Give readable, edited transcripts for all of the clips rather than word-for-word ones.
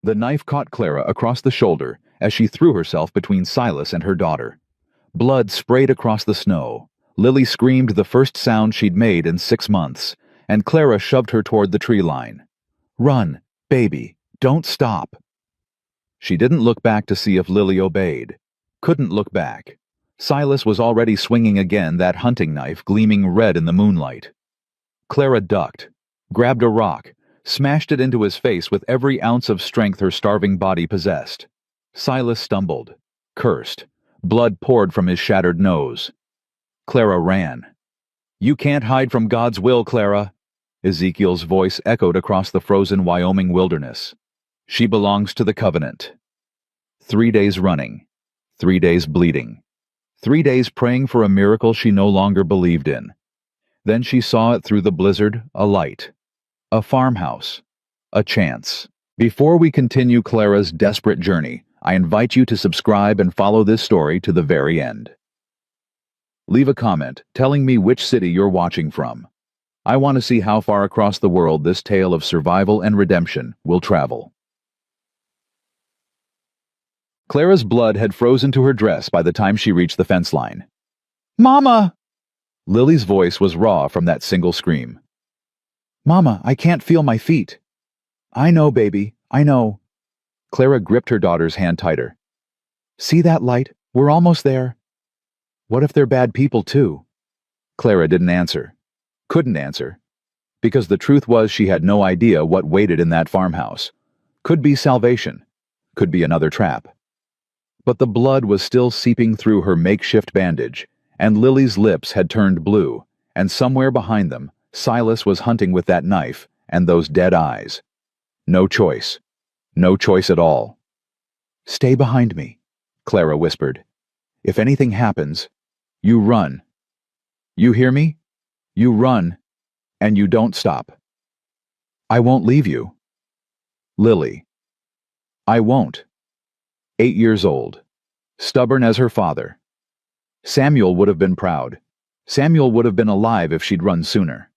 The knife caught Clara across the shoulder as she threw herself between Silas and her daughter. Blood sprayed across the snow. Lily screamed the first sound she'd made in 6 months, and Clara shoved her toward the tree line. "Run, baby, don't stop." She didn't look back to see if Lily obeyed. Couldn't look back. Silas was already swinging again, that hunting knife gleaming red in the moonlight. Clara ducked, grabbed a rock, smashed it into his face with every ounce of strength her starving body possessed. Silas stumbled, cursed. Blood poured from his shattered nose. Clara ran. "You can't hide from God's will, Clara." Ezekiel's voice echoed across the frozen Wyoming wilderness. "She belongs to the covenant." 3 days running. 3 days bleeding. 3 days praying for a miracle she no longer believed in. Then she saw it through the blizzard, a light. A farmhouse. A chance. Before we continue Clara's desperate journey, I invite you to subscribe and follow this story to the very end. Leave a comment telling me which city you're watching from. I want to see how far across the world this tale of survival and redemption will travel. Clara's blood had frozen to her dress by the time she reached the fence line. "Mama!" Lily's voice was raw from that single scream. "Mama, I can't feel my feet." "I know, baby, I know." Clara gripped her daughter's hand tighter. "See that light? We're almost there." "What if they're bad people too?" Clara didn't answer. Couldn't answer. Because the truth was she had no idea what waited in that farmhouse. Could be salvation. Could be another trap. But the blood was still seeping through her makeshift bandage, and Lily's lips had turned blue, and somewhere behind them, Silas was hunting with that knife and those dead eyes. No choice. No choice at all. "Stay behind me," Clara whispered. "If anything happens, you run. You hear me? You run, and you don't stop. I won't leave you." Lily. I won't. 8 years old. Stubborn as her father. Samuel would have been proud. Samuel would have been alive if she'd run sooner.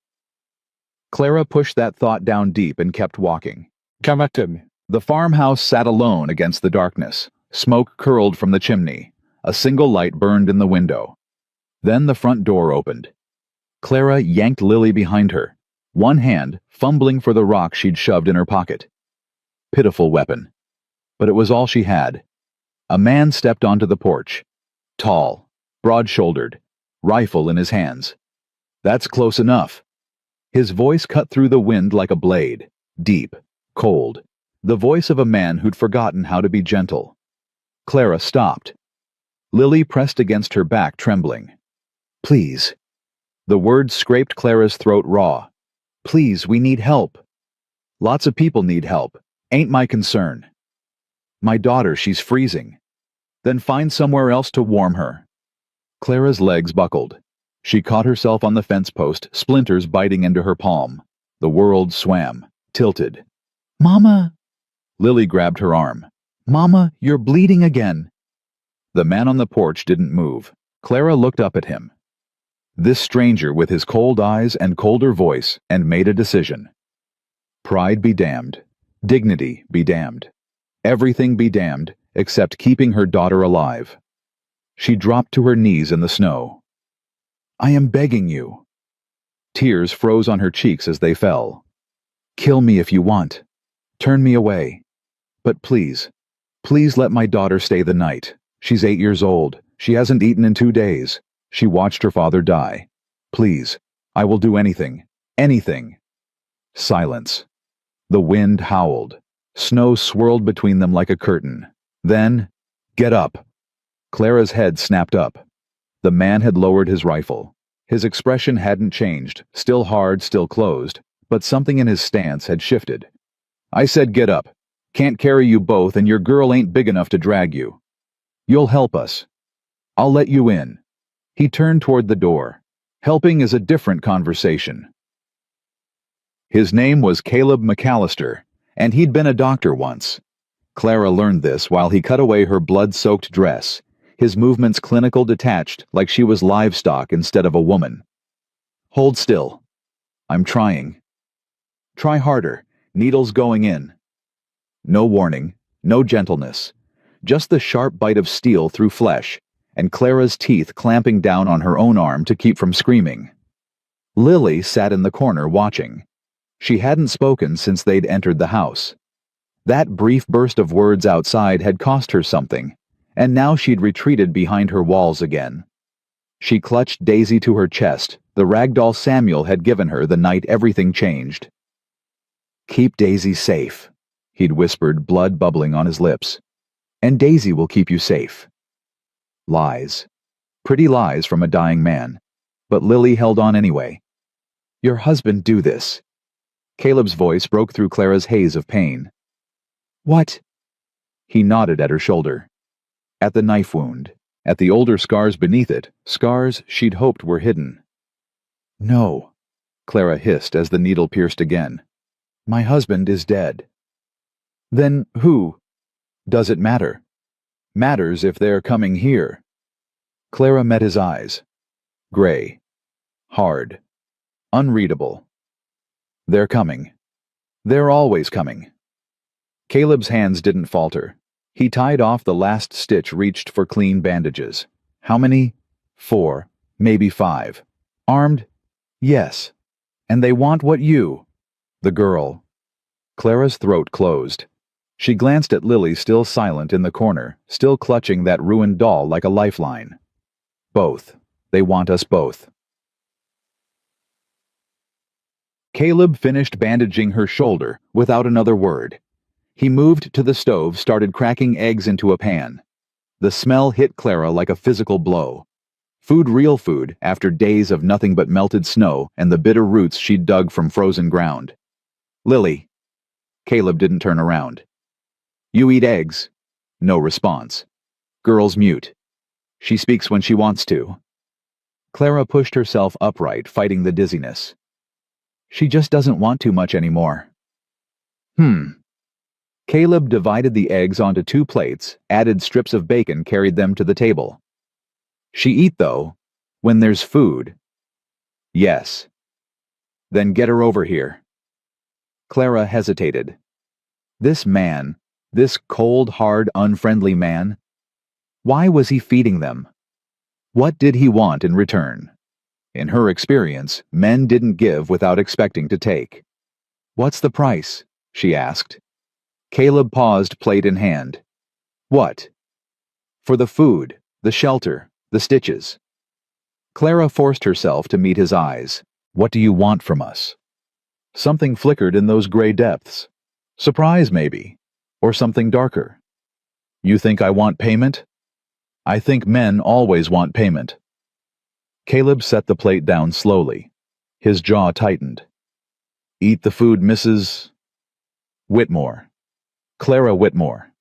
Clara pushed that thought down deep and kept walking. Come at me. The farmhouse sat alone against the darkness. Smoke curled from the chimney. A single light burned in the window. Then the front door opened. Clara yanked Lily behind her, one hand fumbling for the rock she'd shoved in her pocket. Pitiful weapon. But it was all she had. A man stepped onto the porch. Tall, broad-shouldered, rifle in his hands. "That's close enough." His voice cut through the wind like a blade, deep, cold. The voice of a man who'd forgotten how to be gentle. Clara stopped. Lily pressed against her back, trembling. "Please." The words scraped Clara's throat raw. "Please, we need help." "Lots of people need help. Ain't my concern." "My daughter, she's freezing." "Then find somewhere else to warm her." Clara's legs buckled. She caught herself on the fence post, splinters biting into her palm. The world swam, tilted. "Mama!" Lily grabbed her arm. "Mama, you're bleeding again." The man on the porch didn't move. Clara looked up at him. This stranger with his cold eyes and colder voice, and made a decision. Pride be damned. Dignity be damned. Everything be damned except keeping her daughter alive. She dropped to her knees in the snow. "I am begging you." Tears froze on her cheeks as they fell. "Kill me if you want. Turn me away. But please, please let my daughter stay the night. She's 8 years old. She hasn't eaten in 2 days. She watched her father die. Please, I will do anything. Anything." Silence. The wind howled. Snow swirled between them like a curtain. Then, "Get up." Clara's head snapped up. The man had lowered his rifle. His expression hadn't changed, still hard, still closed, but something in his stance had shifted. "I said get up. Can't carry you both, and your girl ain't big enough to drag you. You'll help us. I'll let you in." He turned toward the door. Helping is a different conversation. His name was Caleb McAllister, and he'd been a doctor once. Clara learned this while he cut away her blood-soaked dress, his movements clinical, detached, like she was livestock instead of a woman. "Hold still. I'm trying." "Try harder. Needles going in." No warning, no gentleness. Just the sharp bite of steel through flesh, and Clara's teeth clamping down on her own arm to keep from screaming. Lily sat in the corner watching. She hadn't spoken since they'd entered the house. That brief burst of words outside had cost her something, and now she'd retreated behind her walls again. She clutched Daisy to her chest, the ragdoll Samuel had given her the night everything changed. "Keep Daisy safe," he'd whispered, blood bubbling on his lips. "And Daisy will keep you safe." Lies. Pretty lies from a dying man. But Lily held on anyway. "Your husband do this." Caleb's voice broke through Clara's haze of pain. "What?" He nodded at her shoulder. At the knife wound. At the older scars beneath it, scars she'd hoped were hidden. "No," Clara hissed as the needle pierced again. "My husband is dead." "Then who? Does it matter?" "Matters if they're coming here." Clara met his eyes. Gray. Hard. Unreadable. "They're coming. They're always coming." Caleb's hands didn't falter. He tied off the last stitch, reached for clean bandages. How many? 4, maybe 5. Armed? Yes. And they want what you? The girl. Clara's throat closed. She glanced at Lily, still silent in the corner, still clutching that ruined doll like a lifeline. Both. They want us both. Caleb finished bandaging her shoulder without another word. He moved to the stove, started cracking eggs into a pan. The smell hit Clara like a physical blow. Food, real food, after days of nothing but melted snow and the bitter roots she'd dug from frozen ground. "Lily." Caleb didn't turn around. "You eat eggs?" No response. Girl's mute. She speaks when she wants to. Clara pushed herself upright, fighting the dizziness. She just doesn't want too much anymore. Caleb divided the eggs onto 2 plates, added strips of bacon, carried them to the table. "She eat, though, when there's food." "Yes." "Then get her over here." Clara hesitated. This man, this cold, hard, unfriendly man, why was he feeding them? What did he want in return? In her experience, men didn't give without expecting to take. "What's the price?" she asked. Caleb paused, plate in hand. "What?" "For the food, the shelter, the stitches." Clara forced herself to meet his eyes. "What do you want from us?" Something flickered in those gray depths. Surprise, maybe. Or something darker. "You think I want payment?" "I think men always want payment." Caleb set the plate down slowly. His jaw tightened. "Eat the food, Mrs. Whitmore. Clara Whitmore.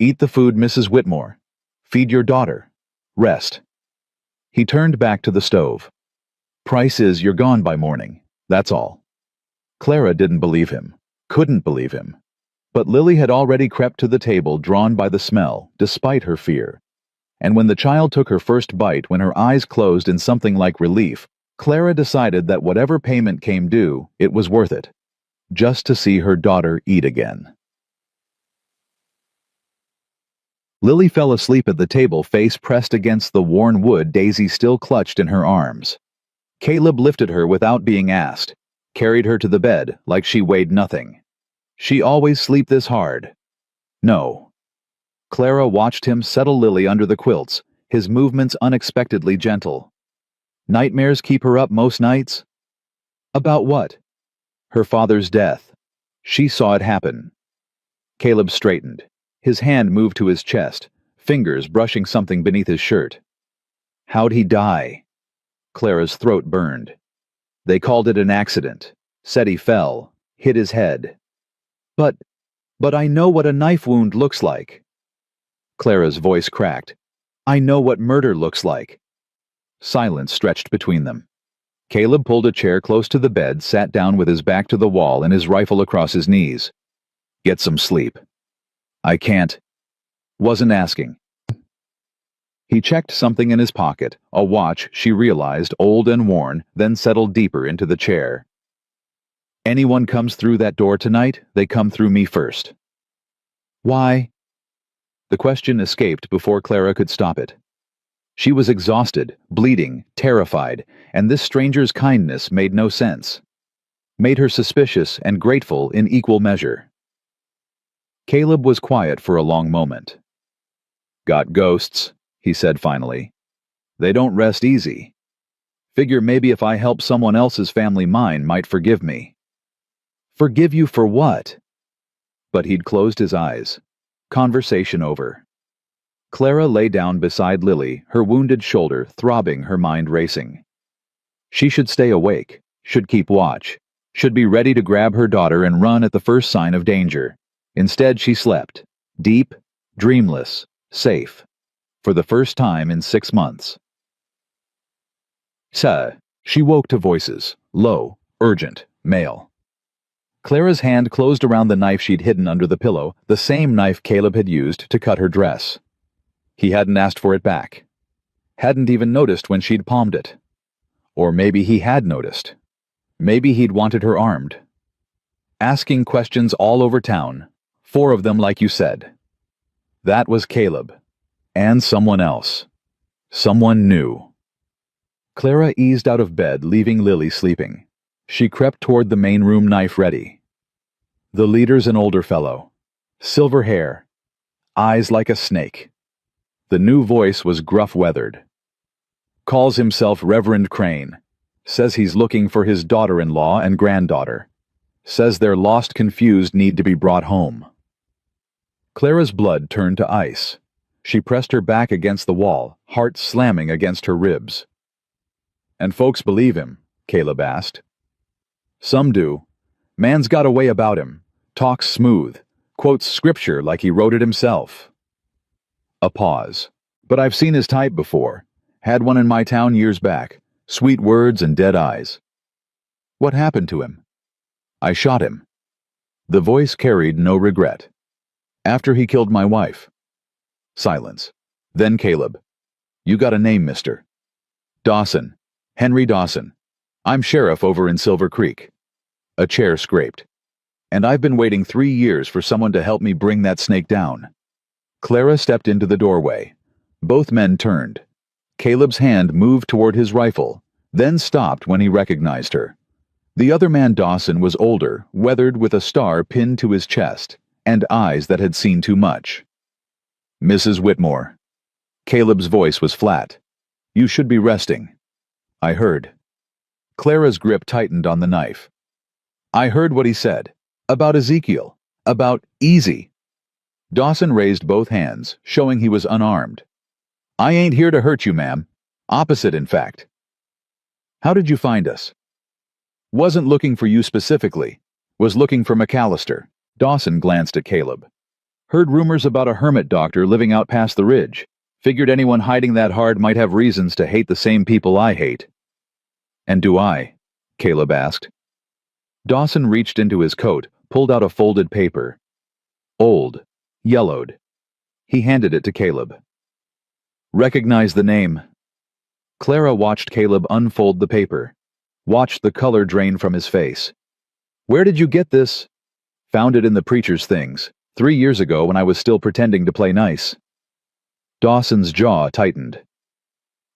Eat the food, Mrs. Whitmore. Feed your daughter. Rest." He turned back to the stove. "Price is you're gone by morning. That's all." Clara didn't believe him. Couldn't believe him. But Lily had already crept to the table, drawn by the smell, despite her fear. And when the child took her first bite, when her eyes closed in something like relief, Clara decided that whatever payment came due, it was worth it. Just to see her daughter eat again. Lily fell asleep at the table, face pressed against the worn wood Daisy still clutched in her arms. Caleb lifted her without being asked, carried her to the bed like she weighed nothing. She always sleep this hard? No. Clara watched him settle Lily under the quilts, his movements unexpectedly gentle. Nightmares keep her up most nights? About what? Her father's death. She saw it happen. Caleb straightened. His hand moved to his chest, fingers brushing something beneath his shirt. How'd he die? Clara's throat burned. They called it an accident. Said he fell, hit his head. But I know what a knife wound looks like. Clara's voice cracked. I know what murder looks like. Silence stretched between them. Caleb pulled a chair close to the bed, sat down with his back to the wall and his rifle across his knees. Get some sleep. I can't. Wasn't asking. He checked something in his pocket, a watch she realized old and worn, then settled deeper into the chair. Anyone comes through that door tonight, they come through me first. Why? The question escaped before Clara could stop it. She was exhausted, bleeding, terrified, and this stranger's kindness made no sense. Made her suspicious and grateful in equal measure. Caleb was quiet for a long moment. "Got ghosts," he said finally. "They don't rest easy. Figure maybe if I help someone else's family mine might forgive me." "Forgive you for what?" But he'd closed his eyes. Conversation over. Clara lay down beside Lily, her wounded shoulder throbbing, her mind racing. She should stay awake, should keep watch, should be ready to grab her daughter and run at the first sign of danger. Instead she slept, deep, dreamless, safe, for the first time in 6 months. She woke to voices, low, urgent, male. Clara's hand closed around the knife she'd hidden under the pillow, the same knife Caleb had used to cut her dress. He hadn't asked for it back. Hadn't even noticed when she'd palmed it. Or maybe he had noticed. Maybe he'd wanted her armed. Asking questions all over town, 4 of them like you said. That was Caleb. And someone else. Someone new. Clara eased out of bed, leaving Lily sleeping. She crept toward the main room, knife ready. The leader's an older fellow. Silver hair. Eyes like a snake. The new voice was gruff-weathered. Calls himself Reverend Crane. Says he's looking for his daughter-in-law and granddaughter. Says they're lost, confused, need to be brought home. Clara's blood turned to ice. She pressed her back against the wall, heart slamming against her ribs. "And folks believe him?" Caleb asked. "Some do. Man's got a way about him. Talks smooth. Quotes scripture like he wrote it himself." A pause. "But I've seen his type before. Had one in my town years back. Sweet words and dead eyes." "What happened to him?" "I shot him." The voice carried no regret. "After he killed my wife." Silence. Then Caleb. "You got a name, mister?" "Dawson. Henry Dawson. I'm sheriff over in Silver Creek." A chair scraped. "And I've been waiting 3 years for someone to help me bring that snake down." Clara stepped into the doorway. Both men turned. Caleb's hand moved toward his rifle, then stopped when he recognized her. The other man, Dawson, was older, weathered, with a star pinned to his chest, and eyes that had seen too much. "Mrs. Whitmore." Caleb's voice was flat. "You should be resting." "I heard." Clara's grip tightened on the knife. "I heard what he said. About Ezekiel. About easy." Dawson raised both hands, showing he was unarmed. "I ain't here to hurt you, ma'am. Opposite, in fact." "How did you find us?" "Wasn't looking for you specifically. Was looking for McAllister." Dawson glanced at Caleb. "Heard rumors about a hermit doctor living out past the ridge. Figured anyone hiding that hard might have reasons to hate the same people I hate." "And do I?" Caleb asked. Dawson reached into his coat, pulled out a folded paper. Old. Yellowed. He handed it to Caleb. "Recognize the name." Clara watched Caleb unfold the paper. Watched the color drain from his face. "Where did you get this?" "Found it in the preacher's things, 3 years ago when I was still pretending to play nice." Dawson's jaw tightened.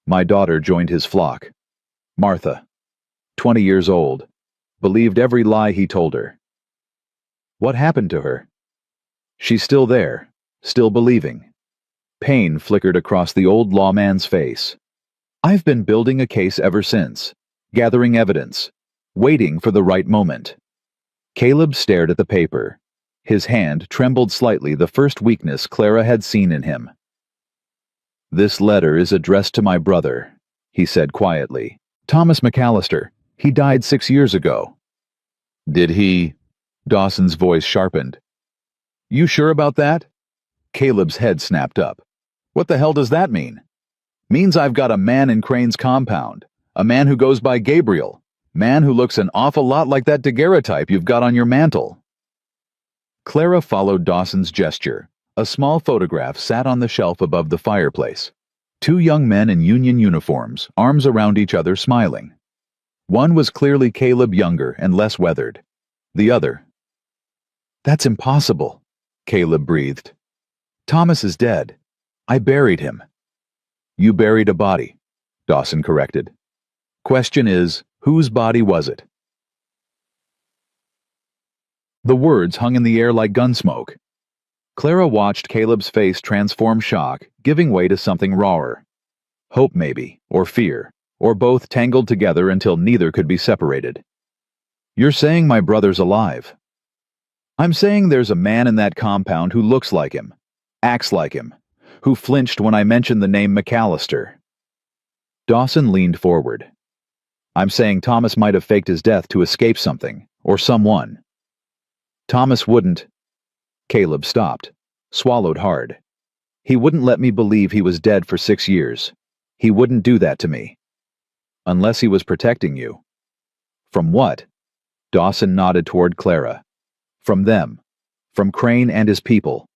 "My daughter joined his flock. Martha. 20 years old. Believed every lie he told her." "What happened to her?" "She's still there, still believing." Pain flickered across the old lawman's face. "I've been building a case ever since, gathering evidence, waiting for the right moment." Caleb stared at the paper. His hand trembled slightly, the first weakness Clara had seen in him. "This letter is addressed to my brother," he said quietly. "Thomas McAllister. He died 6 years ago." "Did he?" Dawson's voice sharpened. "You sure about that?" Caleb's head snapped up. "What the hell does that mean?" "Means I've got a man in Crane's compound. A man who goes by Gabriel. Man who looks an awful lot like that daguerreotype you've got on your mantel." Clara followed Dawson's gesture. A small photograph sat on the shelf above the fireplace. 2 young men in union uniforms, arms around each other, smiling. One was clearly Caleb, younger and less weathered. The other. "That's impossible." Caleb breathed. Thomas is dead. I buried him. You buried a body, Dawson corrected. Question is, whose body was it? The words hung in the air like gunsmoke. Clara watched Caleb's face transform shock, giving way to something rawer. Hope maybe, or fear, or both tangled together until neither could be separated. You're saying my brother's alive. I'm saying there's a man in that compound who looks like him, acts like him, who flinched when I mentioned the name McAllister. Dawson leaned forward. I'm saying Thomas might have faked his death to escape something, or someone. Thomas wouldn't. Caleb stopped, swallowed hard. He wouldn't let me believe he was dead for 6 years. He wouldn't do that to me. Unless he was protecting you. From what? Dawson nodded toward Clara. From them. From Crane and his people.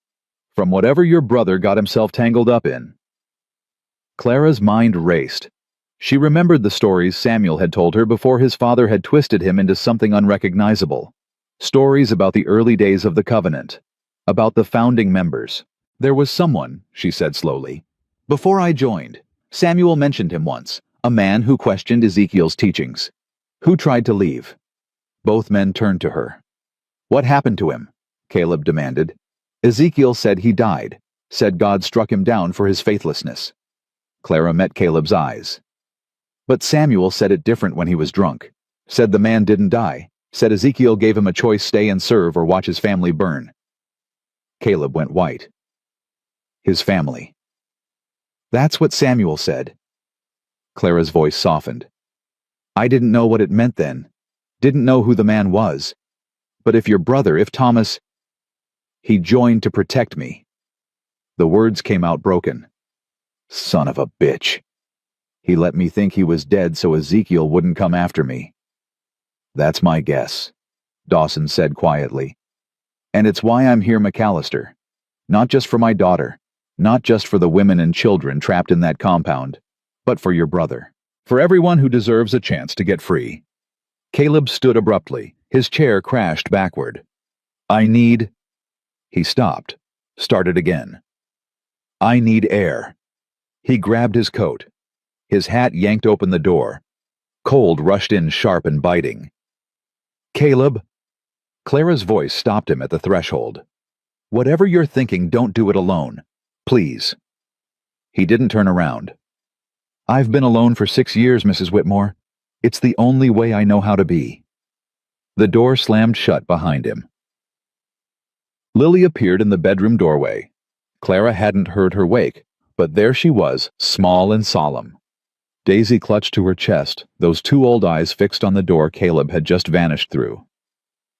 From whatever your brother got himself tangled up in. Clara's mind raced. She remembered the stories Samuel had told her before his father had twisted him into something unrecognizable. Stories about the early days of the Covenant. About the founding members. There was someone, she said slowly. Before I joined, Samuel mentioned him once, a man who questioned Ezekiel's teachings. Who tried to leave? Both men turned to her. What happened to him? Caleb demanded. Ezekiel said he died, said God struck him down for his faithlessness. Clara met Caleb's eyes. But Samuel said it different when he was drunk. Said the man didn't die. Said Ezekiel gave him a choice: stay and serve or watch his family burn. Caleb went white. His family. That's what Samuel said. Clara's voice softened. I didn't know what it meant then. Didn't know who the man was. But if your brother, if Thomas... He joined to protect me. The words came out broken. Son of a bitch. He let me think he was dead so Ezekiel wouldn't come after me. That's my guess, Dawson said quietly. And it's why I'm here, McAllister. Not just for my daughter, not just for the women and children trapped in that compound, but for your brother. For everyone who deserves a chance to get free. Caleb stood abruptly. His chair crashed backward. I need... He stopped, started again. I need air. He grabbed his coat. His hat yanked open the door. Cold rushed in sharp and biting. Caleb... Clara's voice stopped him at the threshold. Whatever you're thinking, don't do it alone. Please. He didn't turn around. I've been alone for 6 years, Mrs. Whitmore. It's the only way I know how to be. The door slammed shut behind him. Lily appeared in the bedroom doorway. Clara hadn't heard her wake, but there she was, small and solemn. Daisy clutched to her chest, those 2 old eyes fixed on the door Caleb had just vanished through.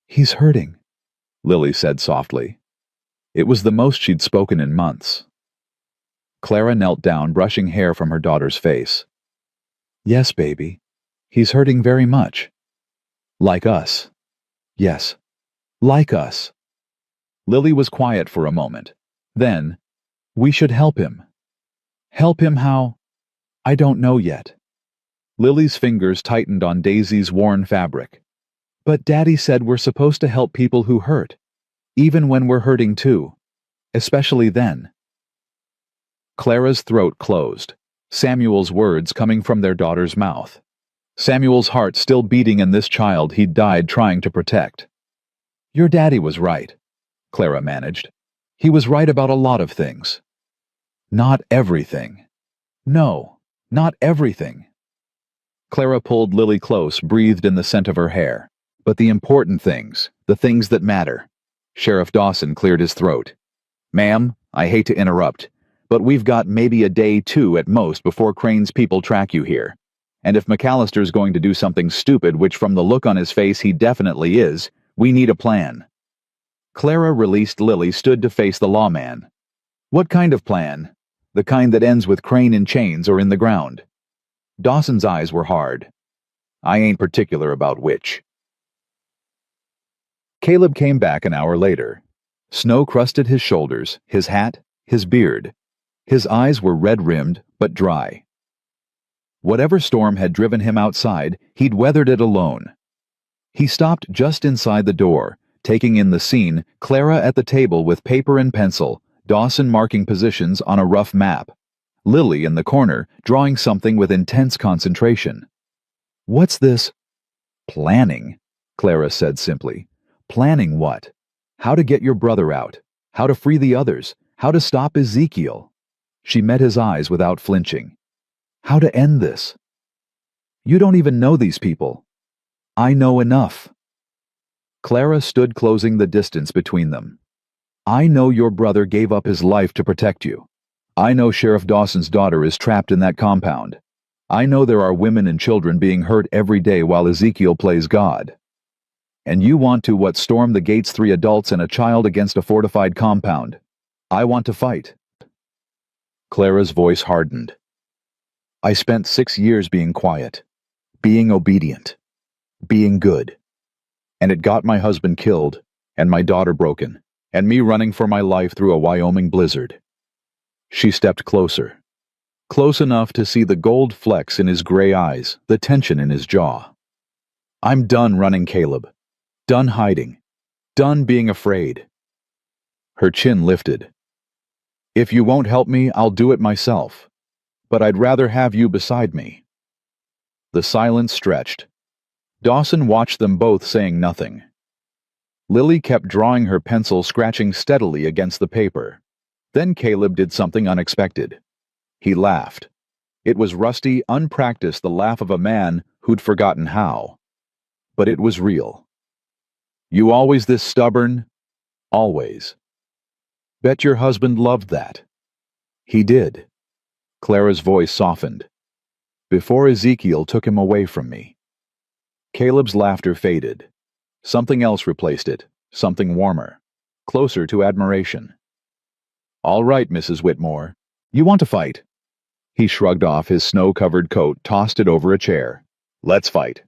He's hurting, Lily said softly. It was the most she'd spoken in months. Clara knelt down, brushing hair from her daughter's face. Yes, baby. He's hurting very much. Like us. Yes. Like us. Lily was quiet for a moment. Then, we should help him. Help him how? I don't know yet. Lily's fingers tightened on Daisy's worn fabric. But Daddy said we're supposed to help people who hurt, even when we're hurting too, especially then. Clara's throat closed, Samuel's words coming from their daughter's mouth. Samuel's heart still beating in this child he'd died trying to protect. Your daddy was right, Clara managed. He was right about a lot of things. Not everything. No, not everything. Clara pulled Lily close, breathed in the scent of her hair. But the important things, the things that matter. Sheriff Dawson cleared his throat. Ma'am, I hate to interrupt, but we've got maybe a day, 2 at most before Crane's people track you here. And if McAllister's going to do something stupid, which from the look on his face he definitely is, we need a plan. Clara released Lily, stood to face the lawman. What kind of plan? The kind that ends with Crane in chains or in the ground? Dawson's eyes were hard. I ain't particular about which. Caleb came back an hour later. Snow crusted his shoulders, his hat, his beard. His eyes were red-rimmed, but dry. Whatever storm had driven him outside, he'd weathered it alone. He stopped just inside the door, Taking in the scene, Clara at the table with paper and pencil, Dawson marking positions on a rough map. Lily in the corner, drawing something with intense concentration. "What's this?" "Planning," Clara said simply. "Planning what? How to get your brother out. How to free the others. How to stop Ezekiel." She met his eyes without flinching. "How to end this." "You don't even know these people." "I know enough." Clara stood closing the distance between them. "I know your brother gave up his life to protect you. I know Sheriff Dawson's daughter is trapped in that compound. I know there are women and children being hurt every day while Ezekiel plays God. And you want to storm the gates, 3 adults and a child against a fortified compound. I want to fight." Clara's voice hardened. "I spent 6 years being quiet, being obedient, being good. And it got my husband killed, and my daughter broken, and me running for my life through a Wyoming blizzard." She stepped closer. Close enough to see the gold flecks in his gray eyes, the tension in his jaw. "I'm done running, Caleb. Done hiding. Done being afraid." Her chin lifted. "If you won't help me, I'll do it myself. But I'd rather have you beside me." The silence stretched. Dawson watched them both, saying nothing. Lily kept drawing her pencil, scratching steadily against the paper. Then Caleb did something unexpected. He laughed. It was rusty, unpracticed, the laugh of a man who'd forgotten how. But it was real. "You always this stubborn?" "Always." "Bet your husband loved that." "He did." Clara's voice softened. "Before Ezekiel took him away from me." Caleb's laughter faded. Something else replaced it, something warmer, closer to admiration. "All right, Mrs. Whitmore. You want to fight?" He shrugged off his snow-covered coat, tossed it over a chair. "Let's fight."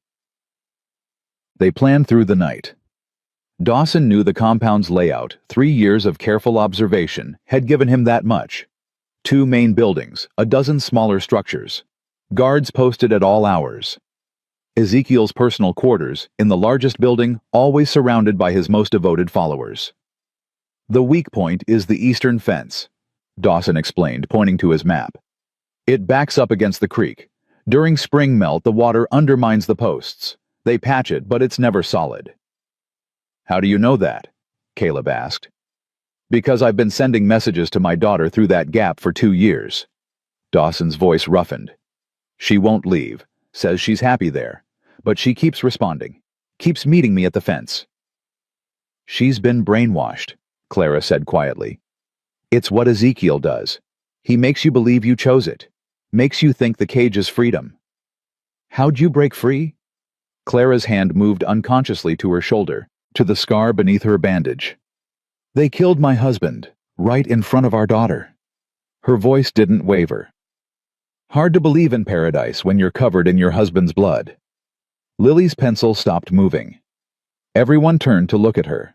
They planned through the night. Dawson knew the compound's layout. 3 years of careful observation had given him that much. 2 main buildings, a dozen smaller structures. Guards posted at all hours. Ezekiel's personal quarters, in the largest building, always surrounded by his most devoted followers. "The weak point is the eastern fence," Dawson explained, pointing to his map. "It backs up against the creek. During spring melt, the water undermines the posts. They patch it, but it's never solid." "How do you know that?" Caleb asked. "Because I've been sending messages to my daughter through that gap for 2 years. Dawson's voice roughened. "She won't leave, says she's happy there, but she keeps responding, keeps meeting me at the fence." "She's been brainwashed," Clara said quietly. "It's what Ezekiel does. He makes you believe you chose it, makes you think the cage is freedom." "How'd you break free?" Clara's hand moved unconsciously to her shoulder, to the scar beneath her bandage. "They killed my husband, right in front of our daughter." Her voice didn't waver. "Hard to believe in paradise when you're covered in your husband's blood." Lily's pencil stopped moving. Everyone turned to look at her.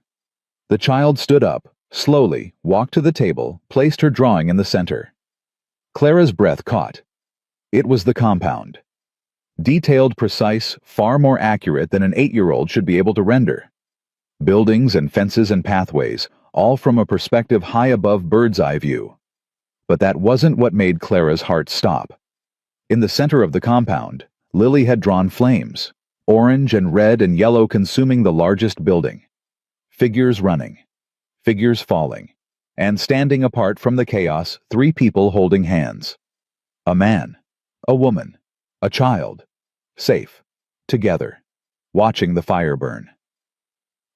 The child stood up, slowly, walked to the table, placed her drawing in the center. Clara's breath caught. It was the compound. Detailed, precise, far more accurate than an 8-year-old should be able to render. Buildings and fences and pathways, all from a perspective high above bird's-eye view. But that wasn't what made Clara's heart stop. In the center of the compound, Lily had drawn flames, orange and red and yellow, consuming the largest building. Figures running, figures falling, and standing apart from the chaos, 3 people holding hands. A man, a woman, a child, safe, together, watching the fire burn.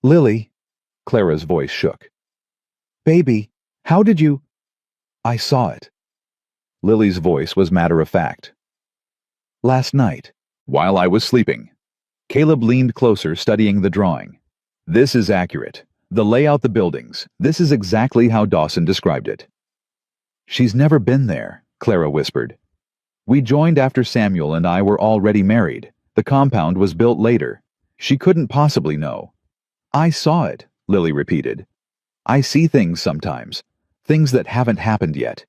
"Lily," Clara's voice shook. "Baby, how did you—" "I saw it." Lily's voice was matter-of-fact. "Last night, while I was sleeping." Caleb leaned closer, studying the drawing. "This is accurate. The layout, the buildings. This is exactly how Dawson described it." "She's never been there," Clara whispered. "We joined after Samuel and I were already married. The compound was built later. She couldn't possibly know." "I saw it," Lily repeated. "I see things sometimes, things that haven't happened yet."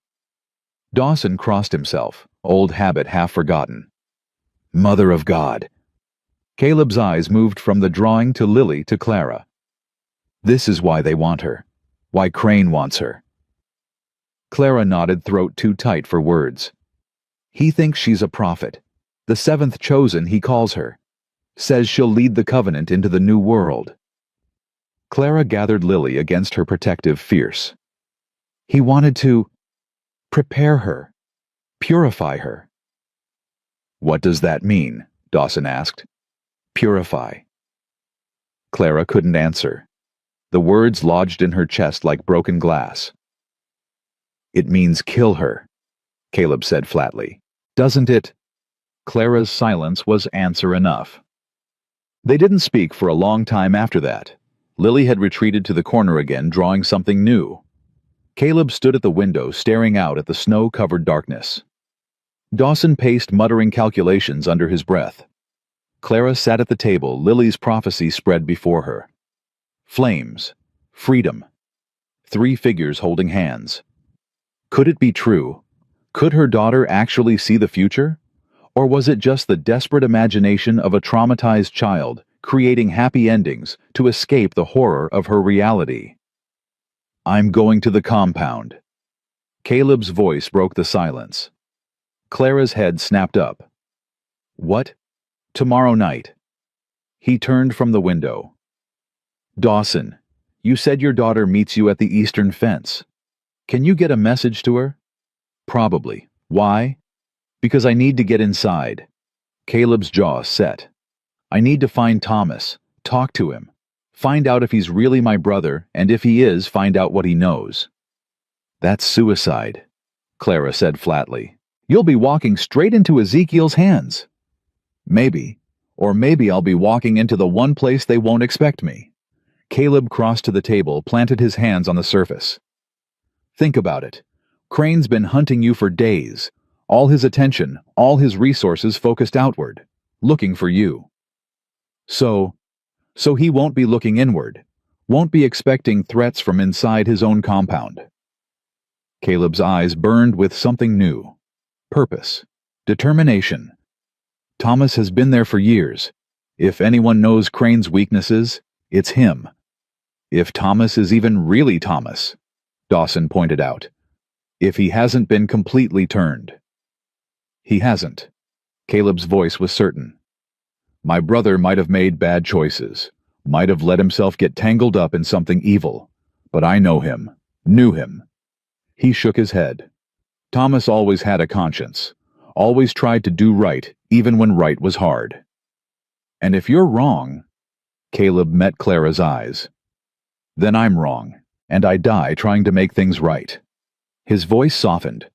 Dawson crossed himself, old habit half forgotten. "Mother of God." Caleb's eyes moved from the drawing to Lily to Clara. This is why they want her. Why Crane wants her. Clara nodded, throat too tight for words. He thinks she's a prophet. The seventh chosen, he calls her. Says she'll lead the Covenant into the new world. Clara gathered Lily against her protective fierce. He wanted to prepare her, purify her. What does that mean? Dawson asked. Purify. Clara couldn't answer. The words lodged in her chest like broken glass. It means kill her, Caleb said flatly. Doesn't it? Clara's silence was answer enough. They didn't speak for a long time after that. Lily had retreated to the corner again, drawing something new. Caleb stood at the window, staring out at the snow-covered darkness. Dawson paced, muttering calculations under his breath. Clara sat at the table, Lily's prophecy spread before her. Flames. Freedom. 3 figures holding hands. Could it be true? Could her daughter actually see the future? Or was it just the desperate imagination of a traumatized child creating happy endings to escape the horror of her reality? I'm going to the compound. Caleb's voice broke the silence. Clara's head snapped up. What? Tomorrow night. He turned from the window. Dawson, you said your daughter meets you at the eastern fence. Can you get a message to her? Probably. Why? Because I need to get inside. Caleb's jaw set. I need to find Thomas, talk to him, find out if he's really my brother, and if he is, find out what he knows. That's suicide, Clara said flatly. You'll be walking straight into Ezekiel's hands. Maybe. Or maybe I'll be walking into the one place they won't expect me. Caleb crossed to the table, planted his hands on the surface. Think about it. Crane's been hunting you for days. All his attention, all his resources focused outward, looking for you. So he won't be looking inward, won't be expecting threats from inside his own compound. Caleb's eyes burned with something new. Purpose. Determination. Thomas has been there for years. If anyone knows Crane's weaknesses, it's him. If Thomas is even really Thomas, Dawson pointed out. If he hasn't been completely turned. He hasn't. Caleb's voice was certain. My brother might have made bad choices, might have let himself get tangled up in something evil, but I know him, knew him. He shook his head. Thomas always had a conscience, always tried to do right, even when right was hard. And if you're wrong, Caleb met Clara's eyes, then I'm wrong, and I die trying to make things right. His voice softened.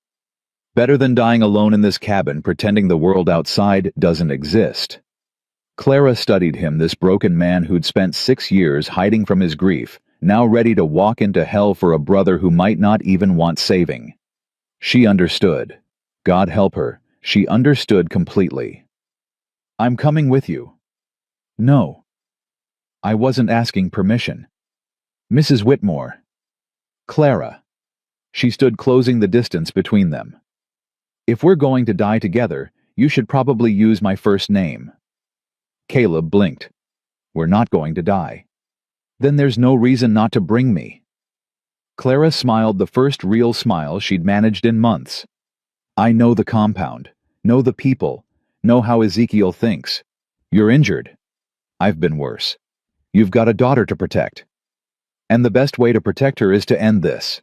Better than dying alone in this cabin pretending the world outside doesn't exist. Clara studied him, this broken man who'd spent 6 years hiding from his grief, now ready to walk into hell for a brother who might not even want saving. She understood. God help her, she understood completely. I'm coming with you. No. I wasn't asking permission. Mrs. Whitmore. Clara. She stood, closing the distance between them. If we're going to die together, you should probably use my first name. Caleb blinked. We're not going to die. Then there's no reason not to bring me. Clara smiled, the first real smile she'd managed in months. I know the compound, know the people, know how Ezekiel thinks. You're injured. I've been worse. You've got a daughter to protect. And the best way to protect her is to end this.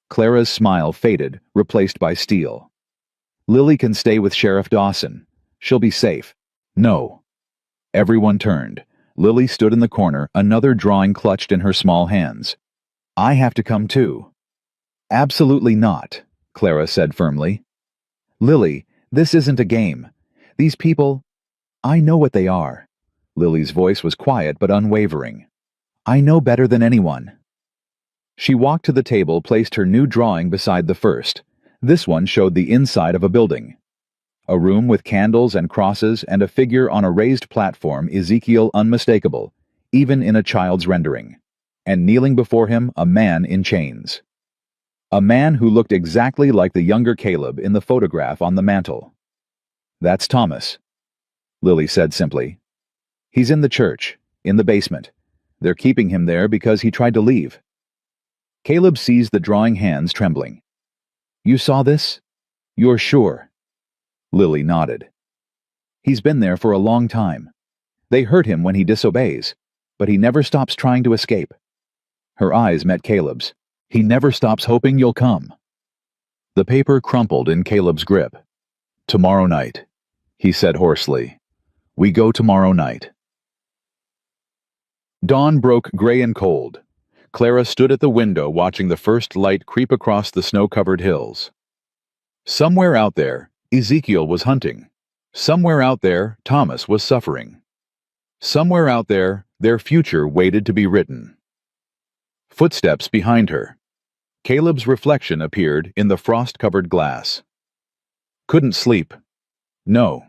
Clara's smile faded, replaced by steel. Lily can stay with Sheriff Dawson. She'll be safe. No. Everyone turned. Lily stood in the corner, another drawing clutched in her small hands. I have to come too. Absolutely not, Clara said firmly. Lily, this isn't a game. These people, I know what they are. Lily's voice was quiet but unwavering. I know better than anyone. She walked to the table, placed her new drawing beside the first. This one showed the inside of a building. A room with candles and crosses and a figure on a raised platform, Ezekiel unmistakable, even in a child's rendering. And kneeling before him, a man in chains. A man who looked exactly like the younger Caleb in the photograph on the mantel. That's Thomas, Lily said simply. He's in the church, in the basement. They're keeping him there because he tried to leave. Caleb seized the drawing hands, trembling. You saw this? You're sure? Lily nodded. He's been there for a long time. They hurt him when he disobeys, but he never stops trying to escape. Her eyes met Caleb's. He never stops hoping you'll come. The paper crumpled in Caleb's grip. Tomorrow night, he said hoarsely. We go tomorrow night. Dawn broke gray and cold. Clara stood at the window watching the first light creep across the snow-covered hills. Somewhere out there, Ezekiel was hunting. Somewhere out there, Thomas was suffering. Somewhere out there, their future waited to be written. Footsteps behind her. Caleb's reflection appeared in the frost-covered glass. Couldn't sleep. No.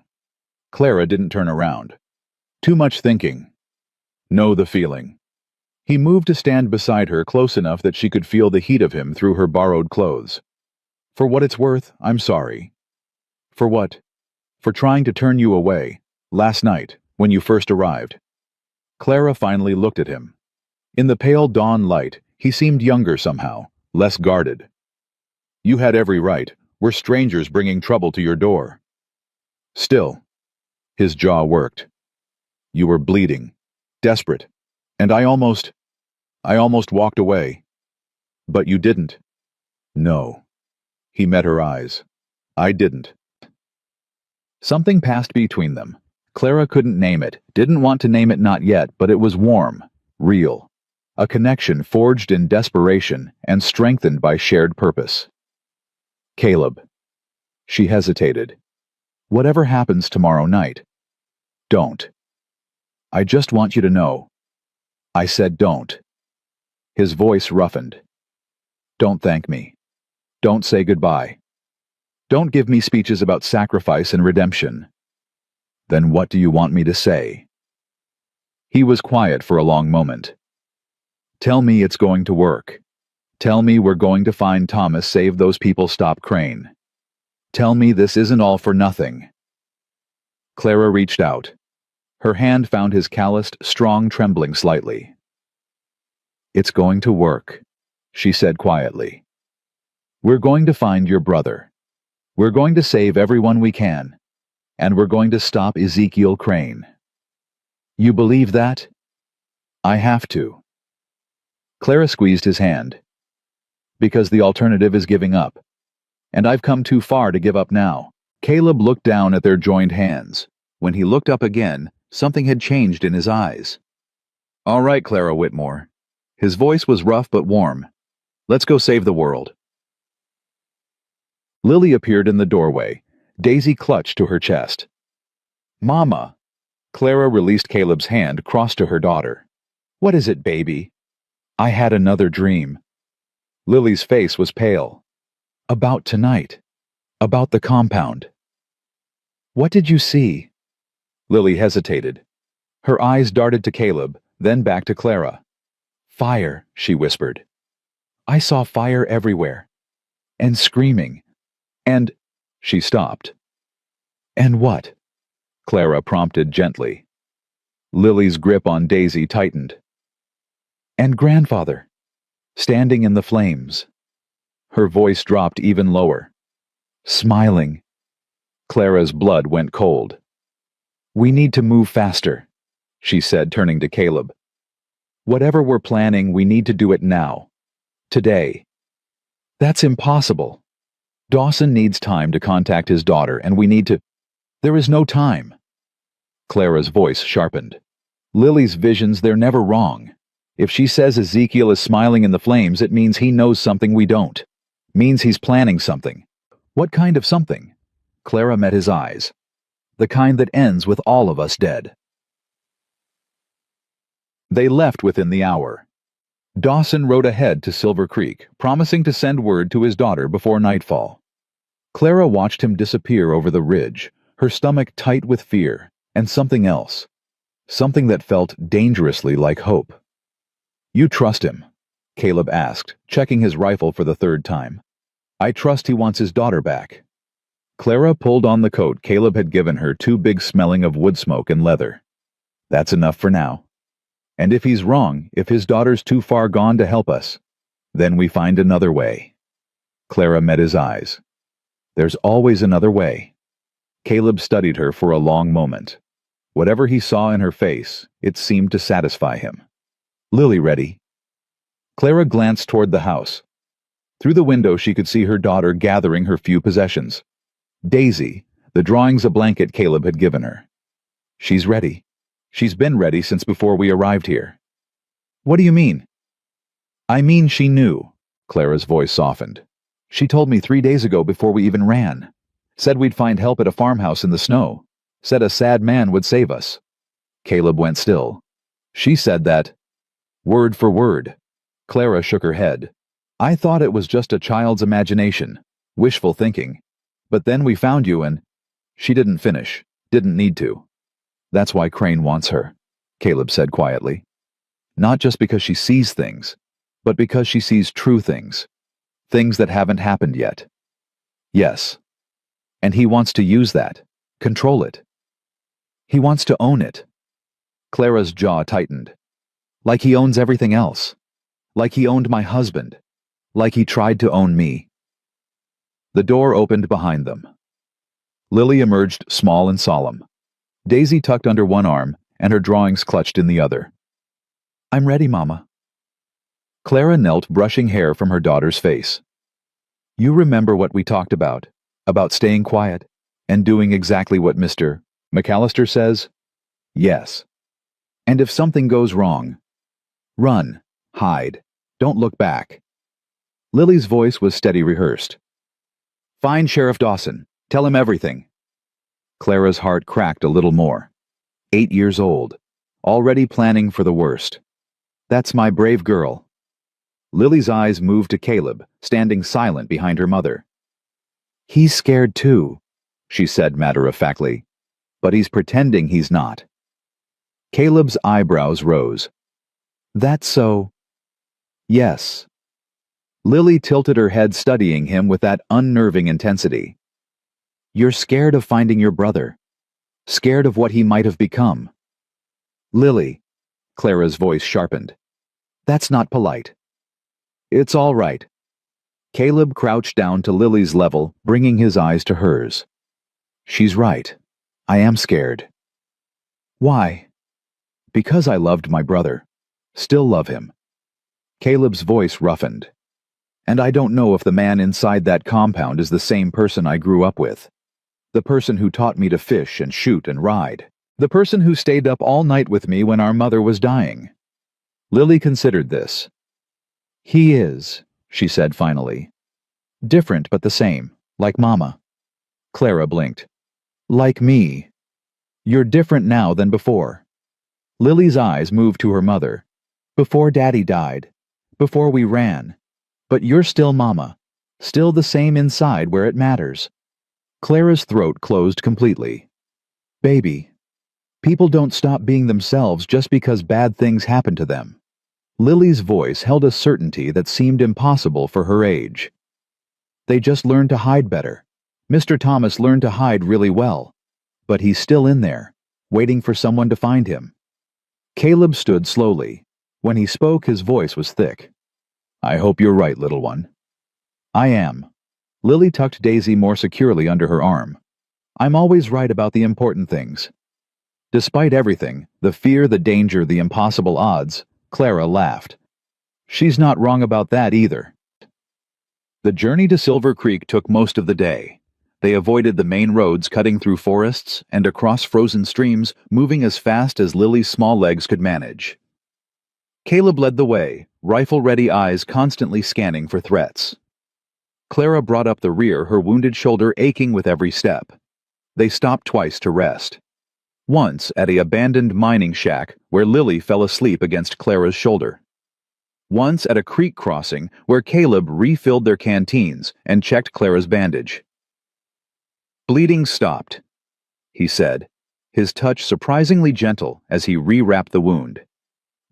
Clara didn't turn around. Too much thinking. Know the feeling. He moved to stand beside her close enough that she could feel the heat of him through her borrowed clothes. For what it's worth, I'm sorry. For what? For trying to turn you away, last night, when you first arrived. Clara finally looked at him. In the pale dawn light, he seemed younger somehow, less guarded. You had every right. We're strangers bringing trouble to your door. Still, his jaw worked. You were bleeding, desperate, and I almost walked away. But you didn't. No. He met her eyes. I didn't. Something passed between them. Clara couldn't name it, didn't want to name it not yet, but it was warm, real. A connection forged in desperation and strengthened by shared purpose. Caleb. She hesitated. Whatever happens tomorrow night, don't. I just want you to know. I said don't. His voice roughened. Don't thank me. Don't say goodbye. Don't give me speeches about sacrifice and redemption. Then what do you want me to say? He was quiet for a long moment. Tell me it's going to work. Tell me we're going to find Thomas, save those people, stop Crane. Tell me this isn't all for nothing. Clara reached out. Her hand found his calloused, strong, trembling slightly. It's going to work, she said quietly. We're going to find your brother. We're going to save everyone we can. And we're going to stop Ezekiel Crane. You believe that? I have to. Clara squeezed his hand. Because the alternative is giving up. And I've come too far to give up now. Caleb looked down at their joined hands. When he looked up again, something had changed in his eyes. All right, Clara Whitmore. His voice was rough but warm. Let's go save the world. Lily appeared in the doorway. Daisy clutched to her chest. Mama! Clara released Caleb's hand, crossed to her daughter. What is it, baby? I had another dream. Lily's face was pale. About tonight. About the compound. What did you see? Lily hesitated. Her eyes darted to Caleb, then back to Clara. Fire, she whispered. I saw fire everywhere. And screaming. And... She stopped. And what? Clara prompted gently. Lily's grip on Daisy tightened. And grandfather, standing in the flames. Her voice dropped even lower. Smiling. Clara's blood went cold. We need to move faster, she said, turning to Caleb. Whatever we're planning, we need to do it now. Today. That's impossible. Dawson needs time to contact his daughter, and we need to... There is no time. Clara's voice sharpened. Lily's visions, they're never wrong. If she says Ezekiel is smiling in the flames, it means he knows something we don't. Means he's planning something. What kind of something? Clara met his eyes. The kind that ends with all of us dead. They left within the hour. Dawson rode ahead to Silver Creek, promising to send word to his daughter before nightfall. Clara watched him disappear over the ridge, her stomach tight with fear, and something else. Something that felt dangerously like hope. You trust him? Caleb asked, checking his rifle for the third time. I trust he wants his daughter back. Clara pulled on the coat Caleb had given her, too big smelling of wood smoke and leather. That's enough for now. And if he's wrong, if his daughter's too far gone to help us, then we find another way. Clara met his eyes. There's always another way. Caleb studied her for a long moment. Whatever he saw in her face, it seemed to satisfy him. Lily ready? Clara glanced toward the house. Through the window she could see her daughter gathering her few possessions. Daisy, the drawings a blanket Caleb had given her. She's ready. She's been ready since before we arrived here. What do you mean? I mean she knew. Clara's voice softened. She told me 3 days ago before we even ran. Said we'd find help at a farmhouse in the snow. Said a sad man would save us. Caleb went still. She said that. Word for word. Clara shook her head. I thought it was just a child's imagination, wishful thinking. But then we found you and... She didn't finish, didn't need to. That's why Crane wants her, Caleb said quietly. Not just because she sees things, but because she sees true things. Things that haven't happened yet. Yes. And he wants to use that, control it. He wants to own it. Clara's jaw tightened. Like he owns everything else. Like he owned my husband. Like he tried to own me. The door opened behind them. Lily emerged small and solemn. Daisy tucked under one arm and her drawings clutched in the other. I'm ready, Mama. Clara knelt, brushing hair from her daughter's face. You remember what we talked about staying quiet and doing exactly what Mr. McAllister says? Yes. And if something goes wrong, run, hide, don't look back. Lily's voice was steady, rehearsed. Find Sheriff Dawson. Tell him everything. Clara's heart cracked a little more. 8 years old, already planning for the worst. That's my brave girl. Lily's eyes moved to Caleb, standing silent behind her mother. He's scared too, she said matter-of-factly, but he's pretending he's not. Caleb's eyebrows rose. That's so... Yes. Lily tilted her head, studying him with that unnerving intensity. You're scared of finding your brother. Scared of what he might have become. Lily, Clara's voice sharpened. That's not polite. It's all right. Caleb crouched down to Lily's level, bringing his eyes to hers. She's right. I am scared. Why? Because I loved my brother. Still love him. Caleb's voice roughened. And I don't know if the man inside that compound is the same person I grew up with. The person who taught me to fish and shoot and ride. The person who stayed up all night with me when our mother was dying. Lily considered this. He is, she said finally. Different but the same, like Mama. Clara blinked. Like me. You're different now than before. Lily's eyes moved to her mother. Before Daddy died. Before we ran. But you're still Mama. Still the same inside where it matters. Clara's throat closed completely. Baby. People don't stop being themselves just because bad things happen to them. Lily's voice held a certainty that seemed impossible for her age. They just learn to hide better. Mr. Thomas learned to hide really well. But he's still in there, waiting for someone to find him. Caleb stood slowly. When he spoke, his voice was thick. I hope you're right, little one. I am. Lily tucked Daisy more securely under her arm. I'm always right about the important things. Despite everything, the fear, the danger, the impossible odds, Clara laughed. She's not wrong about that either. The journey to Silver Creek took most of the day. They avoided the main roads, cutting through forests and across frozen streams, moving as fast as Lily's small legs could manage. Caleb led the way, rifle-ready eyes constantly scanning for threats. Clara brought up the rear, her wounded shoulder aching with every step. They stopped twice to rest. Once at an abandoned mining shack where Lily fell asleep against Clara's shoulder. Once at a creek crossing where Caleb refilled their canteens and checked Clara's bandage. Bleeding stopped, he said, his touch surprisingly gentle as he rewrapped the wound.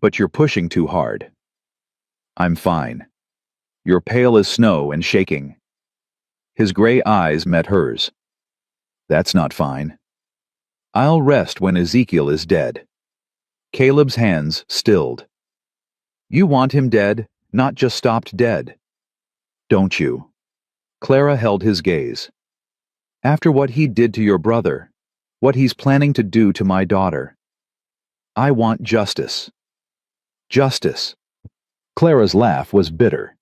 But you're pushing too hard. I'm fine. You're pale as snow and shaking. His gray eyes met hers. That's not fine. I'll rest when Ezekiel is dead. Caleb's hands stilled. You want him dead, not just stopped dead. Don't you? Clara held his gaze. After what he did to your brother, what he's planning to do to my daughter. I want justice. Justice. Clara's laugh was bitter.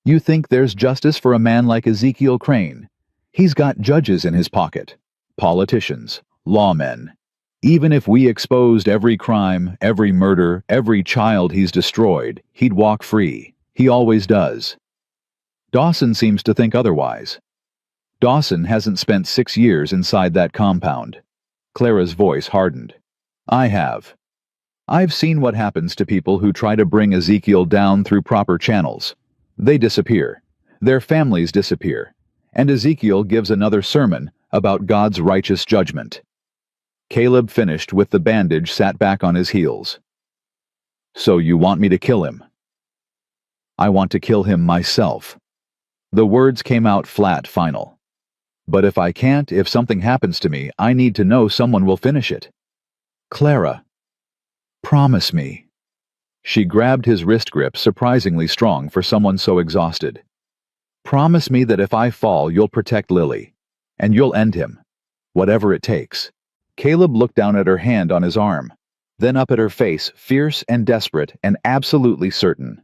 You think there's justice for a man like Ezekiel Crane? He's got judges in his pocket, politicians, lawmen. Even if we exposed every crime, every murder, every child he's destroyed, he'd walk free. He always does. Dawson seems to think otherwise. Dawson hasn't spent 6 years inside that compound. Clara's voice hardened. I have. I've seen what happens to people who try to bring Ezekiel down through proper channels. They disappear. Their families disappear. And Ezekiel gives another sermon about God's righteous judgment. Caleb finished with the bandage sat back on his heels. So you want me to kill him? I want to kill him myself. The words came out flat, final. But if I can't, if something happens to me, I need to know someone will finish it. Clara. Promise me. She grabbed his wrist grip, surprisingly strong for someone so exhausted. Promise me that if I fall, you'll protect Lily. And you'll end him. Whatever it takes. Caleb looked down at her hand on his arm, then up at her face, fierce and desperate and absolutely certain.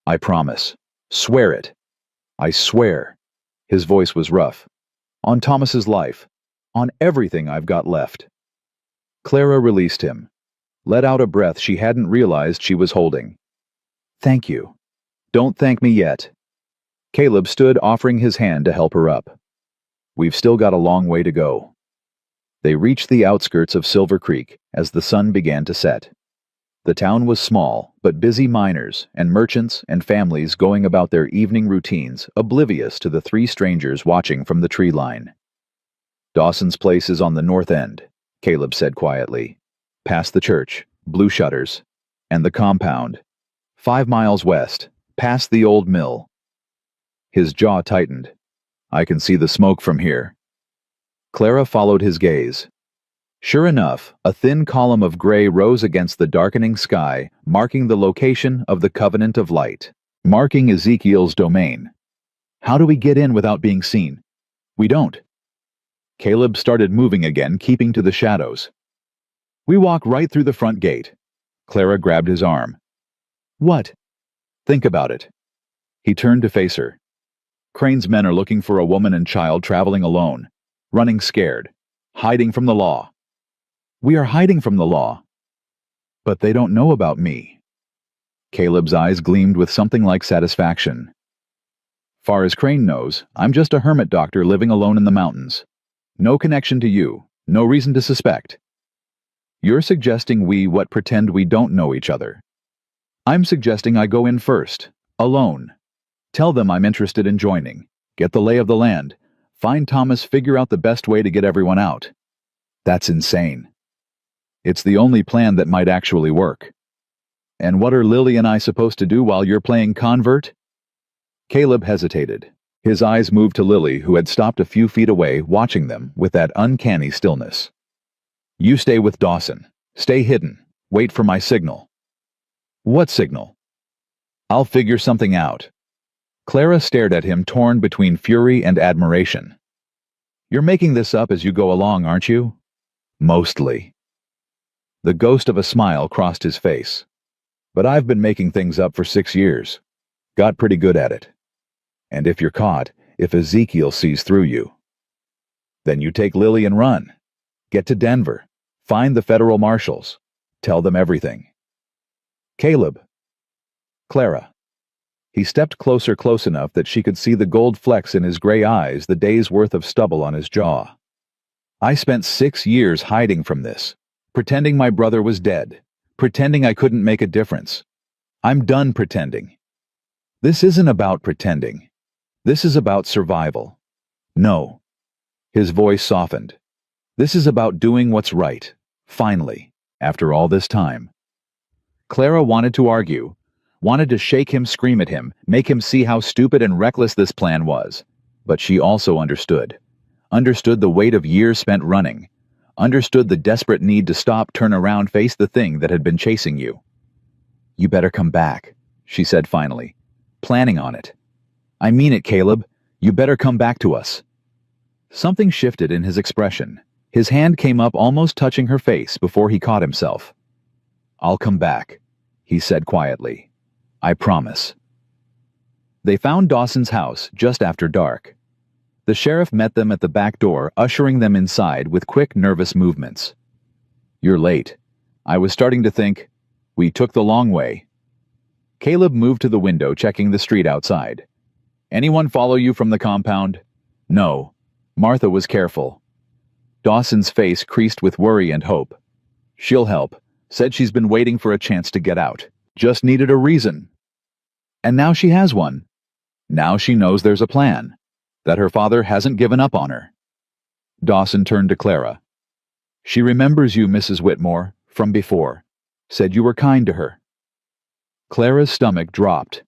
I promise. Swear it. I swear. His voice was rough. On Thomas's life. On everything I've got left. Clara released him. Let out a breath she hadn't realized she was holding. Thank you. Don't thank me yet. Caleb stood, offering his hand to help her up. We've still got a long way to go. They reached the outskirts of Silver Creek as the sun began to set. The town was small, but busy miners and merchants and families going about their evening routines, oblivious to the 3 strangers watching from the tree line. Dawson's place is on the north end, Caleb said quietly. Past the church, blue shutters, and the compound. 5 miles west, past the old mill. His jaw tightened. I can see the smoke from here. Clara followed his gaze. Sure enough, a thin column of gray rose against the darkening sky, marking the location of the Covenant of Light, marking Ezekiel's domain. How do we get in without being seen? We don't. Caleb started moving again, keeping to the shadows. We walk right through the front gate. Clara grabbed his arm. What? Think about it. He turned to face her. Crane's men are looking for a woman and child traveling alone, running scared, hiding from the law. We are hiding from the law. But they don't know about me. Caleb's eyes gleamed with something like satisfaction. Far as Crane knows, I'm just a hermit doctor living alone in the mountains. No connection to you, no reason to suspect. You're suggesting we pretend we don't know each other. I'm suggesting I go in first, alone. Tell them I'm interested in joining, get the lay of the land, find Thomas, figure out the best way to get everyone out. That's insane. It's the only plan that might actually work. And what are Lily and I supposed to do while you're playing convert? Caleb hesitated. His eyes moved to Lily, who had stopped a few feet away, watching them with that uncanny stillness. You stay with Dawson. Stay hidden. Wait for my signal. What signal? I'll figure something out. Clara stared at him, torn between fury and admiration. You're making this up as you go along, aren't you? Mostly. The ghost of a smile crossed his face. But I've been making things up for 6 years. Got pretty good at it. And if you're caught, if Ezekiel sees through you, then you take Lily and run. Get to Denver. Find the federal marshals. Tell them everything. Caleb. Clara. He stepped closer, close enough that she could see the gold flecks in his gray eyes, the day's worth of stubble on his jaw. I spent 6 years hiding from this, pretending my brother was dead, pretending I couldn't make a difference. I'm done pretending. This isn't about pretending. This is about survival. No. His voice softened. This is about doing what's right, finally, after all this time. Clara wanted to argue, wanted to shake him, scream at him, make him see how stupid and reckless this plan was. But she also understood. Understood the weight of years spent running. understood the desperate need to stop, turn around, face the thing that had been chasing you. "You better come back," she said finally, planning on it. "I mean it, Caleb. You better come back to us." Something shifted in his expression. His hand came up, almost touching her face, before he caught himself. "I'll come back," he said quietly. "I promise." They found Dawson's house just after dark. The sheriff met them at the back door, ushering them inside with quick, nervous movements. "You're late. I was starting to think we took the long way." Caleb moved to the window, checking the street outside. "Anyone follow you from the compound?" "No." Martha was careful. Dawson's face creased with worry and hope. "She'll help. Said she's been waiting for a chance to get out. Just needed a reason. And now she has one. Now she knows there's a plan. That her father hasn't given up on her." Dawson turned to Clara. "She remembers you, Mrs. Whitmore, from before. Said you were kind to her." Clara's stomach dropped.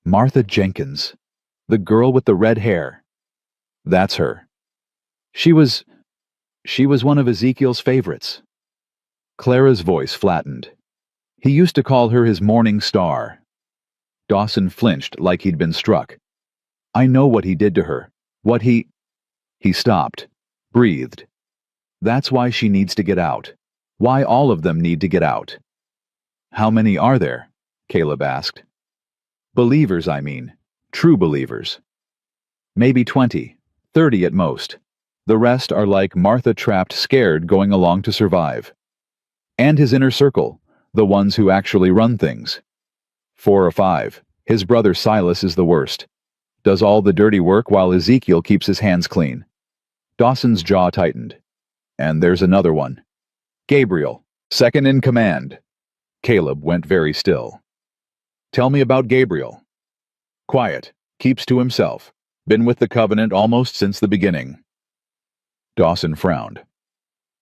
Martha Jenkins. The girl with the red hair. That's her. She was one of Ezekiel's favorites. Clara's voice flattened. He used to call her his morning star. Dawson flinched like he'd been struck. "I know what he did to her. He stopped, breathed. "That's why she needs to get out. Why all of them need to get out." "How many are there?" Caleb asked. "Believers, I mean. True believers." "Maybe 20, 30 at most. The rest are like Martha, trapped, scared, going along to survive. And his inner circle, the ones who actually run things. 4 or 5. His brother Silas is the worst. Does all the dirty work while Ezekiel keeps his hands clean." Dawson's jaw tightened. "And there's another one. Gabriel, second in command." Caleb went very still. "Tell me about Gabriel." "Quiet. Keeps to himself. Been with the Covenant almost since the beginning." Dawson frowned.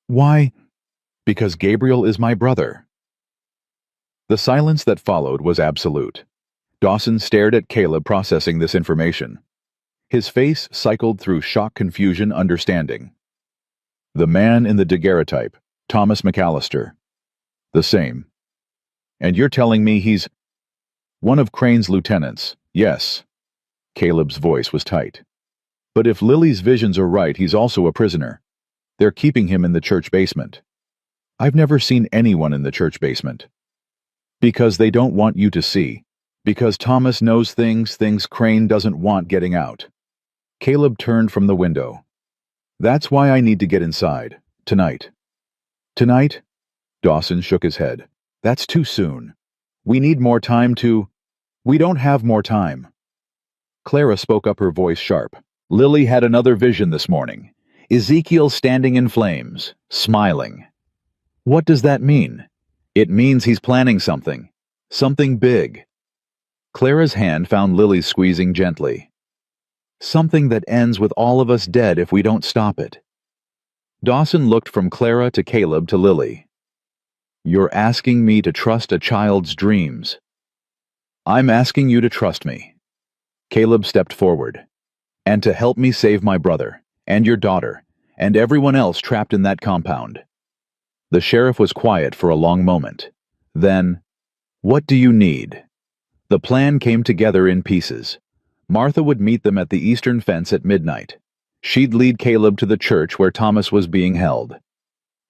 "Why?" "Because Gabriel is my brother." The silence that followed was absolute. Dawson stared at Caleb, processing this information. His face cycled through shock, confusion, understanding. "The man in the daguerreotype, Thomas McAllister." "The same. And you're telling me he's—" "One of Crane's lieutenants, yes." Caleb's voice was tight. "But if Lily's visions are right, he's also a prisoner. They're keeping him in the church basement." "I've never seen anyone in the church basement." "Because they don't want you to see. Because Thomas knows things Crane doesn't want getting out." Caleb turned from the window. "That's why I need to get inside. Tonight." "Tonight?" Dawson shook his head. "That's too soon. We need more time to—" "We don't have more time." Clara spoke up, her voice sharp. "Lily had another vision this morning. Ezekiel standing in flames, smiling." "What does that mean?" "It means he's planning something. Something big." Clara's hand found Lily's, squeezing gently. "Something that ends with all of us dead if we don't stop it." Dawson looked from Clara to Caleb to Lily. "You're asking me to trust a child's dreams." "I'm asking you to trust me." Caleb stepped forward. "And to help me save my brother, and your daughter, and everyone else trapped in that compound." The sheriff was quiet for a long moment. Then, "What do you need?" The plan came together in pieces. Martha would meet them at the eastern fence at midnight. She'd lead Caleb to the church where Thomas was being held.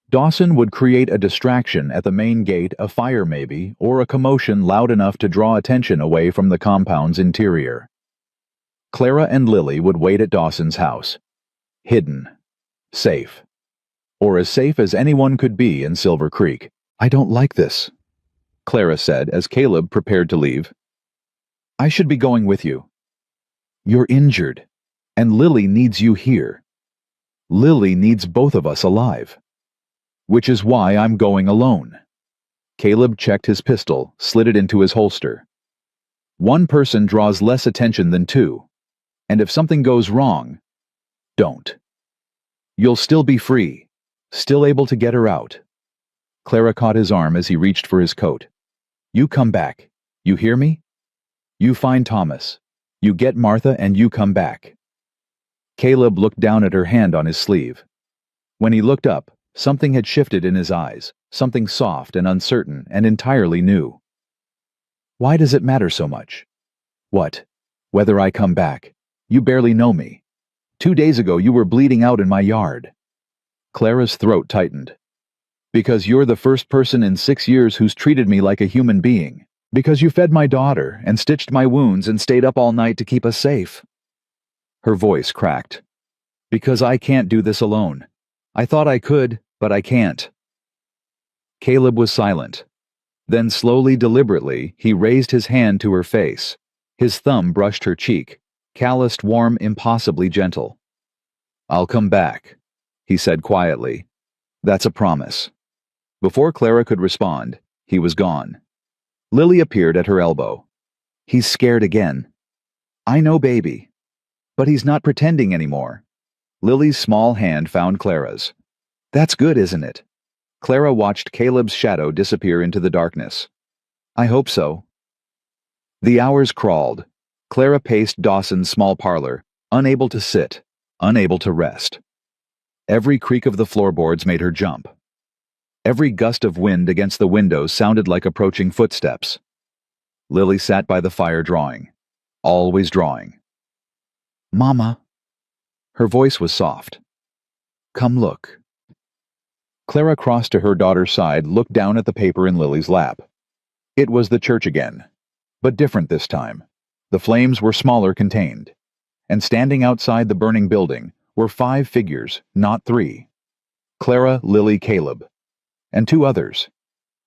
Dawson would create a distraction at the main gate, a fire maybe, or a commotion loud enough to draw attention away from the compound's interior. Clara and Lily would wait at Dawson's house. Hidden. Safe. Or as safe as anyone could be in Silver Creek. "I don't like this," Clara said as Caleb prepared to leave. "I should be going with you." "You're injured, and Lily needs you here. Lily needs both of us alive. Which is why I'm going alone." Caleb checked his pistol, slid it into his holster. "One person draws less attention than two, and if something goes wrong, don't. You'll still be free, still able to get her out." Clara caught his arm as he reached for his coat. "You come back. You hear me? You find Thomas. You get Martha and you come back." Caleb looked down at her hand on his sleeve. When he looked up, Something had shifted in his eyes, something soft and uncertain and entirely new. Why does it matter so much? What? Whether I come back? You barely know me. 2 days ago you were bleeding out in my yard. Clara's throat tightened. Because you're the first person in 6 years who's treated me like a human being. Because you fed my daughter and stitched my wounds and stayed up all night to keep us safe. Her voice cracked. Because I can't do this alone. I thought I could, but I can't. Caleb was silent. Then slowly, deliberately, he raised his hand to her face. His thumb brushed her cheek, calloused, warm, impossibly gentle. I'll come back, he said quietly. That's a promise. Before Clara could respond, he was gone. Lily appeared at her elbow. He's scared again. I know, baby. But he's not pretending anymore. Lily's small hand found Clara's. That's good, isn't it? Clara watched Caleb's shadow disappear into the darkness. I hope so. The hours crawled. Clara paced Dawson's small parlor, unable to sit, unable to rest. Every creak of the floorboards made her jump. Every gust of wind against the windows sounded like approaching footsteps. Lily sat by the fire drawing. Always drawing. Mama. Her voice was soft. Come look. Clara crossed to her daughter's side, looked down at the paper in Lily's lap. It was the church again, but different this time. The flames were smaller, contained. And standing outside the burning building were 5 figures, not 3. Clara, Lily, Caleb. And 2 others.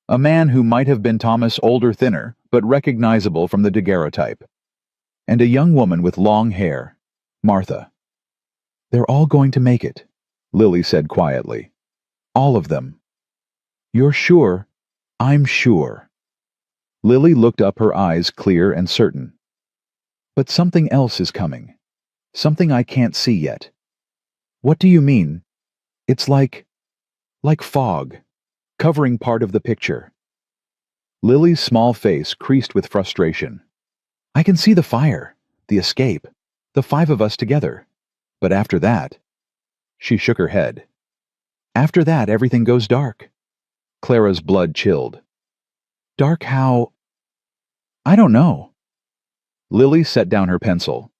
A man who might have been Thomas, older, thinner, but recognizable from the daguerreotype. And a young woman with long hair, Martha. They're all going to make it, Lily said quietly. All of them. You're sure? I'm sure. Lily looked up, her eyes clear and certain. But something else is coming. Something I can't see yet. What do you mean? It's like fog, covering part of the picture. Lily's small face creased with frustration. I can see the fire, the escape, the 5 of us together. But after that... She shook her head. After that, everything goes dark. Clara's blood chilled. Dark how? I don't know. Lily set down her pencil.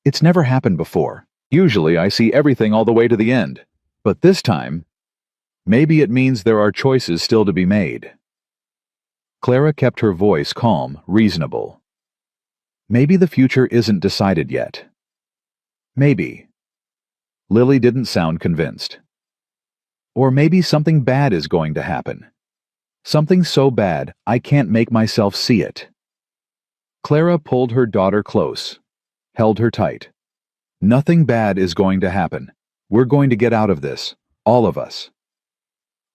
It's never happened before. Usually I see everything all the way to the end. But this time, maybe it means there are choices still to be made. Clara kept her voice calm, reasonable. Maybe the future isn't decided yet. Maybe. Lily didn't sound convinced. Or maybe something bad is going to happen. Something so bad I can't make myself see it. Clara pulled her daughter close, held her tight. Nothing bad is going to happen. We're going to get out of this, all of us.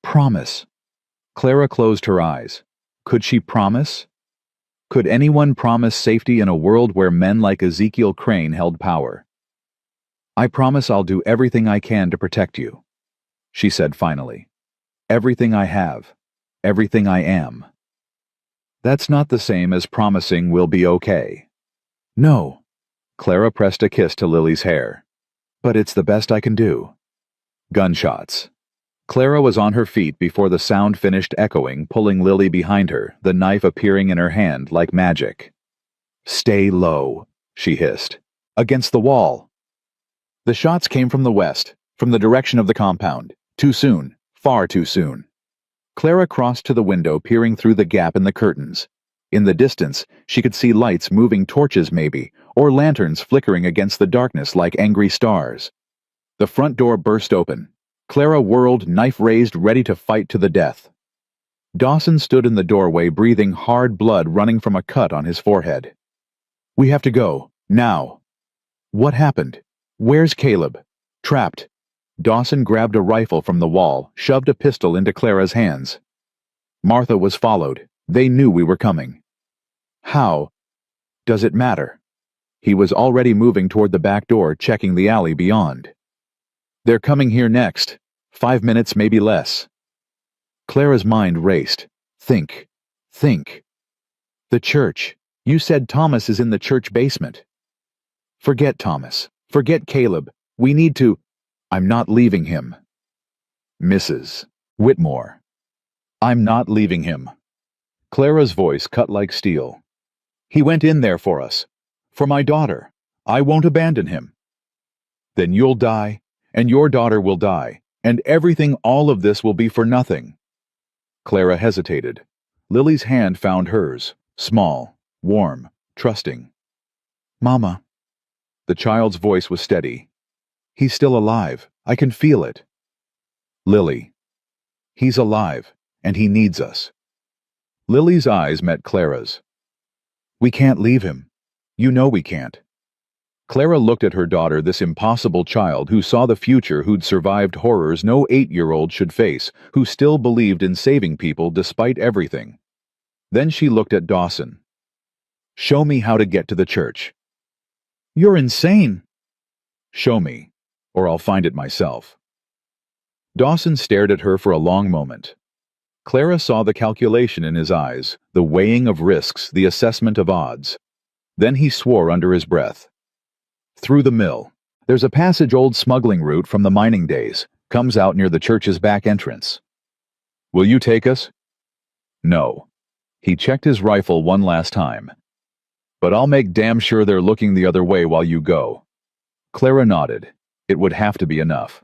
Promise. Clara closed her eyes. Could she promise? Could anyone promise safety in a world where men like Ezekiel Crane held power? I promise I'll do everything I can to protect you, she said finally. Everything I have, everything I am. That's not the same as promising we'll be okay. No. Clara pressed a kiss to Lily's hair. But it's the best I can do. Gunshots. Clara was on her feet before the sound finished echoing, pulling Lily behind her, the knife appearing in her hand like magic. Stay low, she hissed. Against the wall. The shots came from the west, from the direction of the compound. Too soon, far too soon. Clara crossed to the window, peering through the gap in the curtains. In the distance, she could see lights moving, torches maybe, or lanterns flickering against the darkness like angry stars. The front door burst open. Clara whirled, knife raised, ready to fight to the death. Dawson stood in the doorway, breathing hard, blood running from a cut on his forehead. We have to go, now. What happened? Where's Caleb? Trapped. Dawson grabbed a rifle from the wall, shoved a pistol into Clara's hands. Martha was followed. They knew we were coming. How? Does it matter? He was already moving toward the back door, checking the alley beyond. They're coming here next. 5 minutes, maybe less. Clara's mind raced. Think. The church. You said Thomas is in the church basement. Forget Thomas. Forget Caleb. We need to... I'm not leaving him. Mrs. Whitmore. I'm not leaving him. Clara's voice cut like steel. He went in there for us. For my daughter. I won't abandon him. Then you'll die, and your daughter will die, and everything, all of this will be for nothing. Clara hesitated. Lily's hand found hers, small, warm, trusting. Mama. The child's voice was steady. He's still alive. I can feel it. Lily. He's alive, and he needs us. Lily's eyes met Clara's. We can't leave him. You know we can't. Clara looked at her daughter, this impossible child who saw the future, who'd survived horrors no 8-year-old should face, who still believed in saving people despite everything. Then she looked at Dawson. Show me how to get to the church. You're insane. Show me, or I'll find it myself. Dawson stared at her for a long moment. Clara saw the calculation in his eyes, the weighing of risks, the assessment of odds. Then he swore under his breath. Through the mill. There's a passage, old smuggling route from the mining days. Comes out near the church's back entrance. Will you take us? No. He checked his rifle one last time. But I'll make damn sure they're looking the other way while you go. Clara nodded. It would have to be enough.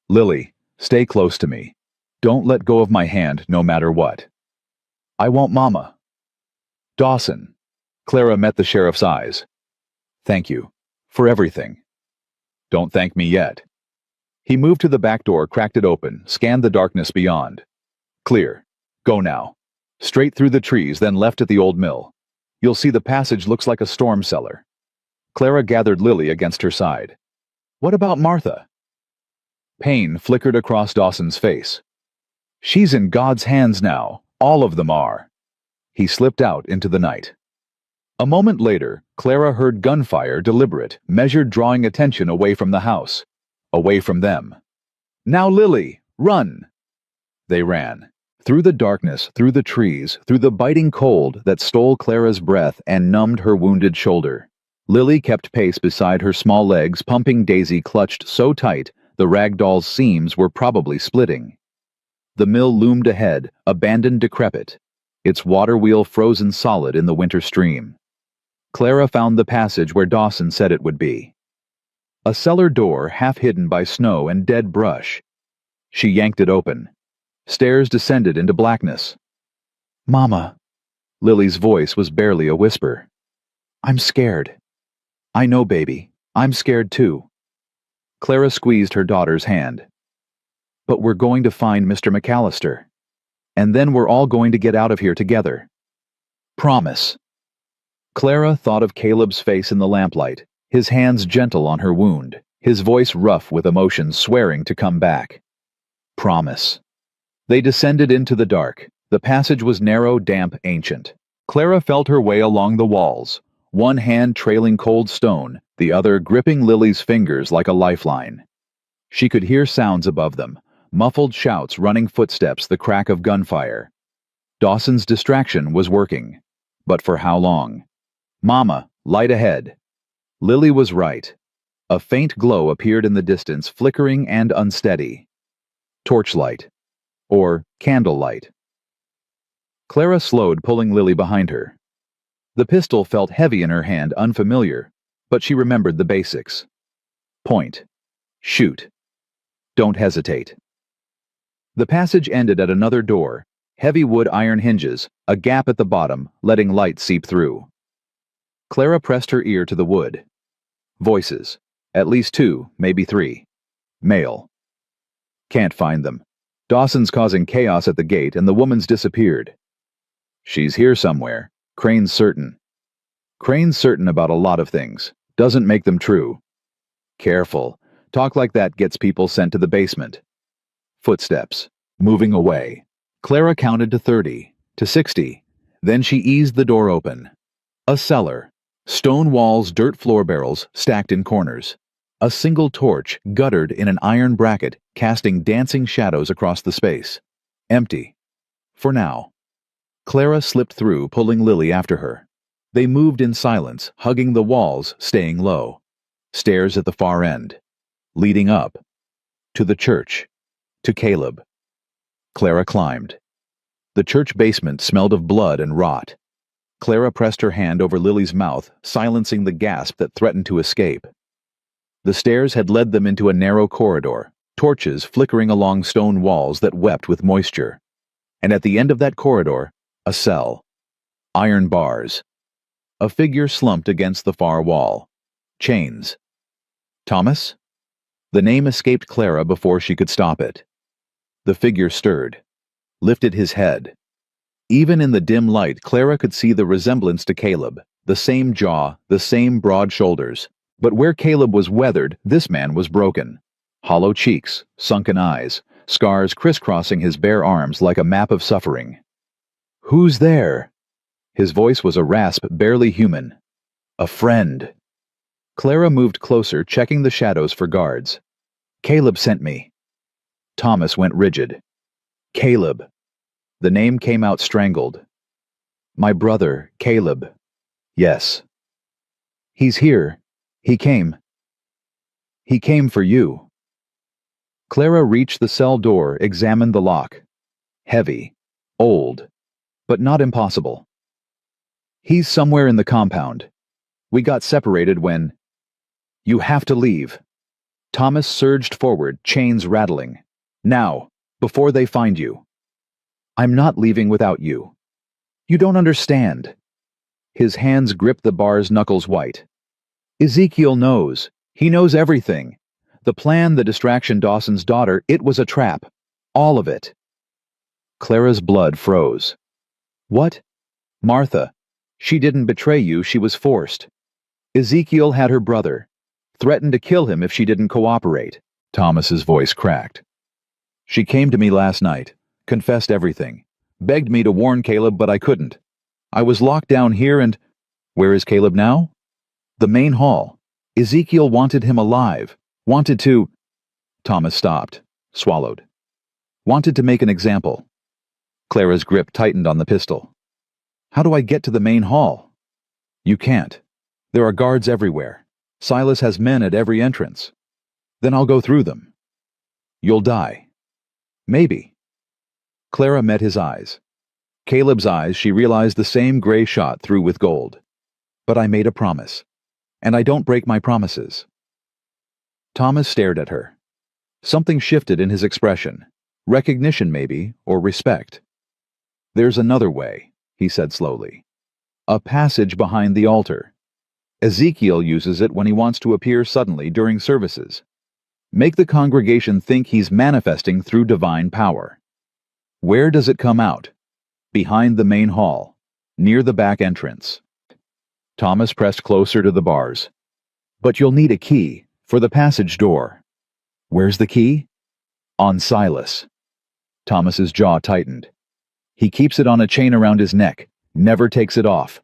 Lily, stay close to me. Don't let go of my hand, no matter what. I won't, Mama. Dawson. Clara met the sheriff's eyes. Thank you. For everything. Don't thank me yet. He moved to the back door, cracked it open, scanned the darkness beyond. Clear. Go now. Straight through the trees, then left at the old mill. You'll see the passage looks like a storm cellar. Clara gathered Lily against her side. What about Martha? Pain flickered across Dawson's face. She's in God's hands now. All of them are. He slipped out into the night. A moment later, Clara heard gunfire, deliberate, measured, drawing attention away from the house. Away from them. Now, Lily, run! They ran. Through the darkness, through the trees, through the biting cold that stole Clara's breath and numbed her wounded shoulder. Lily kept pace beside her small legs, pumping. Daisy clutched so tight the rag doll's seams were probably splitting. The mill loomed ahead, abandoned, decrepit, its water wheel frozen solid in the winter stream. Clara found the passage where Dawson said it would be. A cellar door half hidden by snow and dead brush. She yanked it open. Stairs descended into blackness. Mama. Lily's voice was barely a whisper. I'm scared. I know, baby. I'm scared too. Clara squeezed her daughter's hand. But we're going to find Mr. McAllister. And then we're all going to get out of here together. Promise. Clara thought of Caleb's face in the lamplight, his hands gentle on her wound, his voice rough with emotion, swearing to come back. Promise. They descended into the dark. The passage was narrow, damp, ancient. Clara felt her way along the walls, one hand trailing cold stone, the other gripping Lily's fingers like a lifeline. She could hear sounds above them, muffled shouts, running footsteps, the crack of gunfire. Dawson's distraction was working. But for how long? Mama, light ahead. Lily was right. A faint glow appeared in the distance, flickering and unsteady. Torchlight. Or candlelight. Clara slowed, pulling Lily behind her. The pistol felt heavy in her hand, unfamiliar, but she remembered the basics. Point. Shoot. Don't hesitate. The passage ended at another door, heavy wood iron hinges, a gap at the bottom, letting light seep through. Clara pressed her ear to the wood. Voices. At least 2, maybe 3. Male. Can't find them. Dawson's causing chaos at the gate, and the woman's disappeared. She's here somewhere. Crane's certain. Crane's certain about a lot of things. Doesn't make them true. Careful. Talk like that gets people sent to the basement. Footsteps. Moving away. Clara counted to 30, to 60. Then she eased the door open. A cellar. Stone walls, dirt floor barrels, stacked in corners. A single torch, guttered in an iron bracket, casting dancing shadows across the space. Empty. For now. Clara slipped through, pulling Lily after her. They moved in silence, hugging the walls, staying low. Stairs at the far end. Leading up. To the church. To Caleb. Clara climbed. The church basement smelled of blood and rot. Clara pressed her hand over Lily's mouth, silencing the gasp that threatened to escape. The stairs had led them into a narrow corridor, torches flickering along stone walls that wept with moisture. And at the end of that corridor, a cell. Iron bars. A figure slumped against the far wall. Chains. Thomas? The name escaped Clara before she could stop it. The figure stirred, lifted his head. Even in the dim light, Clara could see the resemblance to Caleb, the same jaw, the same broad shoulders. But where Caleb was weathered, this man was broken. Hollow cheeks, sunken eyes, scars crisscrossing his bare arms like a map of suffering. "Who's there?" His voice was a rasp barely human. "A friend." Clara moved closer, checking the shadows for guards. "Caleb sent me." Thomas went rigid. "Caleb." The name came out strangled. "My brother, Caleb." "Yes." "He's here. He came. He came for you." Clara reached the cell door, examined the lock. Heavy. Old. But not impossible. "He's somewhere in the compound. We got separated when—" "You have to leave." Thomas surged forward, chains rattling. "Now, before they find you." "I'm not leaving without you." "You don't understand." His hands gripped the bar's knuckles white. "Ezekiel knows. He knows everything. The plan, the distraction, Dawson's daughter, it was a trap. All of it." Clara's blood froze. "What?" "Martha. She didn't betray you, she was forced. Ezekiel had her brother. Threatened to kill him if she didn't cooperate." Thomas's voice cracked. "She came to me last night, confessed everything, begged me to warn Caleb, but I couldn't. I was locked down here and—" "Where is Caleb now?" "The main hall. Ezekiel wanted him alive. Wanted to—" Thomas stopped, swallowed. "Wanted to make an example." Clara's grip tightened on the pistol. "How do I get to the main hall?" "You can't. There are guards everywhere. Silas has men at every entrance. Then I'll go through them. You'll die. Maybe." Clara met his eyes. Caleb's eyes, she realized the same gray shot through with gold. "But I made a promise. And I don't break my promises." Thomas stared at her. Something shifted in his expression. Recognition, maybe, or respect. "There's another way," he said slowly. "A passage behind the altar. Ezekiel uses it when he wants to appear suddenly during services. Make the congregation think he's manifesting through divine power. Where does it come out? Behind the main hall, near the back entrance." Thomas pressed closer to the bars. "But you'll need a key for the passage door." "Where's the key?" "On Silas." Thomas's jaw tightened. "He keeps it on a chain around his neck, never takes it off."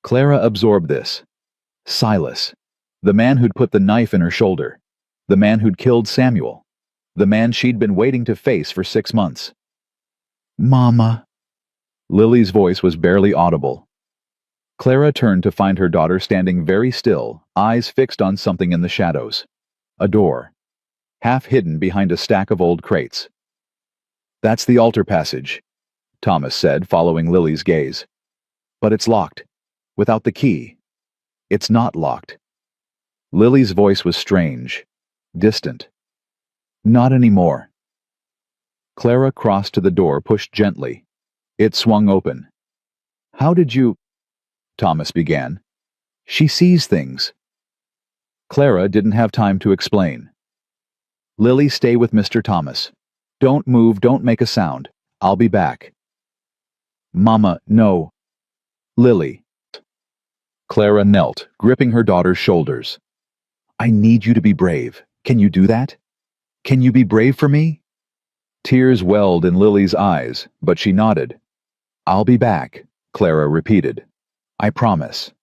Clara absorbed this. Silas. The man who'd put the knife in her shoulder. The man who'd killed Samuel. The man she'd been waiting to face for 6 months. "Mama." Lily's voice was barely audible. Clara turned to find her daughter standing very still, eyes fixed on something in the shadows. A door. Half hidden behind a stack of old crates. "That's the altar passage," Thomas said, following Lily's gaze. "But it's locked. Without the key. It's not locked." Lily's voice was strange. Distant. "Not anymore." Clara crossed to the door, pushed gently. It swung open. "How did you—" Thomas began. "She sees things." Clara didn't have time to explain. "Lily, stay with Mr. Thomas. Don't move, don't make a sound. I'll be back." "Mama, no." "Lily." Clara knelt, gripping her daughter's shoulders. "I need you to be brave. Can you do that? Can you be brave for me?" Tears welled in Lily's eyes, but she nodded. "I'll be back," Clara repeated. "I promise."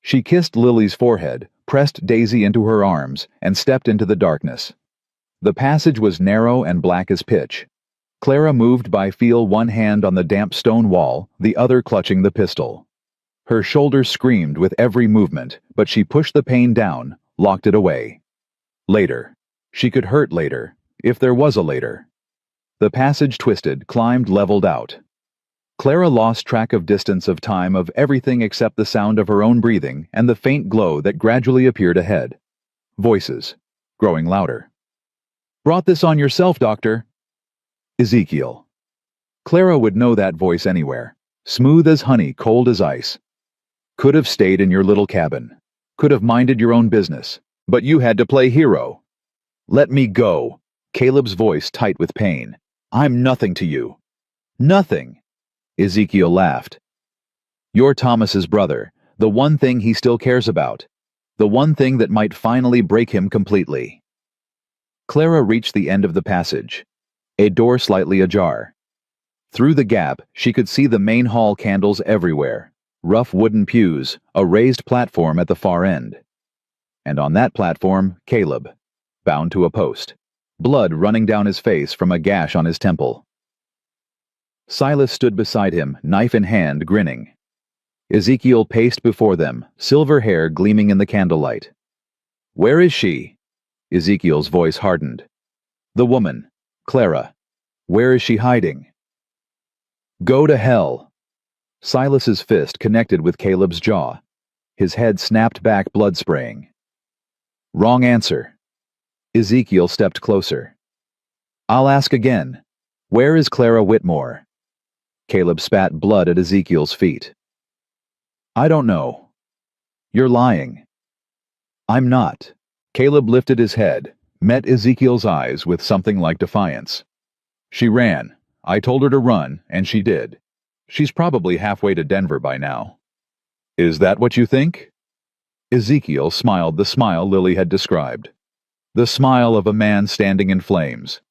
She kissed Lily's forehead, pressed Daisy into her arms, and stepped into the darkness. The passage was narrow and black as pitch. Clara moved by feel, one hand on the damp stone wall, the other clutching the pistol. Her shoulders screamed with every movement, but she pushed the pain down, locked it away. Later. She could hurt later, if there was a later. The passage twisted, climbed, leveled out. Clara lost track of distance, of time, of everything except the sound of her own breathing and the faint glow that gradually appeared ahead. Voices, growing louder. "Brought this on yourself, Doctor." Ezekiel. Clara would know that voice anywhere. Smooth as honey, cold as ice. Could have stayed in your little cabin. Could have minded your own business. But you had to play hero. "Let me go." Caleb's voice tight with pain. "I'm nothing to you." "Nothing." Ezekiel laughed. "You're Thomas's brother, the one thing he still cares about. The one thing that might finally break him completely." Clara reached the end of the passage. A door slightly ajar. Through the gap, she could see the main hall candles everywhere, rough wooden pews, a raised platform at the far end. And on that platform, Caleb, bound to a post, blood running down his face from a gash on his temple. Silas stood beside him, knife in hand, grinning. Ezekiel paced before them, silver hair gleaming in the candlelight. "Where is she?" Ezekiel's voice hardened. "The woman, Clara. Where is she hiding?" "Go to hell." Silas's fist connected with Caleb's jaw. His head snapped back, blood spraying. "Wrong answer." Ezekiel stepped closer. "I'll ask again. Where is Clara Whitmore?" Caleb spat blood at Ezekiel's feet. "I don't know." "You're lying." "I'm not." Caleb lifted his head, met Ezekiel's eyes with something like defiance. "She ran. I told her to run, and she did. She's probably halfway to Denver by now." "Is that what you think?" Ezekiel smiled the smile Lily had described. The smile of a man standing in flames.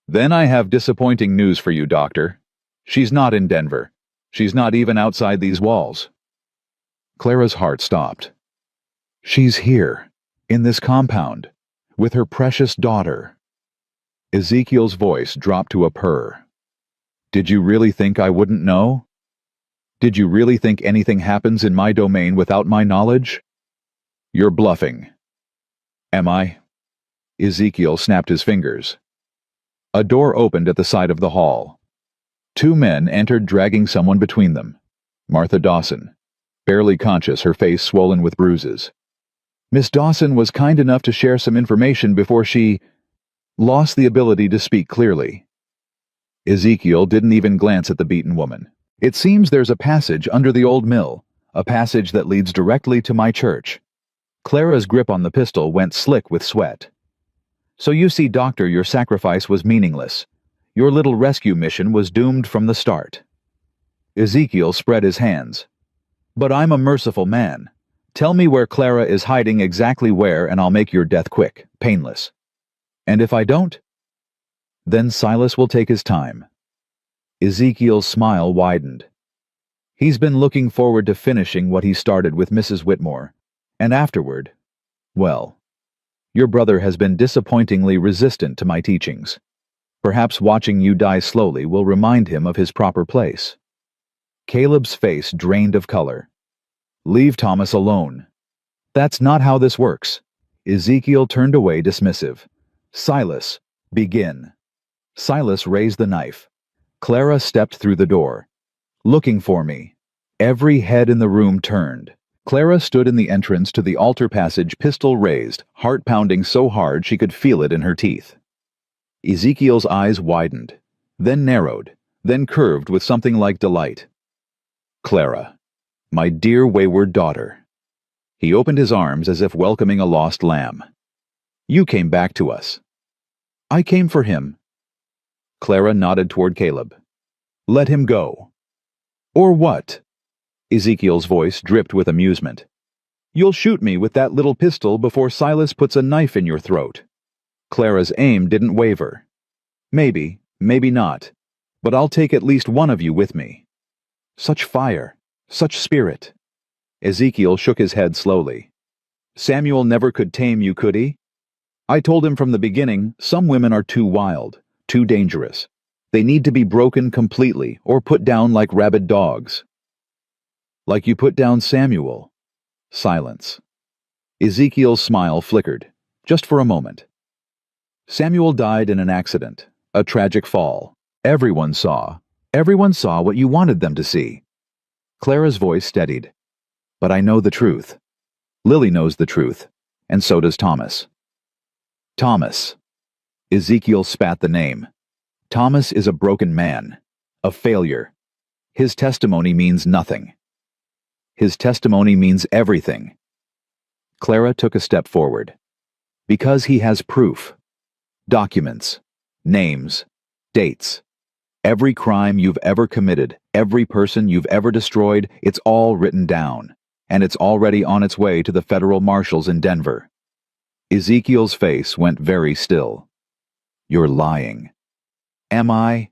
"Then I have disappointing news for you, Doctor. She's not in Denver. She's not even outside these walls." Clara's heart stopped. "She's here, in this compound, with her precious daughter." Ezekiel's voice dropped to a purr. "Did you really think I wouldn't know? Did you really think anything happens in my domain without my knowledge? You're bluffing." "Am I?" Ezekiel snapped his fingers. A door opened at the side of the hall. Two men entered, dragging someone between them. Martha Dawson, barely conscious, her face swollen with bruises. Miss Dawson was kind enough to share some information before she lost the ability to speak clearly. Ezekiel didn't even glance at the beaten woman. "It seems there's a passage under the old mill, a passage that leads directly to my church." Clara's grip on the pistol went slick with sweat. "So you see, Doctor, your sacrifice was meaningless. Your little rescue mission was doomed from the start." Ezekiel spread his hands. "But I'm a merciful man. Tell me where Clara is hiding, exactly where, and I'll make your death quick, painless. And if I don't? Then Silas will take his time." Ezekiel's smile widened. He's been looking forward to finishing what he started with Mrs. Whitmore. And afterward, well, your brother has been disappointingly resistant to my teachings. Perhaps watching you die slowly will remind him of his proper place. Caleb's face drained of color. "Leave Thomas alone." "That's not how this works." Ezekiel turned away, dismissive. "Silas, begin." Silas raised the knife. Clara stepped through the door. "Looking for me." Every head in the room turned. Clara stood in the entrance to the altar passage, pistol raised, heart pounding so hard she could feel it in her teeth. Ezekiel's eyes widened, then narrowed, then curved with something like delight. "Clara, my dear wayward daughter." He opened his arms as if welcoming a lost lamb. "You came back to us." "I came for him." Clara nodded toward Caleb. "Let him go." "Or what?" Ezekiel's voice dripped with amusement. "You'll shoot me with that little pistol before Silas puts a knife in your throat." Clara's aim didn't waver. "Maybe, maybe not, but I'll take at least one of you with me." Such fire, such spirit. Ezekiel shook his head slowly. "Samuel never could tame you, could he? I told him from the beginning, some women are too wild, too dangerous. They need to be broken completely or put down like rabid dogs." "Like you put down Samuel." Silence. Ezekiel's smile flickered, just for a moment. Samuel died in an accident, a tragic fall. Everyone saw. Everyone saw what you wanted them to see. Clara's voice steadied. But I know the truth. Lily knows the truth, and so does Thomas. Thomas. Ezekiel spat the name. Thomas is a broken man, a failure. His testimony means nothing. His testimony means everything. Clara took a step forward. Because he has proof. Documents. Names. Dates. Every crime you've ever committed, every person you've ever destroyed, it's all written down, and it's already on its way to the federal marshals in Denver. Ezekiel's face went very still. You're lying. Am I?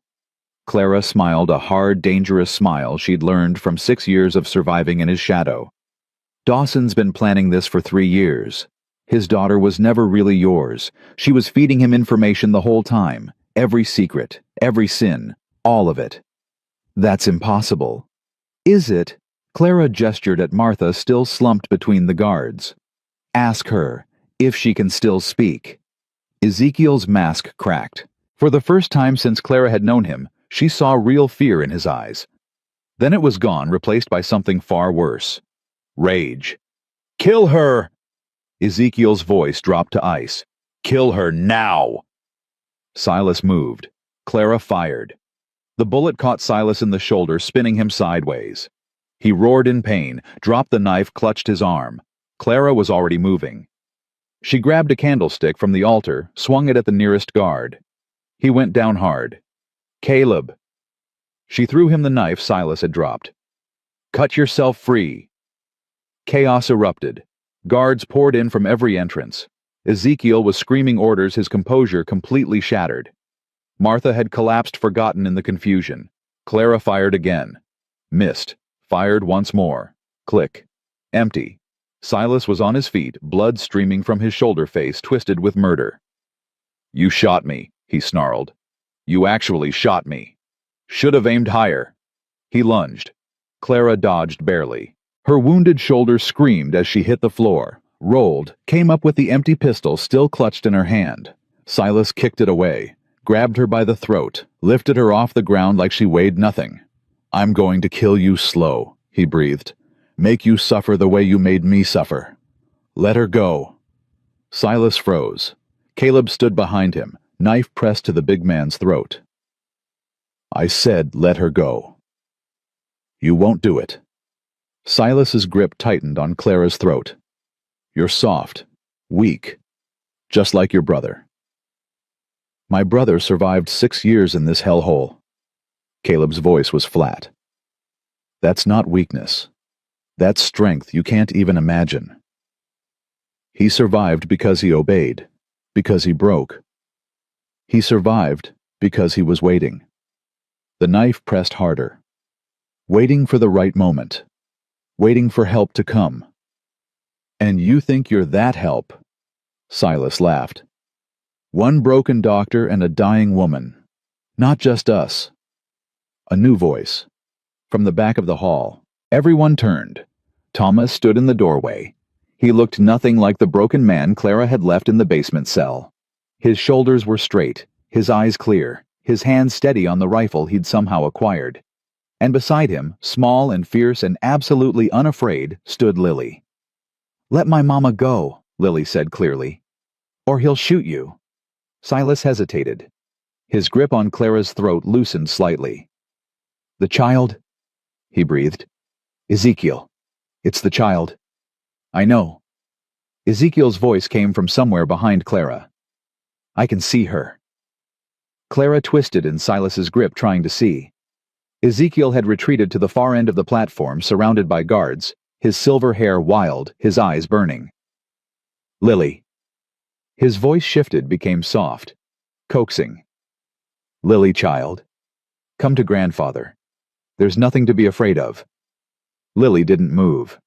Clara smiled a hard, dangerous smile she'd learned from 6 years of surviving in his shadow. Dawson's been planning this for 3 years. His daughter was never really yours. She was feeding him information the whole time. Every secret, every sin, all of it. That's impossible. Is it? Clara gestured at Martha, still slumped between the guards. Ask her, if she can still speak. Ezekiel's mask cracked. For the first time since Clara had known him, she saw real fear in his eyes. Then it was gone, replaced by something far worse. Rage. Kill her! Ezekiel's voice dropped to ice. Kill her now! Silas moved. Clara fired. The bullet caught Silas in the shoulder, spinning him sideways. He roared in pain, dropped the knife, clutched his arm. Clara was already moving. She grabbed a candlestick from the altar, swung it at the nearest guard. He went down hard. Caleb. She threw him the knife Silas had dropped. Cut yourself free. Chaos erupted. Guards poured in from every entrance. Ezekiel was screaming orders, his composure completely shattered. Martha had collapsed, forgotten in the confusion. Clara fired again. Missed. Fired once more. Click. Empty. Silas was on his feet, blood streaming from his shoulder, face twisted with murder. You shot me, he snarled. You actually shot me. Should have aimed higher. He lunged. Clara dodged barely. Her wounded shoulder screamed as she hit the floor, rolled, came up with the empty pistol still clutched in her hand. Silas kicked it away, grabbed her by the throat, lifted her off the ground like she weighed nothing. I'm going to kill you slow, he breathed. Make you suffer the way you made me suffer. Let her go. Silas froze. Caleb stood behind him, knife pressed to the big man's throat. I said let her go. You won't do it. Silas's grip tightened on Clara's throat. You're soft, weak, just like your brother. My brother survived 6 years in this hellhole. Caleb's voice was flat. That's not weakness. That's strength you can't even imagine. He survived because he obeyed, because he broke. He survived because he was waiting. The knife pressed harder. Waiting for the right moment. Waiting for help to come. And you think you're that help? Silas laughed. One broken doctor and a dying woman. Not just us. A new voice. From the back of the hall, everyone turned. Thomas stood in the doorway. He looked nothing like the broken man Clara had left in the basement cell. His shoulders were straight, his eyes clear, his hands steady on the rifle he'd somehow acquired. And beside him, small and fierce and absolutely unafraid, stood Lily. Let my mama go, Lily said clearly. Or he'll shoot you. Silas hesitated. His grip on Clara's throat loosened slightly. The child? He breathed. Ezekiel. It's the child. I know. Ezekiel's voice came from somewhere behind Clara. I can see her. Clara twisted in Silas's grip, trying to see. Ezekiel had retreated to the far end of the platform, surrounded by guards, his silver hair wild, his eyes burning. Lily. His voice shifted, became soft, coaxing. Lily, child. Come to grandfather. There's nothing to be afraid of. Lily didn't move.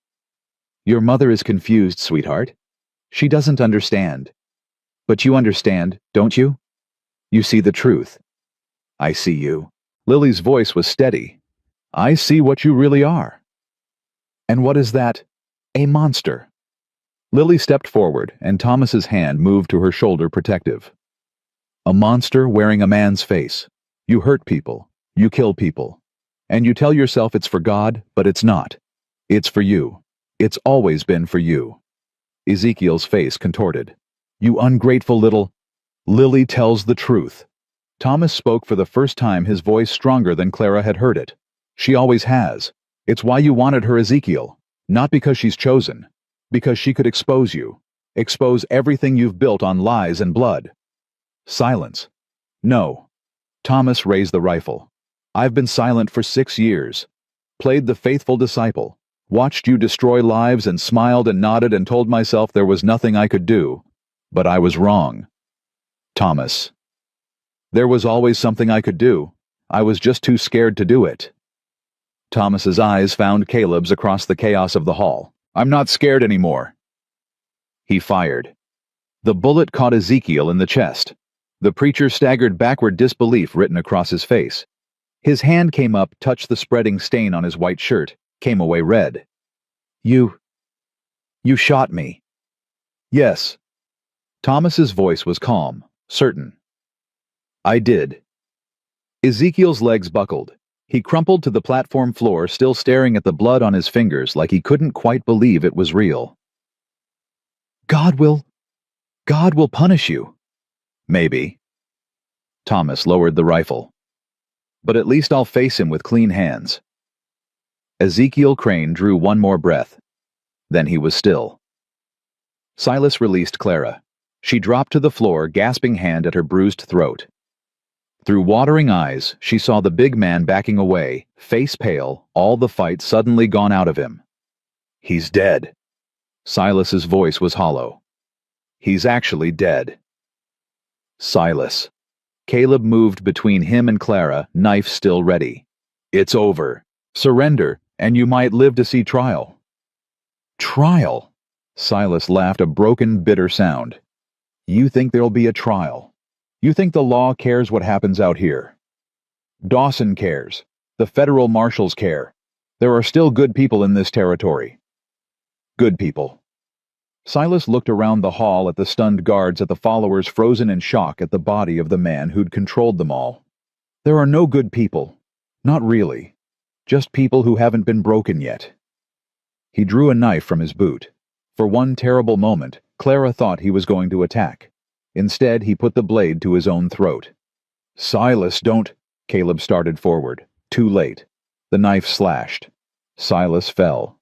Your mother is confused, sweetheart. She doesn't understand. But you understand, don't you? You see the truth. I see you. Lily's voice was steady. I see what you really are. And what is that? A monster. Lily stepped forward, and Thomas's hand moved to her shoulder, protective. A monster wearing a man's face. You hurt people. You kill people. And you tell yourself it's for God, but it's not. It's for you. It's always been for you. Ezekiel's face contorted. You ungrateful little... Lily tells the truth. Thomas spoke for the first time, his voice stronger than Clara had heard it. She always has. It's why you wanted her, Ezekiel. Not because she's chosen. Because she could expose you. Expose everything you've built on lies and blood. Silence. No. Thomas raised the rifle. I've been silent for 6 years. Played the faithful disciple. Watched you destroy lives and smiled and nodded and told myself there was nothing I could do. But I was wrong. Thomas. There was always something I could do. I was just too scared to do it. Thomas's eyes found Caleb's across the chaos of the hall. I'm not scared anymore. He fired. The bullet caught Ezekiel in the chest. The preacher staggered backward, disbelief written across his face. His hand came up, touched the spreading stain on his white shirt, came away red. You shot me. Yes. Thomas's voice was calm, certain. I did. Ezekiel's legs buckled. He crumpled to the platform floor, still staring at the blood on his fingers like he couldn't quite believe it was real. God will punish you. Maybe. Thomas lowered the rifle. But at least I'll face him with clean hands. Ezekiel Crane drew one more breath. Then he was still. Silas released Clara. She dropped to the floor, gasping hand at her bruised throat. Through watering eyes, she saw the big man backing away, face pale, all the fight suddenly gone out of him. He's dead. Silas's voice was hollow. He's actually dead. Silas. Caleb moved between him and Clara, knife still ready. It's over. Surrender, and you might live to see trial. Trial? Silas laughed, a broken, bitter sound. You think there'll be a trial? You think the law cares what happens out here? Dawson cares. The federal marshals care. There are still good people in this territory. Good people. Silas looked around the hall at the stunned guards, at the followers frozen in shock at the body of the man who'd controlled them all. There are no good people. Not really. Just people who haven't been broken yet. He drew a knife from his boot. For one terrible moment, Clara thought he was going to attack. Instead, he put the blade to his own throat. Silas, don't... Caleb started forward. Too late. The knife slashed. Silas fell.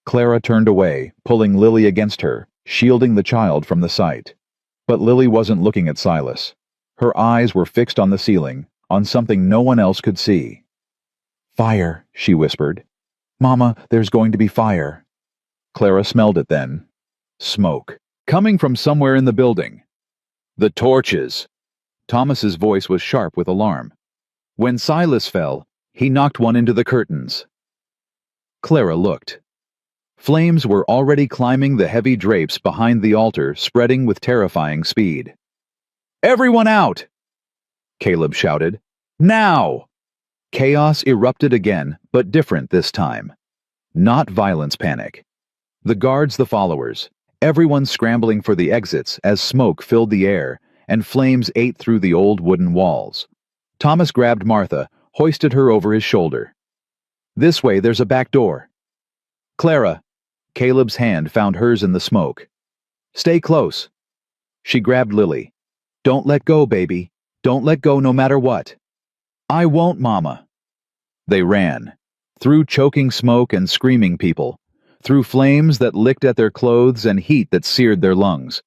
Clara turned away, pulling Lily against her, shielding the child from the sight. But Lily wasn't looking at Silas. Her eyes were fixed on the ceiling, on something no one else could see. Fire, she whispered. Mama, there's going to be fire. Clara smelled it then. Smoke. Coming from somewhere in the building. The torches. Thomas's voice was sharp with alarm. When Silas fell, he knocked one into the curtains. Clara looked. Flames were already climbing the heavy drapes behind the altar, spreading with terrifying speed. Everyone out! Caleb shouted. Now! Chaos erupted again, but different this time. Not violence panic. The guards, the followers, everyone scrambling for the exits as smoke filled the air and flames ate through the old wooden walls. Thomas grabbed Martha, hoisted her over his shoulder. This way, there's a back door. Clara. Caleb's hand found hers in the smoke. Stay close. She grabbed Lily. Don't let go, baby. Don't let go no matter what. I won't, Mama. They ran. Through choking smoke and screaming people. Through flames that licked at their clothes and heat that seared their lungs.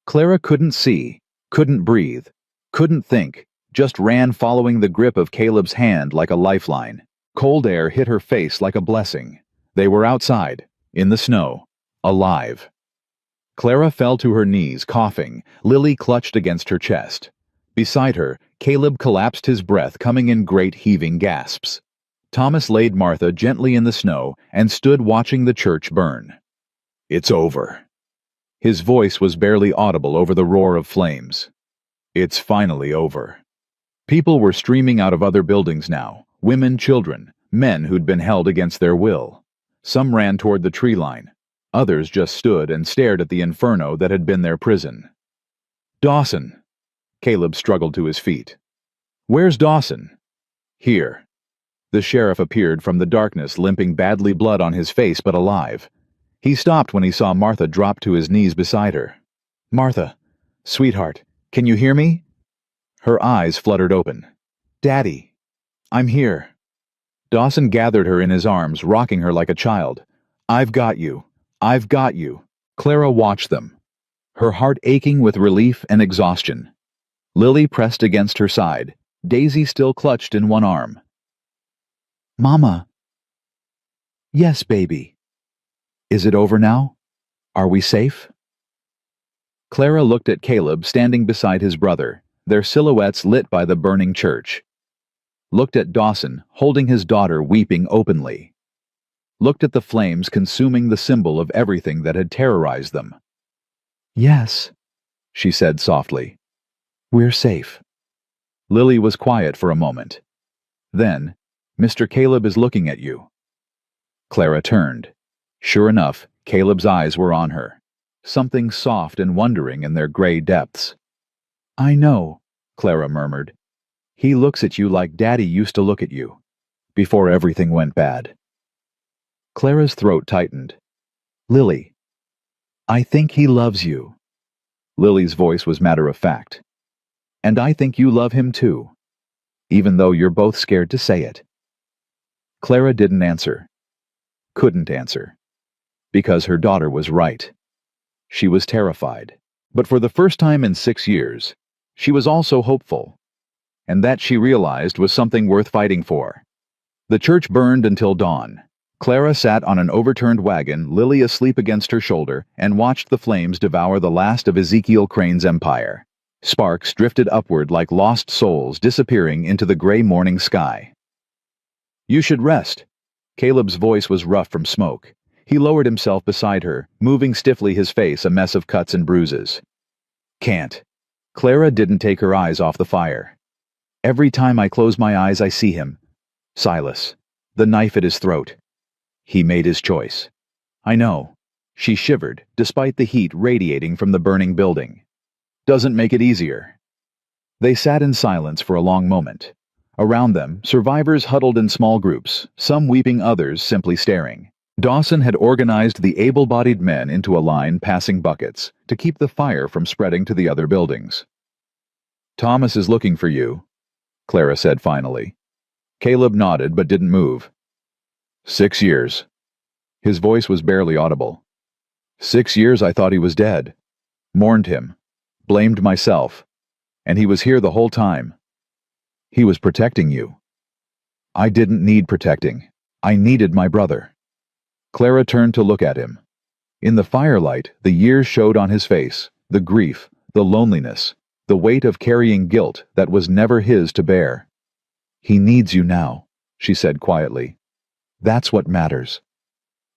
Clara couldn't see, couldn't breathe, couldn't think, just ran following the grip of Caleb's hand like a lifeline. Cold air hit her face like a blessing. They were outside, in the snow, alive. Clara fell to her knees, coughing. Lily clutched against her chest. Beside her, Caleb collapsed, his breath coming in great heaving gasps. Thomas laid Martha gently in the snow and stood watching the church burn. It's over. His voice was barely audible over the roar of flames. It's finally over. People were streaming out of other buildings now, women, children, men who'd been held against their will. Some ran toward the tree line. Others just stood and stared at the inferno that had been their prison. Dawson. Caleb struggled to his feet. "Where's Dawson?" "Here." The sheriff appeared from the darkness, limping badly, blood on his face but alive. He stopped when he saw Martha drop to his knees beside her. "Martha, sweetheart, can you hear me?" Her eyes fluttered open. "Daddy, I'm here." Dawson gathered her in his arms, rocking her like a child. "I've got you. I've got you." Clara watched them, her heart aching with relief and exhaustion. Lily pressed against her side, Daisy still clutched in one arm. "Mama." "Yes, baby." "Is it over now? Are we safe?" Clara looked at Caleb standing beside his brother, their silhouettes lit by the burning church. Looked at Dawson, holding his daughter, weeping openly. Looked at the flames consuming the symbol of everything that had terrorized them. "Yes," she said softly. "We're safe." Lily was quiet for a moment. Then, "Mr. Caleb is looking at you." Clara turned. Sure enough, Caleb's eyes were on her, something soft and wondering in their gray depths. "I know," Clara murmured. "He looks at you like Daddy used to look at you, before everything went bad." Clara's throat tightened. "Lily, I think he loves you." Lily's voice was matter-of-fact. "And I think you love him too, even though you're both scared to say it." Clara didn't answer. Couldn't answer. Because her daughter was right. She was terrified. But for the first time in 6 years, she was also hopeful. And that, she realized, was something worth fighting for. The church burned until dawn. Clara sat on an overturned wagon, Lily asleep against her shoulder, and watched the flames devour the last of Ezekiel Crane's empire. Sparks drifted upward like lost souls, disappearing into the gray morning sky. "You should rest." Caleb's voice was rough from smoke. He lowered himself beside her, moving stiffly, his face a mess of cuts and bruises. "Can't." Clara didn't take her eyes off the fire. "Every time I close my eyes I see him. Silas. The knife at his throat. He made his choice." "I know." She shivered, despite the heat radiating from the burning building. "Doesn't make it easier." They sat in silence for a long moment. Around them, survivors huddled in small groups, some weeping, others simply staring. Dawson had organized the able-bodied men into a line, passing buckets, to keep the fire from spreading to the other buildings. "Thomas is looking for you," Clara said finally. Caleb nodded but didn't move. 6 years. His voice was barely audible. 6 years I thought he was dead. Mourned him. Blamed myself. And he was here the whole time. He was protecting you. I didn't need protecting. I needed my brother." Clara turned to look at him. In the firelight, the years showed on his face, the grief, the loneliness, the weight of carrying guilt that was never his to bear. "He needs you now," she said quietly. "That's what matters."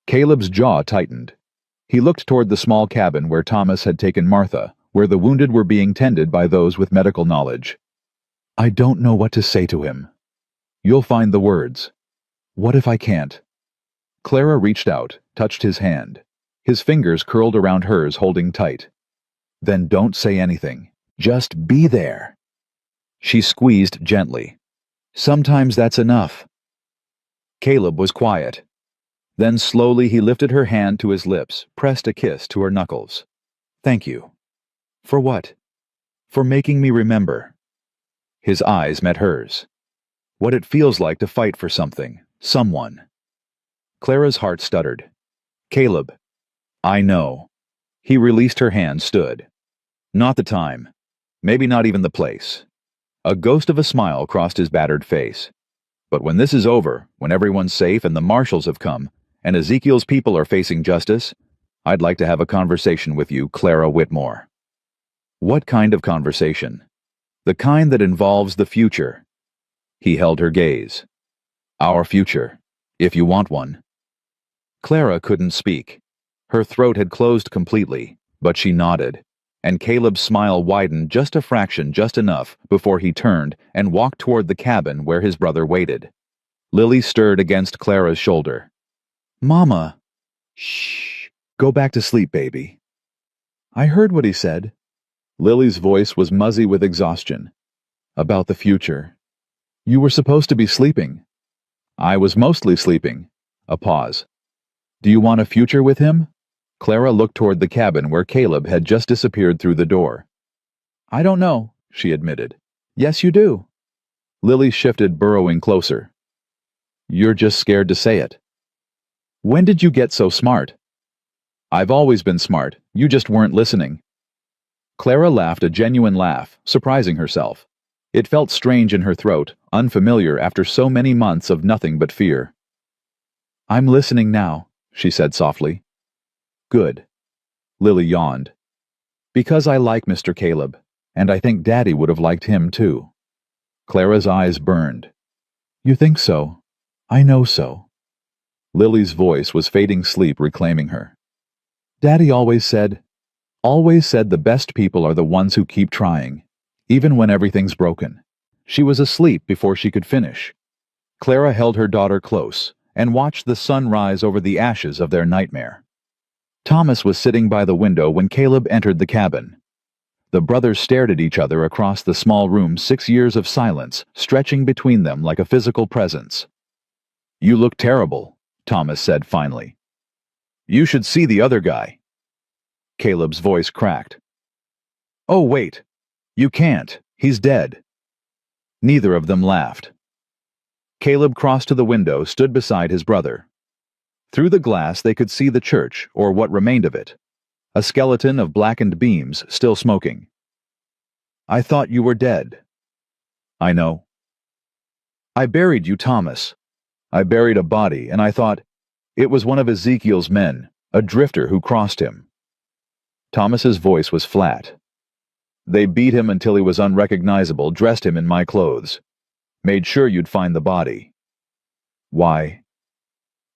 Caleb's jaw tightened. He looked toward the small cabin where Thomas had taken Martha, where the wounded were being tended by those with medical knowledge. "I don't know what to say to him." "You'll find the words." "What if I can't?" Clara reached out, touched his hand. His fingers curled around hers, holding tight. "Then don't say anything. Just be there." She squeezed gently. "Sometimes that's enough." Caleb was quiet. Then slowly he lifted her hand to his lips, pressed a kiss to her knuckles. "Thank you." "For what?" "For making me remember." His eyes met hers. "What it feels like to fight for something, someone." Clara's heart stuttered. "Caleb." "I know." He released her hand, stood. "Not the time. Maybe not even the place." A ghost of a smile crossed his battered face. "But when this is over, when everyone's safe and the marshals have come, and Ezekiel's people are facing justice, I'd like to have a conversation with you, Clara Whitmore." "What kind of conversation?" "The kind that involves the future." He held her gaze. "Our future, if you want one." Clara couldn't speak. Her throat had closed completely, but she nodded, and Caleb's smile widened just a fraction, just enough, before he turned and walked toward the cabin where his brother waited. Lily stirred against Clara's shoulder. "Mama." "Shh. Go back to sleep, baby." "I heard what he said." Lily's voice was muzzy with exhaustion. About the future. You were supposed to be sleeping. I was mostly sleeping. A pause. Do you want a future with him? Clara looked toward the cabin where Caleb had just disappeared through the door. I don't know, she admitted. Yes, you do. Lily shifted, burrowing closer. You're just scared to say it. When did you get so smart? I've always been smart, you just weren't listening. Clara laughed, a genuine laugh, surprising herself. It felt strange in her throat, unfamiliar after so many months of nothing but fear. I'm listening now, she said softly. Good. Lily yawned. Because I like Mr. Caleb, and I think Daddy would have liked him too. Clara's eyes burned. You think so? I know so. Lily's voice was fading sleep reclaiming her. Daddy always said the best people are the ones who keep trying, even when everything's broken. She was asleep before she could finish. Clara held her daughter close and watched the sun rise over the ashes of their nightmare. Thomas was sitting by the window when Caleb entered the cabin. The brothers stared at each other across the small room, 6 years of silence stretching between them like a physical presence. You look terrible, Thomas said finally. You should see the other guy. Caleb's voice cracked. Oh, wait. You can't. He's dead. Neither of them laughed. Caleb crossed to the window, stood beside his brother. Through the glass they could see the church, or what remained of it. A skeleton of blackened beams still smoking. I thought you were dead. I know. I buried you, Thomas. I buried a body, and I thought it was one of Ezekiel's men, a drifter who crossed him. Thomas's voice was flat. They beat him until he was unrecognizable, dressed him in my clothes. Made sure you'd find the body. Why?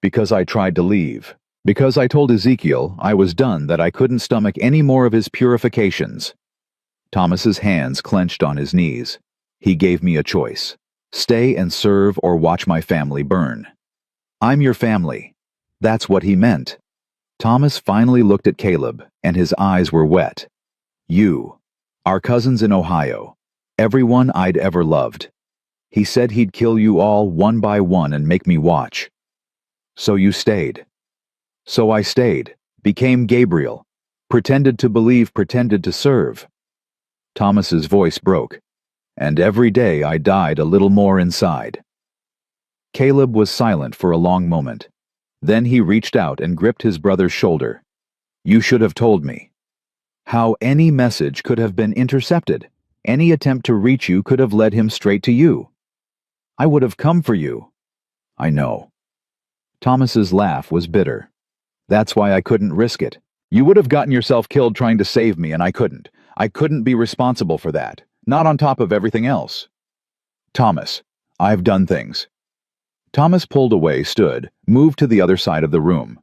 Because I tried to leave. Because I told Ezekiel I was done, that I couldn't stomach any more of his purifications. Thomas's hands clenched on his knees. He gave me a choice. Stay and serve or watch my family burn. I'm your family. That's what he meant. Thomas finally looked at Caleb, and his eyes were wet. You, our cousins in Ohio, everyone I'd ever loved. He said he'd kill you all one by one and make me watch. So you stayed. So I stayed, became Gabriel, pretended to believe, pretended to serve. Thomas's voice broke, and every day I died a little more inside. Caleb was silent for a long moment. Then he reached out and gripped his brother's shoulder. You should have told me. How any message could have been intercepted, any attempt to reach you could have led him straight to you. I would have come for you. I know. Thomas's laugh was bitter. That's why I couldn't risk it. You would have gotten yourself killed trying to save me, and I couldn't. I couldn't be responsible for that, not on top of everything else. Thomas, I've done things. Thomas pulled away, stood, moved to the other side of the room.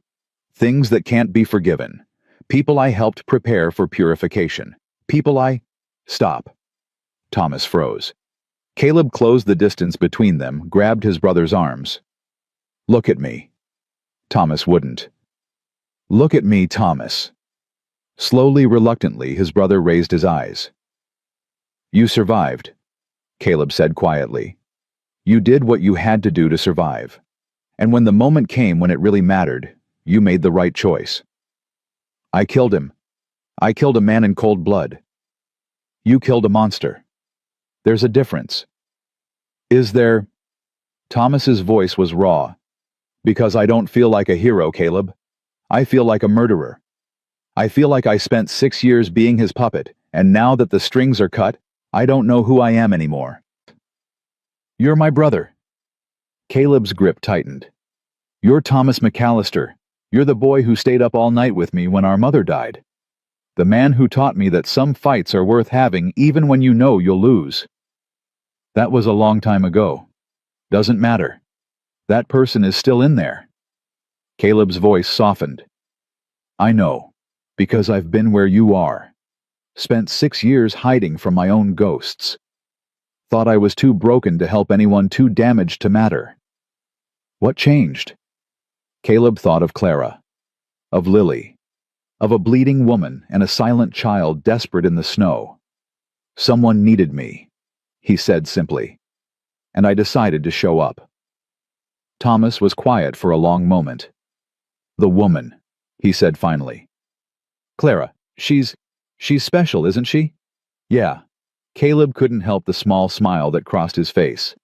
Things that can't be forgiven. People I helped prepare for purification. People I... Stop. Thomas froze. Caleb closed the distance between them, grabbed his brother's arms. Look at me. Thomas wouldn't. Look at me, Thomas. Slowly, reluctantly, his brother raised his eyes. You survived, Caleb said quietly. You did what you had to do to survive. And when the moment came when it really mattered, you made the right choice. I killed him. I killed a man in cold blood. You killed a monster. There's a difference. Is there? Thomas's voice was raw. Because I don't feel like a hero, Caleb. I feel like a murderer. I feel like I spent 6 years being his puppet, and now that the strings are cut, I don't know who I am anymore. You're my brother. Caleb's grip tightened. You're Thomas McAllister. You're the boy who stayed up all night with me when our mother died. The man who taught me that some fights are worth having even when you know you'll lose. That was a long time ago. Doesn't matter. That person is still in there. Caleb's voice softened. I know, because I've been where you are. Spent 6 years hiding from my own ghosts. Thought I was too broken to help anyone, too damaged to matter. What changed? Caleb thought of Clara, of Lily, of a bleeding woman and a silent child desperate in the snow. Someone needed me, he said simply, and I decided to show up. Thomas was quiet for a long moment. The woman, he said finally. Clara, she's special, isn't she? Yeah. Caleb couldn't help the small smile that crossed his face.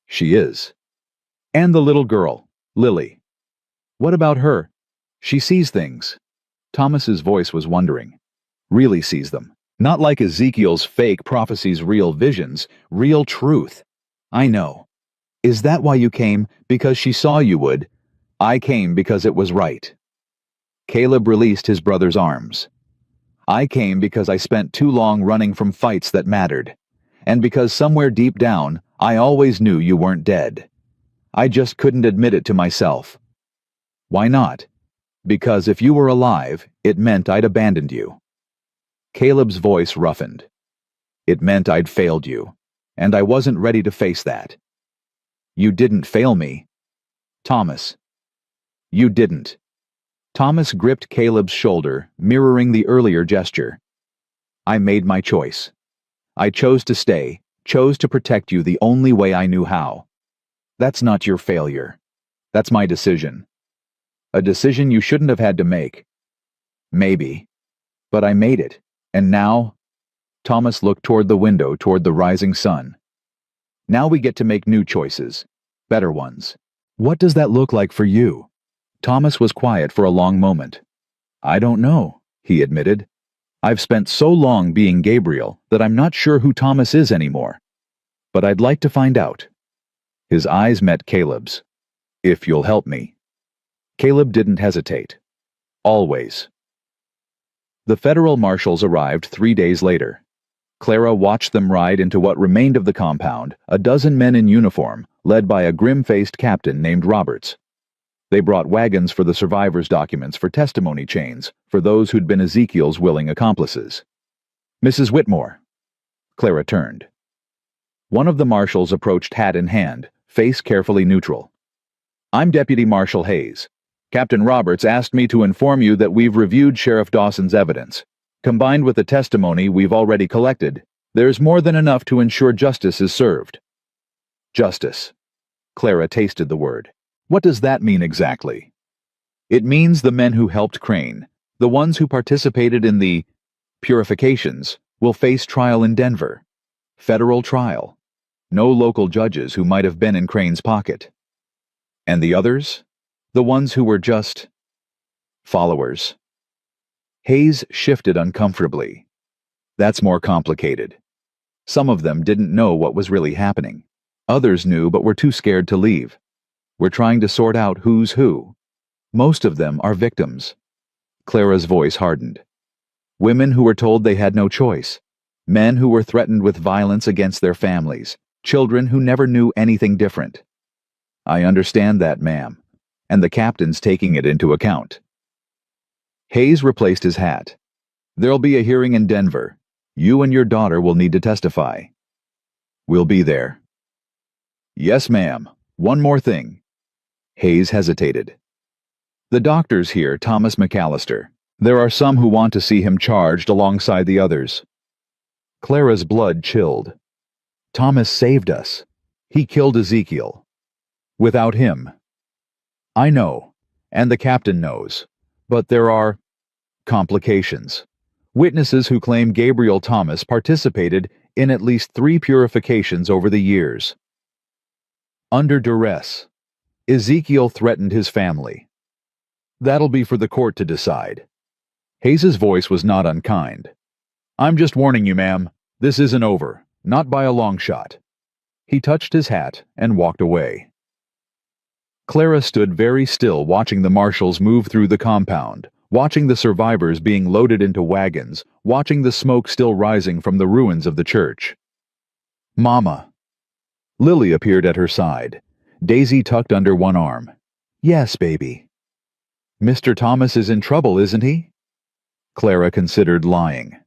She is. And the little girl, Lily. What about her? She sees things. Thomas's voice was wondering. Really sees them. Not like Ezekiel's fake prophecies, real visions, real truth. I know. Is that why you came? Because she saw you would? I came because it was right. Caleb released his brother's arms. I came because I spent too long running from fights that mattered, and because somewhere deep down, I always knew you weren't dead. I just couldn't admit it to myself. Why not? Because if you were alive, it meant I'd abandoned you. Caleb's voice roughened. It meant I'd failed you, and I wasn't ready to face that. You didn't fail me. Thomas. You didn't. Thomas gripped Caleb's shoulder, mirroring the earlier gesture. I made my choice. I chose to stay, chose to protect you the only way I knew how. That's not your failure. That's my decision. A decision you shouldn't have had to make. Maybe. But I made it, and now... Thomas looked toward the window, toward the rising sun. Now we get to make new choices. Better ones. What does that look like for you? Thomas was quiet for a long moment. I don't know, he admitted. I've spent so long being Gabriel that I'm not sure who Thomas is anymore. But I'd like to find out. His eyes met Caleb's. If you'll help me. Caleb didn't hesitate. Always. The federal marshals arrived 3 days later. Clara watched them ride into what remained of the compound, a dozen men in uniform, led by a grim-faced captain named Roberts. They brought wagons for the survivors' documents for testimony chains for those who'd been Ezekiel's willing accomplices. Mrs. Whitmore. Clara turned. One of the marshals approached hat in hand, face carefully neutral. I'm Deputy Marshal Hayes. Captain Roberts asked me to inform you that we've reviewed Sheriff Dawson's evidence. Combined with the testimony we've already collected, there's more than enough to ensure justice is served. Justice. Clara tasted the word. What does that mean exactly? It means the men who helped Crane, the ones who participated in the purifications, will face trial in Denver. Federal trial. No local judges who might have been in Crane's pocket. And the others? The ones who were just followers. Hayes shifted uncomfortably. That's more complicated. Some of them didn't know what was really happening. Others knew but were too scared to leave. We're trying to sort out who's who. Most of them are victims. Clara's voice hardened. Women who were told they had no choice. Men who were threatened with violence against their families. Children who never knew anything different. I understand that, ma'am, and the captain's taking it into account. Hayes replaced his hat. There'll be a hearing in Denver. You and your daughter will need to testify. We'll be there. Yes, ma'am. One more thing. Hayes hesitated. The doctor's here, Thomas McAllister. There are some who want to see him charged alongside the others. Clara's blood chilled. Thomas saved us. He killed Ezekiel. Without him. I know, and the captain knows, but there are complications. Witnesses who claim Gabriel Thomas participated in at least 3 purifications over the years. Under duress. Ezekiel threatened his family. That'll be for the court to decide. Hayes's voice was not unkind. I'm just warning you, ma'am. This isn't over. Not by a long shot. He touched his hat and walked away. Clara stood very still watching the marshals move through the compound, watching the survivors being loaded into wagons, watching the smoke still rising from the ruins of the church. Mama. Lily appeared at her side, Daisy tucked under one arm. Yes, baby. Mr. Thomas is in trouble, isn't he? Clara considered lying.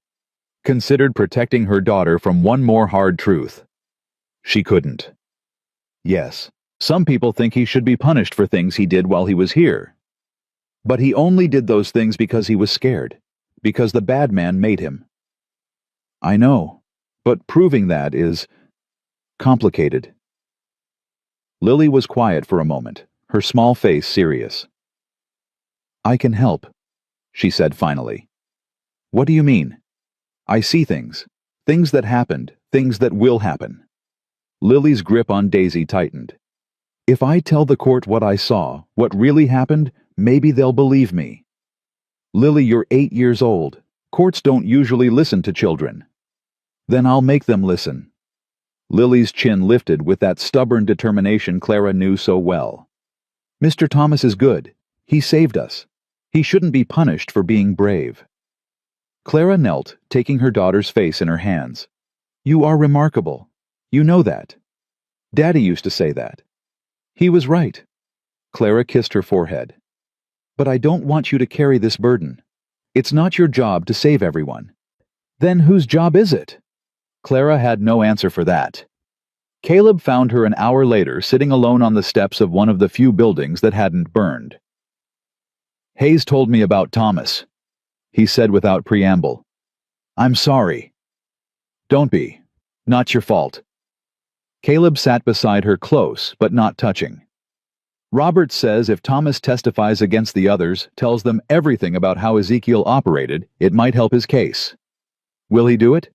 Considered protecting her daughter from one more hard truth. She couldn't. Yes, some people think he should be punished for things he did while he was here. But he only did those things because he was scared. because the bad man made him. I know, but proving that is complicated. Lily was quiet for a moment, her small face serious. I can help, she said finally. What do you mean? I see things. Things that happened, things that will happen. Lily's grip on Daisy tightened. If I tell the court what I saw, what really happened, maybe they'll believe me. Lily, you're 8 years old. Courts don't usually listen to children. Then I'll make them listen. Lily's chin lifted with that stubborn determination Clara knew so well. Mr. Thomas is good. He saved us. He shouldn't be punished for being brave. Clara knelt, taking her daughter's face in her hands. You are remarkable. You know that. Daddy used to say that. He was right. Clara kissed her forehead. But I don't want you to carry this burden. It's not your job to save everyone. Then whose job is it? Clara had no answer for that. Caleb found her an hour later sitting alone on the steps of one of the few buildings that hadn't burned. Hayes told me about Thomas, he said without preamble. I'm sorry. Don't be. Not your fault. Caleb sat beside her close, but not touching. Robert says if Thomas testifies against the others, tells them everything about how Ezekiel operated, it might help his case. Will he do it?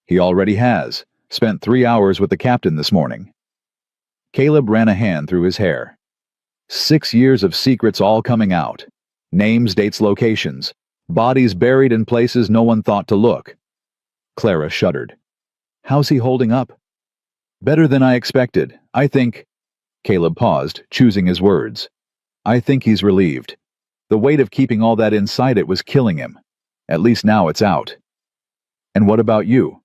He already has. Spent 3 hours with the captain this morning. Caleb ran a hand through his hair. 6 years of secrets all coming out. Names, dates, locations. Bodies buried in places no one thought to look. Clara shuddered. How's he holding up? Better than I expected. I think... Caleb paused, choosing his words. I think he's relieved. The weight of keeping all that inside it was killing him. At least now it's out. And what about you?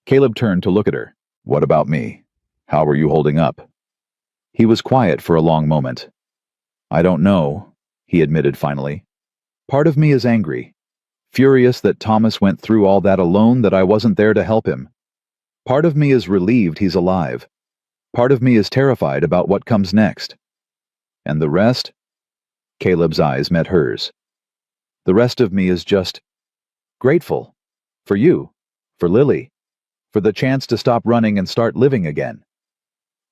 Caleb turned to look at her. What about me? How are you holding up? He was quiet for a long moment. I don't know, he admitted finally. Part of me is angry. Furious that Thomas went through all that alone, that I wasn't there to help him. Part of me is relieved he's alive. Part of me is terrified about what comes next. And the rest? Caleb's eyes met hers. The rest of me is just grateful. For you. For Lily. For the chance to stop running and start living again.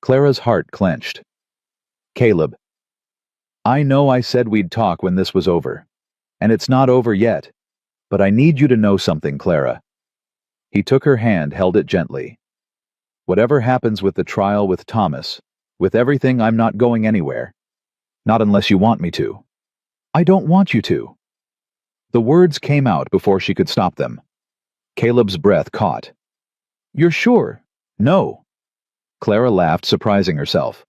Clara's heart clenched. Caleb. I know I said we'd talk when this was over. And it's not over yet. But I need you to know something, Clara. He took her hand, held it gently. Whatever happens with the trial with Thomas, with everything, I'm not going anywhere. Not unless you want me to. I don't want you to. The words came out before she could stop them. Caleb's breath caught. You're sure? No. Clara laughed, surprising herself.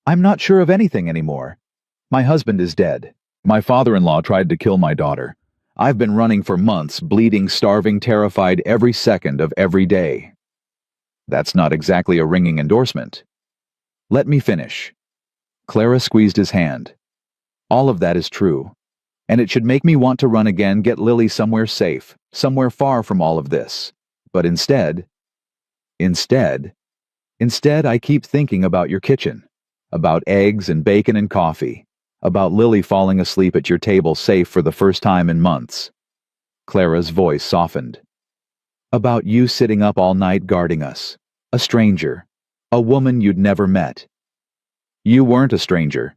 I'm not sure of anything anymore. My husband is dead. My father-in-law tried to kill my daughter. I've been running for months, bleeding, starving, terrified every second of every day. That's not exactly a ringing endorsement. Let me finish. Clara squeezed his hand. All of that is true. And it should make me want to run again, get Lily somewhere safe, somewhere far from all of this. But instead, I keep thinking about your kitchen, about eggs and bacon and coffee, about Lily falling asleep at your table safe for the first time in months. Clara's voice softened. About you sitting up all night guarding us. A stranger. A woman you'd never met. You weren't a stranger.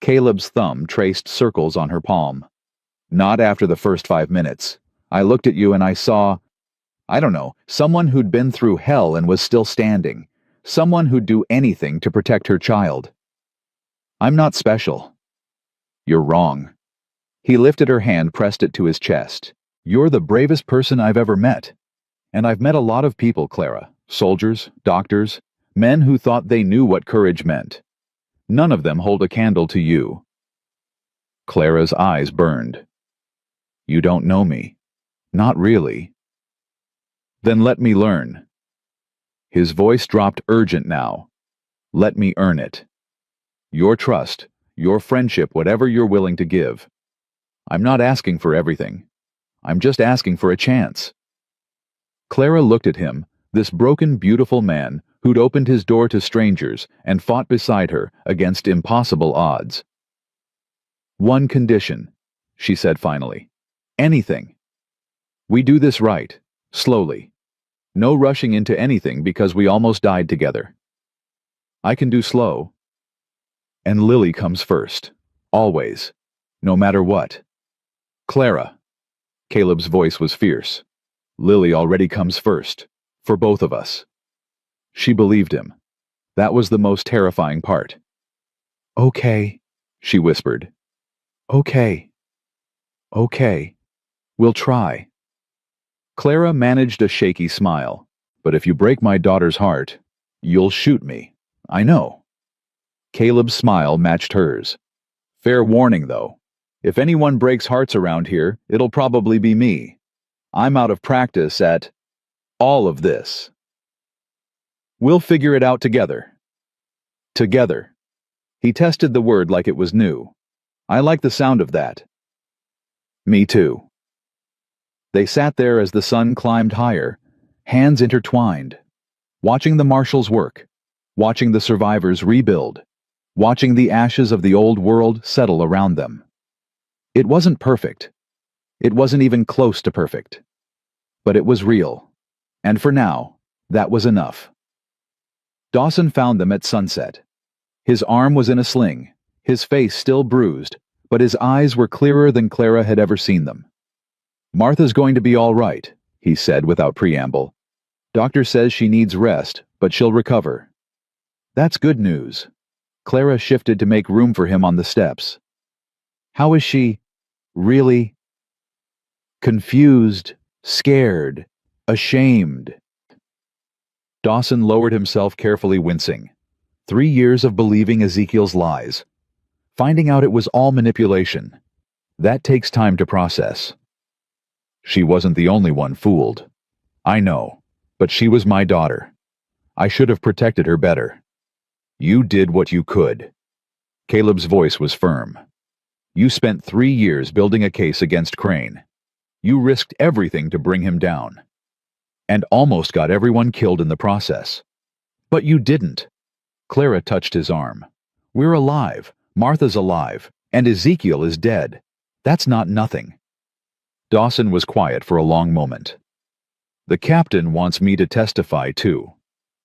Caleb's thumb traced circles on her palm. Not after the first 5 minutes. I looked at you and I saw, I don't know, someone who'd been through hell and was still standing. Someone who'd do anything to protect her child. I'm not special. You're wrong. He lifted her hand, pressed it to his chest. You're the bravest person I've ever met. And I've met a lot of people, Clara. Soldiers, doctors, men who thought they knew what courage meant. None of them hold a candle to you. Clara's eyes burned. You don't know me. Not really. Then let me learn. His voice dropped, urgent now. Let me earn it. Your trust, your friendship, whatever you're willing to give. I'm not asking for everything. I'm just asking for a chance. Clara looked at him, this broken, beautiful man who'd opened his door to strangers and fought beside her against impossible odds. One condition, she said finally. Anything. We do this right, slowly. No rushing into anything because we almost died together. I can do slow. And Lily comes first. Always. No matter what. Clara. Caleb's voice was fierce. Lily already comes first. For both of us. She believed him. That was the most terrifying part. Okay, she whispered. Okay. Okay. We'll try. Clara managed a shaky smile. But if you break my daughter's heart, you'll shoot me. I know. Caleb's smile matched hers. Fair warning, though. If anyone breaks hearts around here, it'll probably be me. I'm out of practice at all of this. We'll figure it out together. Together. He tested the word like it was new. I like the sound of that. Me too. They sat there as the sun climbed higher, hands intertwined, watching the marshals work, watching the survivors rebuild, watching the ashes of the old world settle around them. It wasn't perfect. It wasn't even close to perfect. But it was real. And for now, that was enough. Dawson found them at sunset. His arm was in a sling, his face still bruised, but his eyes were clearer than Clara had ever seen them. Martha's going to be all right, he said without preamble. Doctor says she needs rest, but she'll recover. That's good news. Clara shifted to make room for him on the steps. How is she? Really? Confused, scared, ashamed. Dawson lowered himself carefully, wincing. 3 years of believing Ezekiel's lies. Finding out it was all manipulation. That takes time to process. She wasn't the only one fooled. I know, but she was my daughter. I should have protected her better. You did what you could. Caleb's voice was firm. You spent 3 years building a case against Crane. You risked everything to bring him down. And almost got everyone killed in the process. But you didn't. Clara touched his arm. We're alive. Martha's alive. And Ezekiel is dead. That's not nothing. Dawson was quiet for a long moment. The captain wants me to testify too,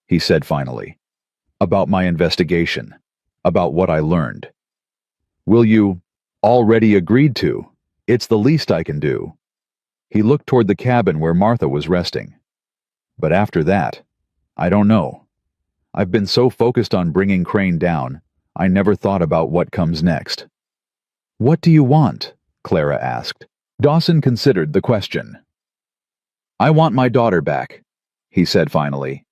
he said finally. About my investigation. About what I learned. Will you? Already agreed to. It's the least I can do. He looked toward the cabin where Martha was resting. But after that, I don't know. I've been so focused on bringing Crane down, I never thought about what comes next. What do you want? Clara asked. Dawson considered the question. I want my daughter back, he said finally.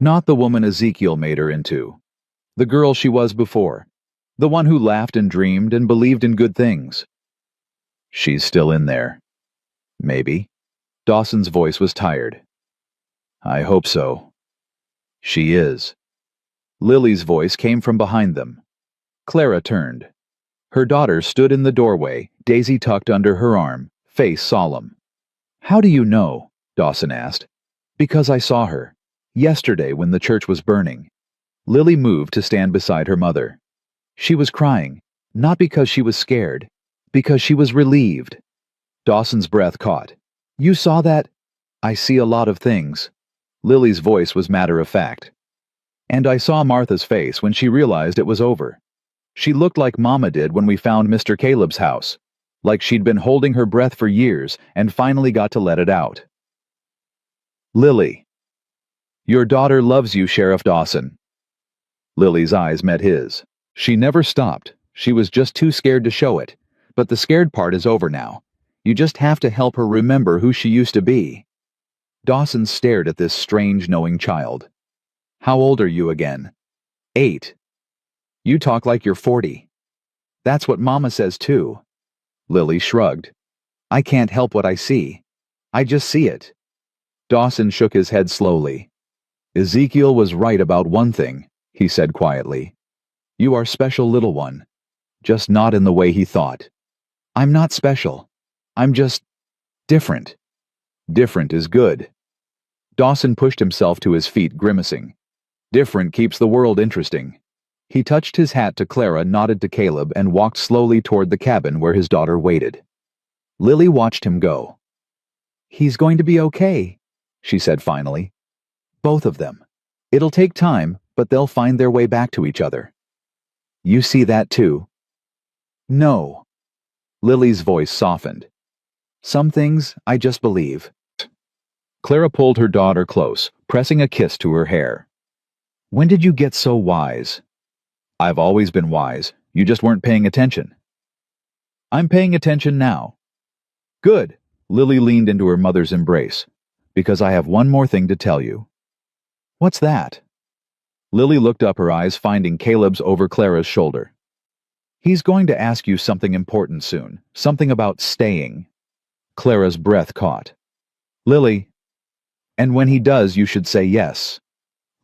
Not the woman Ezekiel made her into. The girl she was before. The one who laughed and dreamed and believed in good things. She's still in there. Maybe. Dawson's voice was tired. I hope so. She is. Lily's voice came from behind them. Clara turned. Her daughter stood in the doorway, Daisy tucked under her arm, face solemn. How do you know? Dawson asked. Because I saw her. Yesterday when the church was burning. Lily moved to stand beside her mother. She was crying, not because she was scared, because she was relieved. Dawson's breath caught. You saw that? I see a lot of things. Lily's voice was matter-of-fact. And I saw Martha's face when she realized it was over. She looked like Mama did when we found Mr. Caleb's house, like she'd been holding her breath for years and finally got to let it out. Lily. Your daughter loves you, Sheriff Dawson. Lily's eyes met his. She never stopped. She was just too scared to show it. But the scared part is over now. You just have to help her remember who she used to be. Dawson stared at this strange, knowing child. How old are you again? 8. You talk like you're 40. That's what Mama says too. Lily shrugged. I can't help what I see. I just see it. Dawson shook his head slowly. Ezekiel was right about one thing, he said quietly. You are special, little one. Just not in the way he thought. I'm not special. I'm just different. Different is good. Dawson pushed himself to his feet, grimacing. Different keeps the world interesting. He touched his hat to Clara, nodded to Caleb, and walked slowly toward the cabin where his daughter waited. Lily watched him go. He's going to be okay, she said finally. Both of them. It'll take time, but they'll find their way back to each other. You see that too? No. Lily's voice softened. Some things I just believe. Clara pulled her daughter close, pressing a kiss to her hair. When did you get so wise? I've always been wise. You just weren't paying attention. I'm paying attention now. Good. Lily leaned into her mother's embrace. Because I have one more thing to tell you. What's that? Lily looked up, her eyes finding Caleb's over Clara's shoulder. He's going to ask you something important soon. Something about staying. Clara's breath caught. Lily. And when he does, you should say yes.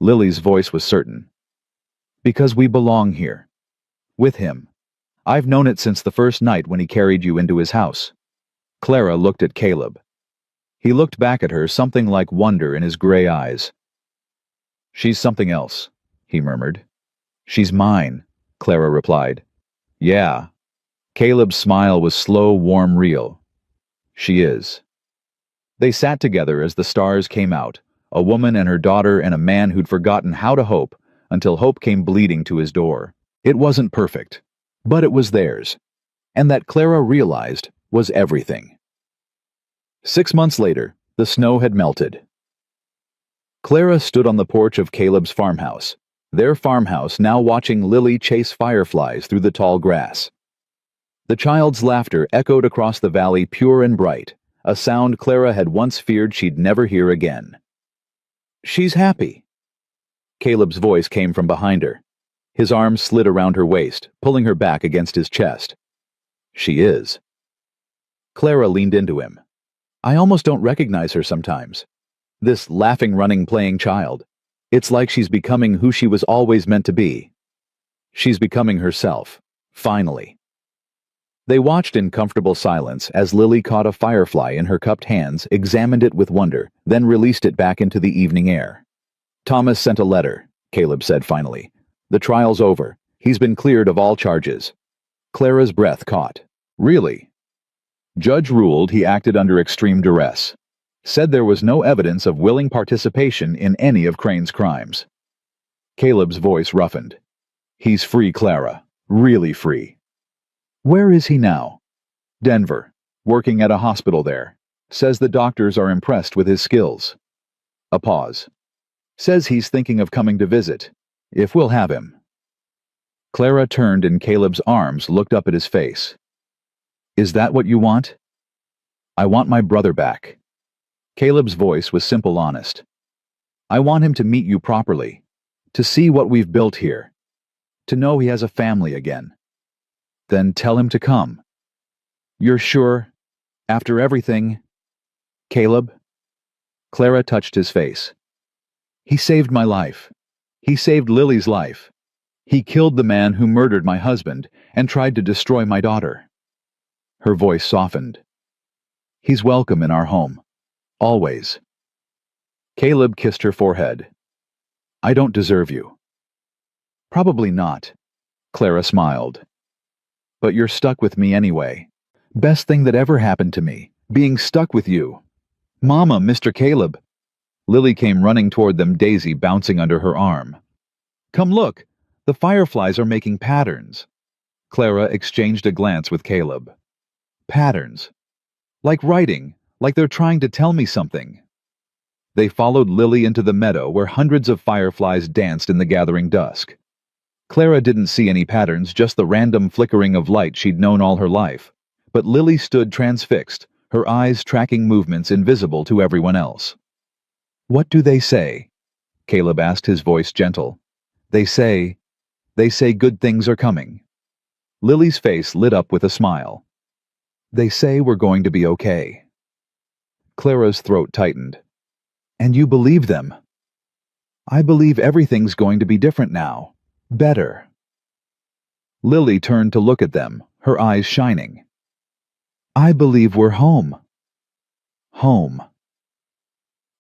Lily's voice was certain. Because we belong here. With him. I've known it since the first night when he carried you into his house. Clara looked at Caleb. He looked back at her, something like wonder in his gray eyes. She's something else, he murmured. She's mine, Clara replied. Yeah. Caleb's smile was slow, warm, real. She is. They sat together as the stars came out, a woman and her daughter and a man who'd forgotten how to hope until hope came bleeding to his door. It wasn't perfect, but it was theirs, and that Clara realized was everything. 6 months later, the snow had melted. Clara stood on the porch of Caleb's farmhouse, their farmhouse now watching Lily chase fireflies through the tall grass. The child's laughter echoed across the valley pure and bright, a sound Clara had once feared she'd never hear again. She's happy. Caleb's voice came from behind her. His arms slid around her waist, pulling her back against his chest. She is. Clara leaned into him. I almost don't recognize her sometimes. This laughing, running, playing child. It's like she's becoming who she was always meant to be. She's becoming herself, finally. They watched in comfortable silence as Lily caught a firefly in her cupped hands, examined it with wonder, then released it back into the evening air. Thomas sent a letter, Caleb said finally. The trial's over. He's been cleared of all charges. Clara's breath caught. Really? Judge ruled he acted under extreme duress. Said there was no evidence of willing participation in any of Crane's crimes. Caleb's voice roughened. He's free, Clara. Really free. Where is he now? Denver. Working at a hospital there. Says the doctors are impressed with his skills. A pause. Says he's thinking of coming to visit, if we'll have him. Clara turned in Caleb's arms, looked up at his face. Is that what you want? I want my brother back. Caleb's voice was simple, honest. I want him to meet you properly, to see what we've built here, to know he has a family again. Then tell him to come. You're sure? After everything? Caleb? Clara touched his face. He saved my life. He saved Lily's life. He killed the man who murdered my husband and tried to destroy my daughter. Her voice softened. He's welcome in our home. Always. Caleb kissed her forehead. I don't deserve you. Probably not. Clara smiled. But you're stuck with me anyway. Best thing that ever happened to me, being stuck with you. Mama, Mr. Caleb. Lily came running toward them, Daisy bouncing under her arm. Come look, the fireflies are making patterns. Clara exchanged a glance with Caleb. Patterns. Like writing, like they're trying to tell me something. They followed Lily into the meadow where hundreds of fireflies danced in the gathering dusk. Clara didn't see any patterns, just the random flickering of light she'd known all her life. But Lily stood transfixed, her eyes tracking movements invisible to everyone else. What do they say? Caleb asked, his voice gentle. They say good things are coming. Lily's face lit up with a smile. They say we're going to be okay. Clara's throat tightened. And you believe them? I believe everything's going to be different now. Better. Lily turned to look at them, her eyes shining. I believe we're home. Home.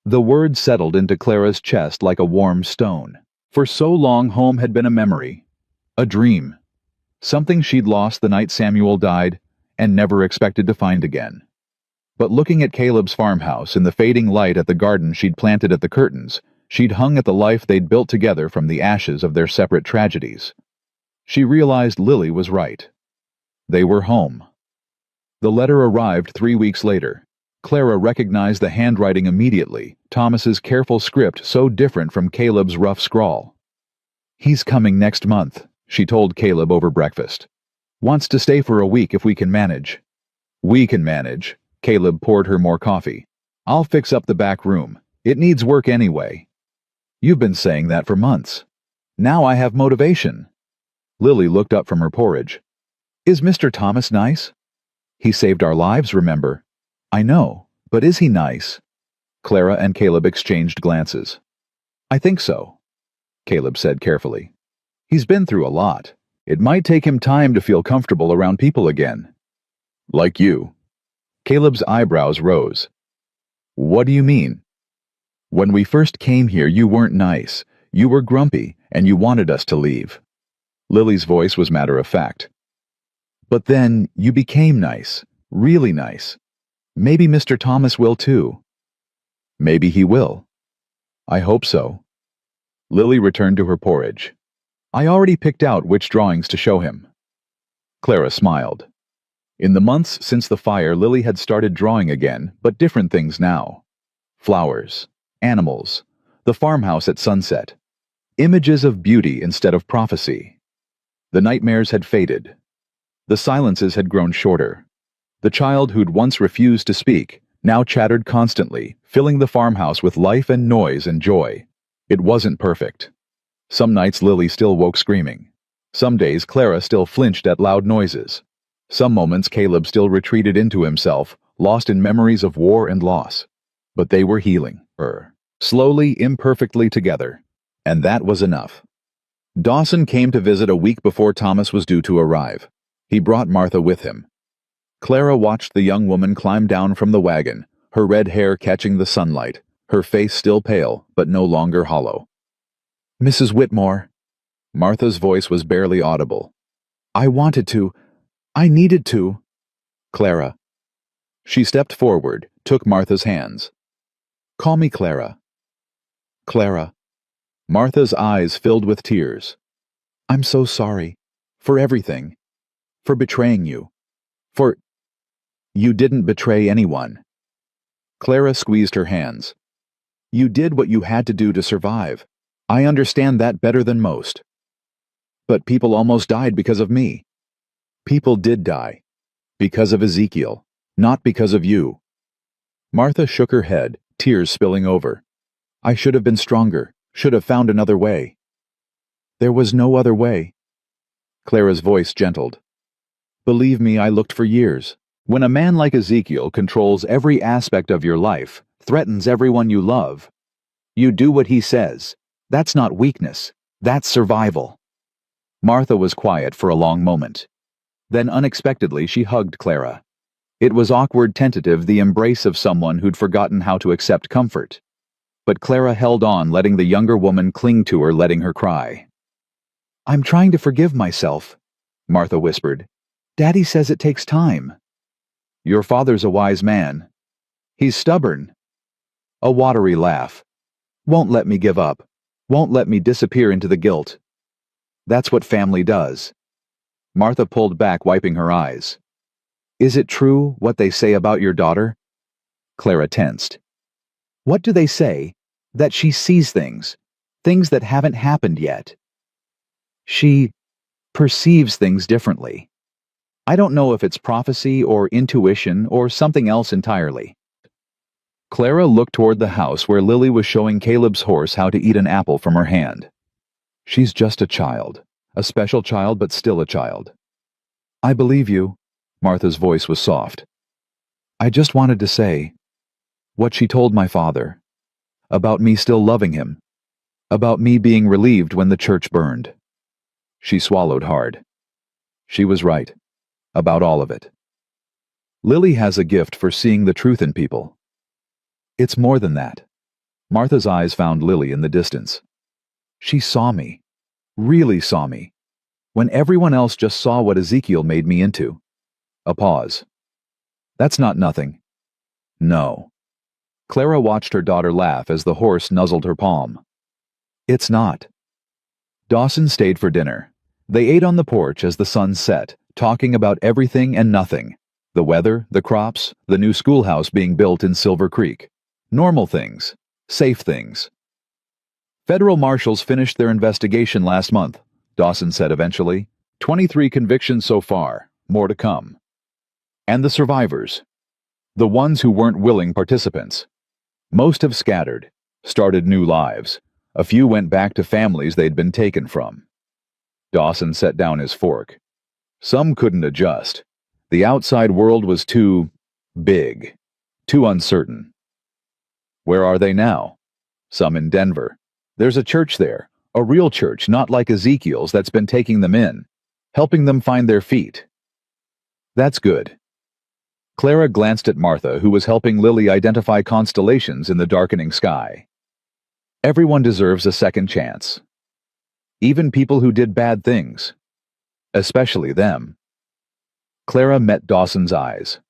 The word settled into Clara's chest like a warm stone. For so long, home had been a memory, a dream, something she'd lost the night Samuel died and never expected to find again. But looking at Caleb's farmhouse in the fading light at the garden she'd planted at the curtains, she'd hung at the life they'd built together from the ashes of their separate tragedies. She realized Lily was right. They were home. The letter arrived 3 weeks later. Clara recognized the handwriting immediately, Thomas's careful script so different from Caleb's rough scrawl. "He's coming next month," she told Caleb over breakfast. "Wants to stay for a week if we can manage." "We can manage." Caleb poured her more coffee. "I'll fix up the back room. It needs work anyway." "You've been saying that for months. Now I have motivation." Lily looked up from her porridge. "Is Mr. Thomas nice?" "He saved our lives, remember?" "I know, but is he nice?" Clara and Caleb exchanged glances. "I think so," Caleb said carefully. "He's been through a lot. It might take him time to feel comfortable around people again." "Like you." Caleb's eyebrows rose. "What do you mean?" "When we first came here, you weren't nice. You were grumpy, and you wanted us to leave." Lily's voice was matter-of-fact. "But then you became nice, really nice. Maybe Mr. Thomas will too." "Maybe he will." "I hope so." Lily returned to her porridge. "I already picked out which drawings to show him." Clara smiled. In the months since the fire, Lily had started drawing again, but different things now. Flowers, animals, the farmhouse at sunset. Images of beauty instead of prophecy. The nightmares had faded. The silences had grown shorter. The child who'd once refused to speak now chattered constantly, filling the farmhouse with life and noise and joy. It wasn't perfect. Some nights Lily still woke screaming. Some days Clara still flinched at loud noises. Some moments Caleb still retreated into himself, lost in memories of war and loss. But they were healing, slowly, imperfectly together. And that was enough. Dawson came to visit a week before Thomas was due to arrive. He brought Martha with him. Clara watched the young woman climb down from the wagon, her red hair catching the sunlight, her face still pale, but no longer hollow. "Mrs. Whitmore." Martha's voice was barely audible. "I wanted to. I needed to." "Clara." She stepped forward, took Martha's hands. "Call me Clara." "Clara." Martha's eyes filled with tears. "I'm so sorry. For everything. For betraying you. For—" "You didn't betray anyone." Clara squeezed her hands. "You did what you had to do to survive. I understand that better than most. But people almost died because of me." "People did die. Because of Ezekiel. Not because of you." Martha shook her head, tears spilling over. "I should have been stronger, should have found another way." "There was no other way." Clara's voice gentled. "Believe me, I looked for years. When a man like Ezekiel controls every aspect of your life, threatens everyone you love, you do what he says. That's not weakness. That's survival." Martha was quiet for a long moment. Then unexpectedly she hugged Clara. It was awkward, tentative, the embrace of someone who'd forgotten how to accept comfort. But Clara held on, letting the younger woman cling to her, letting her cry. "I'm trying to forgive myself," Martha whispered. "Daddy says it takes time." "Your father's a wise man." "He's stubborn." A watery laugh. "Won't let me give up. Won't let me disappear into the guilt. That's what family does." Martha pulled back, wiping her eyes. "Is it true, what they say about your daughter?" Clara tensed. "What do they say? That she sees things. Things that haven't happened yet. She perceives things differently. I don't know if it's prophecy or intuition or something else entirely." Clara looked toward the house where Lily was showing Caleb's horse how to eat an apple from her hand. "She's just a child. A special child, but still a child." "I believe you." Martha's voice was soft. "I just wanted to say what she told my father. About me still loving him. About me being relieved when the church burned." She swallowed hard. She was right. About all of it. Lily has a gift for seeing the truth in people. It's more than that. Martha's eyes found Lily in the distance. She saw me. Really saw me. When everyone else just saw what Ezekiel made me into. A pause. "That's not nothing." No. Clara watched her daughter laugh as the horse nuzzled her palm. It's not. Dawson stayed for dinner. They ate on the porch as the sun set, talking about everything and nothing. The weather, the crops, the new schoolhouse being built in Silver Creek. Normal things. Safe things. Federal marshals finished their investigation last month, Dawson said eventually. 23 convictions so far, more to come. And the survivors. The ones who weren't willing participants. Most have scattered, started new lives. A few went back to families they'd been taken from. Dawson set down his fork. Some couldn't adjust. The outside world was too big, too uncertain. Where are they now? Some in Denver. There's a church there, a real church, not like Ezekiel's that's been taking them in, helping them find their feet. That's good. Clara glanced at Martha, who was helping Lily identify constellations in the darkening sky. Everyone deserves a second chance. Even people who did bad things. Especially them. Clara met Dawson's eyes.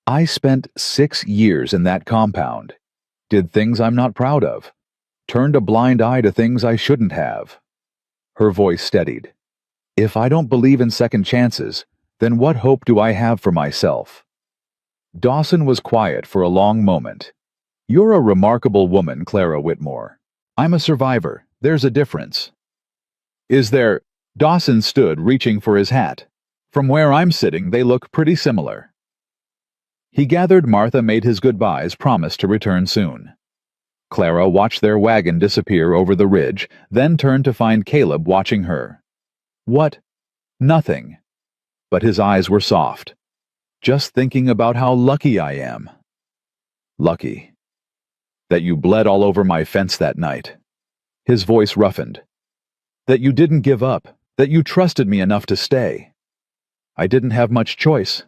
I spent 6 years in that compound. Did things I'm not proud of. Turned a blind eye to things I shouldn't have. Her voice steadied. If I don't believe in second chances, then what hope do I have for myself? Dawson was quiet for a long moment. You're a remarkable woman, Clara Whitmore. I'm a survivor. There's a difference. Is there? Dawson stood, reaching for his hat. From where I'm sitting, they look pretty similar. He gathered Martha made his goodbyes, promised to return soon. Clara watched their wagon disappear over the ridge, then turned to find Caleb watching her. What? Nothing. But his eyes were soft. Just thinking about how lucky I am. Lucky. That you bled all over my fence that night. His voice roughened. That you didn't give up, that you trusted me enough to stay. I didn't have much choice.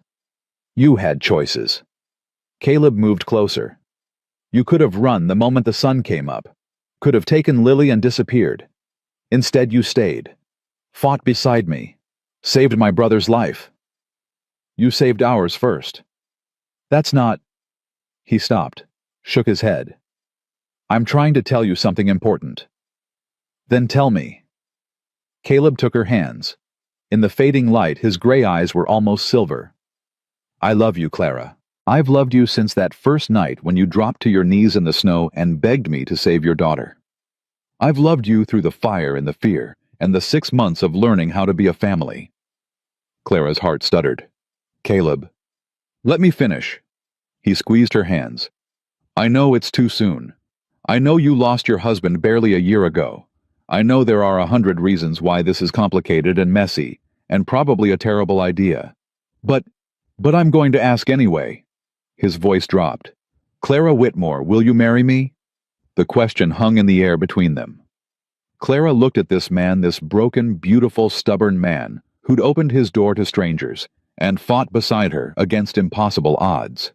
You had choices. Caleb moved closer. You could have run the moment the sun came up, could have taken Lily and disappeared. Instead you stayed, fought beside me, saved my brother's life. You saved ours first. That's not... He stopped, shook his head. I'm trying to tell you something important. Then tell me. Caleb took her hands. In the fading light, his gray eyes were almost silver. I love you, Clara. I've loved you since that first night when you dropped to your knees in the snow and begged me to save your daughter. I've loved you through the fire and the fear, and the 6 months of learning how to be a family. Clara's heart stuttered. Caleb. Let me finish. He squeezed her hands. I know it's too soon. I know you lost your husband barely a year ago. I know there are 100 reasons why this is complicated and messy, and probably a terrible idea. But I'm going to ask anyway. His voice dropped. Clara Whitmore, will you marry me? The question hung in the air between them. Clara looked at this man, this broken, beautiful, stubborn man, who'd opened his door to strangers, and fought beside her against impossible odds.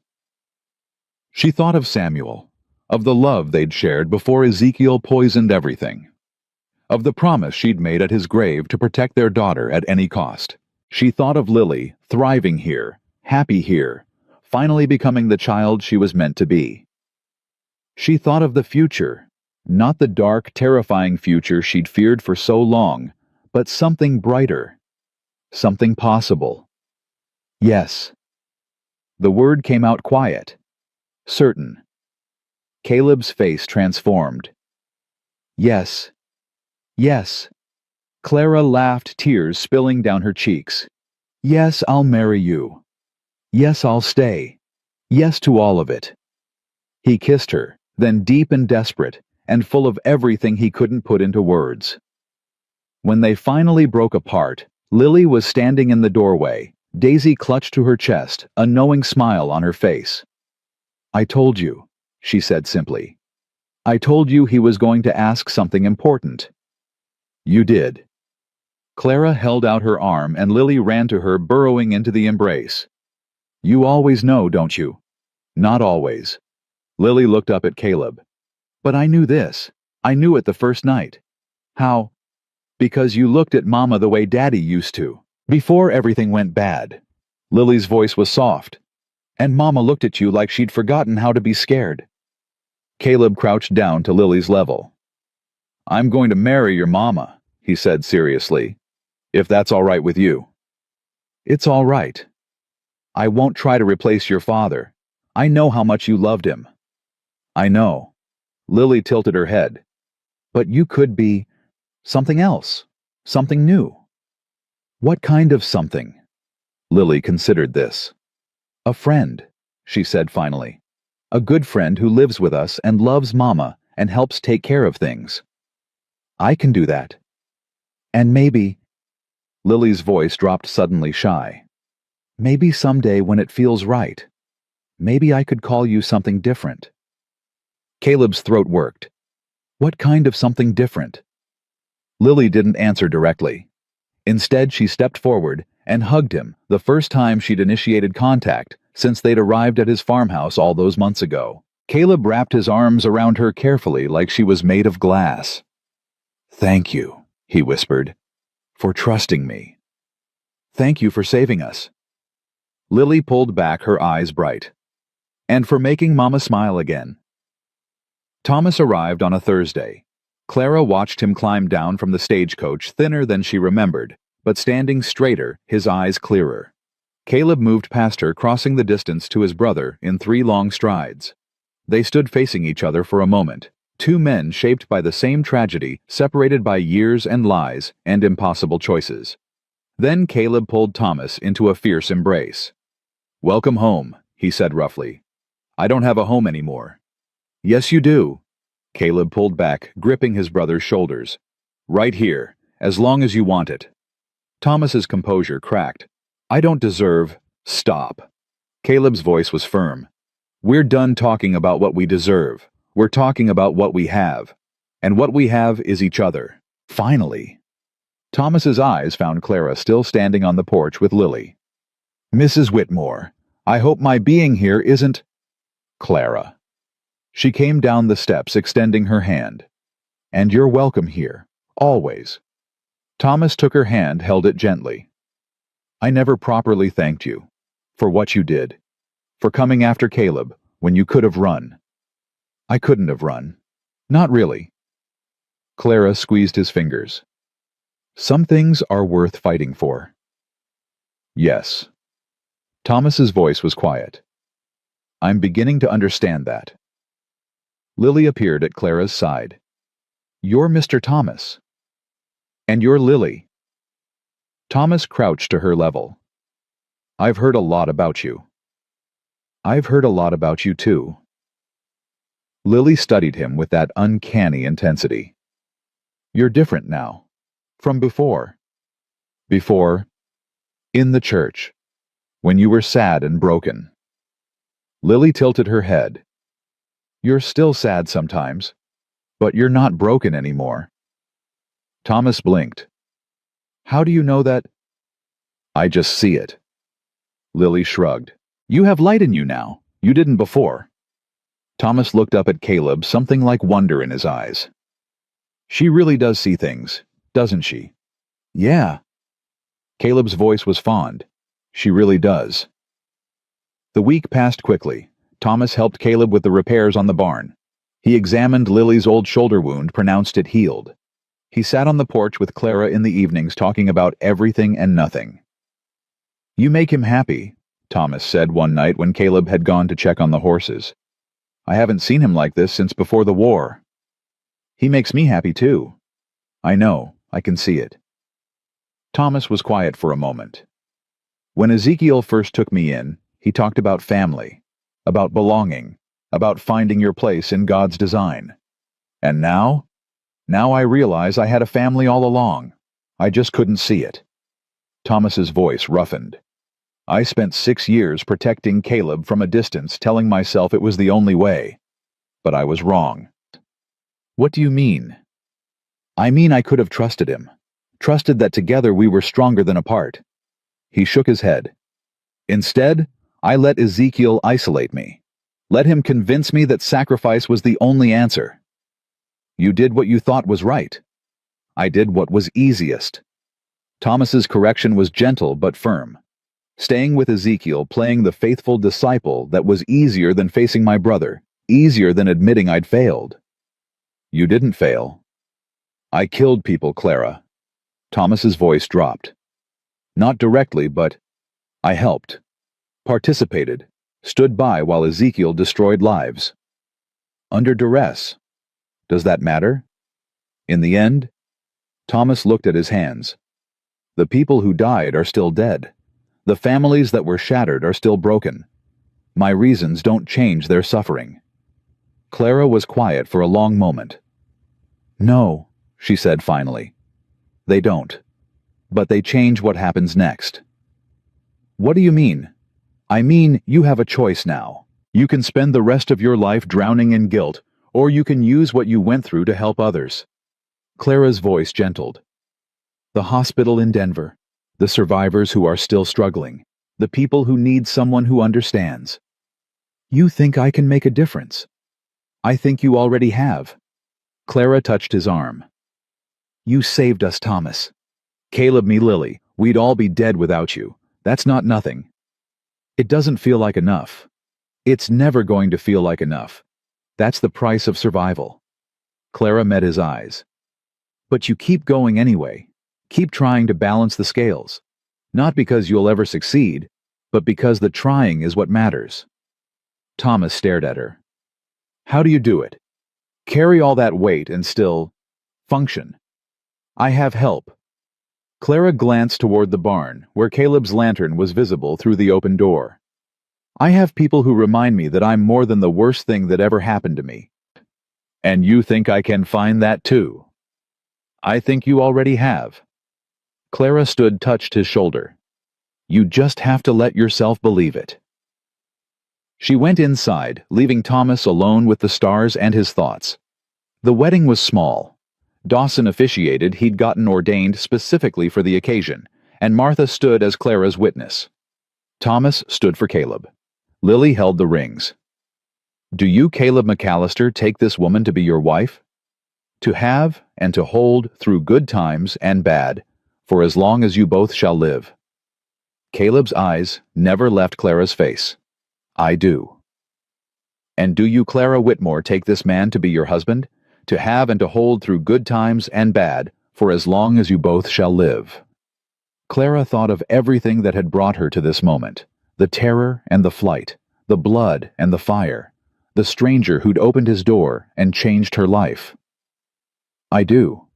She thought of Samuel, of the love they'd shared before Ezekiel poisoned everything, of the promise she'd made at his grave to protect their daughter at any cost. She thought of Lily, thriving here, happy here, finally becoming the child she was meant to be. She thought of the future, not the dark, terrifying future she'd feared for so long, but something brighter, something possible. Yes. The word came out quiet, certain. Caleb's face transformed. Yes. Yes. Clara laughed, tears spilling down her cheeks. Yes, I'll marry you. Yes, I'll stay. Yes to all of it. He kissed her, then deep and desperate, and full of everything he couldn't put into words. When they finally broke apart, Lily was standing in the doorway, Daisy clutched to her chest, a knowing smile on her face. I told you, she said simply. I told you he was going to ask something important. You did. Clara held out her arm and Lily ran to her, burrowing into the embrace. You always know, don't you? Not always. Lily looked up at Caleb. But I knew this. I knew it the first night. How? Because you looked at Mama the way Daddy used to, before everything went bad. Lily's voice was soft. And Mama looked at you like she'd forgotten how to be scared. Caleb crouched down to Lily's level. I'm going to marry your mama, he said seriously, if that's all right with you. It's all right. I won't try to replace your father. I know how much you loved him. I know. Lily tilted her head. But you could be something else, something new. What kind of something? Lily considered this. A friend, she said finally. A good friend who lives with us and loves Mama and helps take care of things. I can do that. And maybe... Lily's voice dropped suddenly shy. Maybe someday when it feels right. Maybe I could call you something different. Caleb's throat worked. What kind of something different? Lily didn't answer directly. Instead, she stepped forward and hugged him, the first time she'd initiated contact since they'd arrived at his farmhouse all those months ago. Caleb wrapped his arms around her carefully like she was made of glass. Thank you, he whispered, for trusting me. Thank you for saving us. Lily pulled back, her eyes bright. And for making Mama smile again. Thomas arrived on a Thursday. Clara watched him climb down from the stagecoach, thinner than she remembered, but standing straighter, his eyes clearer. Caleb moved past her, crossing the distance to his brother in 3 long strides. They stood facing each other for a moment, 2 men shaped by the same tragedy, separated by years and lies and impossible choices. Then Caleb pulled Thomas into a fierce embrace. Welcome home, he said roughly. I don't have a home anymore. Yes, you do. Caleb pulled back, gripping his brother's shoulders. Right here, as long as you want it. Thomas's composure cracked. I don't deserve... Stop. Caleb's voice was firm. We're done talking about what we deserve. We're talking about what we have. And what we have is each other. Finally. Thomas's eyes found Clara still standing on the porch with Lily. Mrs. Whitmore, I hope my being here isn't... Clara. She came down the steps, extending her hand. And you're welcome here, always. Thomas took her hand, held it gently. I never properly thanked you. For what you did. For coming after Caleb, when you could have run. I couldn't have run. Not really. Clara squeezed his fingers. Some things are worth fighting for. Yes. Thomas's voice was quiet. I'm beginning to understand that. Lily appeared at Clara's side. You're Mr. Thomas. And you're Lily. Thomas crouched to her level. I've heard a lot about you. I've heard a lot about you too. Lily studied him with that uncanny intensity. You're different now. From before. Before, in the church, when you were sad and broken. Lily tilted her head. You're still sad sometimes, but you're not broken anymore. Thomas blinked. How do you know that? I just see it. Lily shrugged. You have light in you now. You didn't before. Thomas looked up at Caleb, something like wonder in his eyes. She really does see things, doesn't she? Yeah. Caleb's voice was fond. She really does. The week passed quickly. Thomas helped Caleb with the repairs on the barn. He examined Lily's old shoulder wound, pronounced it healed. He sat on the porch with Clara in the evenings, talking about everything and nothing. You make him happy, Thomas said one night when Caleb had gone to check on the horses. I haven't seen him like this since before the war. He makes me happy too. I know, I can see it. Thomas was quiet for a moment. When Ezekiel first took me in, he talked about family, about belonging, about finding your place in God's design. And now I realize I had a family all along. I just couldn't see it. Thomas's voice roughened. I spent 6 years protecting Caleb from a distance, telling myself it was the only way. But I was wrong. What do you mean? I mean I could have trusted him. Trusted that together we were stronger than apart. He shook his head. Instead, I let Ezekiel isolate me. Let him convince me that sacrifice was the only answer. You did what you thought was right. I did what was easiest. Thomas's correction was gentle but firm. Staying with Ezekiel, playing the faithful disciple, that was easier than facing my brother, easier than admitting I'd failed. You didn't fail. I killed people, Clara. Thomas's voice dropped. Not directly, but I helped, participated, stood by while Ezekiel destroyed lives. Under duress. Does that matter? In the end, Thomas looked at his hands. The people who died are still dead. The families that were shattered are still broken. My reasons don't change their suffering. Clara was quiet for a long moment. No, she said finally. They don't. But they change what happens next. What do you mean? I mean, you have a choice now. You can spend the rest of your life drowning in guilt, or you can use what you went through to help others. Clara's voice gentled. The hospital in Denver, the survivors who are still struggling, the people who need someone who understands. You think I can make a difference? I think you already have. Clara touched his arm. You saved us, Thomas. Caleb, me, Lily, we'd all be dead without you. That's not nothing. It doesn't feel like enough. It's never going to feel like enough. That's the price of survival. Clara met his eyes. But you keep going anyway. Keep trying to balance the scales. Not because you'll ever succeed, but because the trying is what matters. Thomas stared at her. How do you do it? Carry all that weight and still function. I have help. Clara glanced toward the barn, where Caleb's lantern was visible through the open door. I have people who remind me that I'm more than the worst thing that ever happened to me. And you think I can find that too? I think you already have. Clara touched his shoulder. You just have to let yourself believe it. She went inside, leaving Thomas alone with the stars and his thoughts. The wedding was small. Dawson officiated. He'd gotten ordained specifically for the occasion, and Martha stood as Clara's witness. Thomas stood for Caleb. Lily held the rings. Do you, Caleb McAllister, take this woman to be your wife? To have and to hold through good times and bad, for as long as you both shall live. Caleb's eyes never left Clara's face. I do. And do you, Clara Whitmore, take this man to be your husband? To have and to hold through good times and bad, for as long as you both shall live. Clara thought of everything that had brought her to this moment. The terror and the flight, the blood and the fire, the stranger who'd opened his door and changed her life. I do.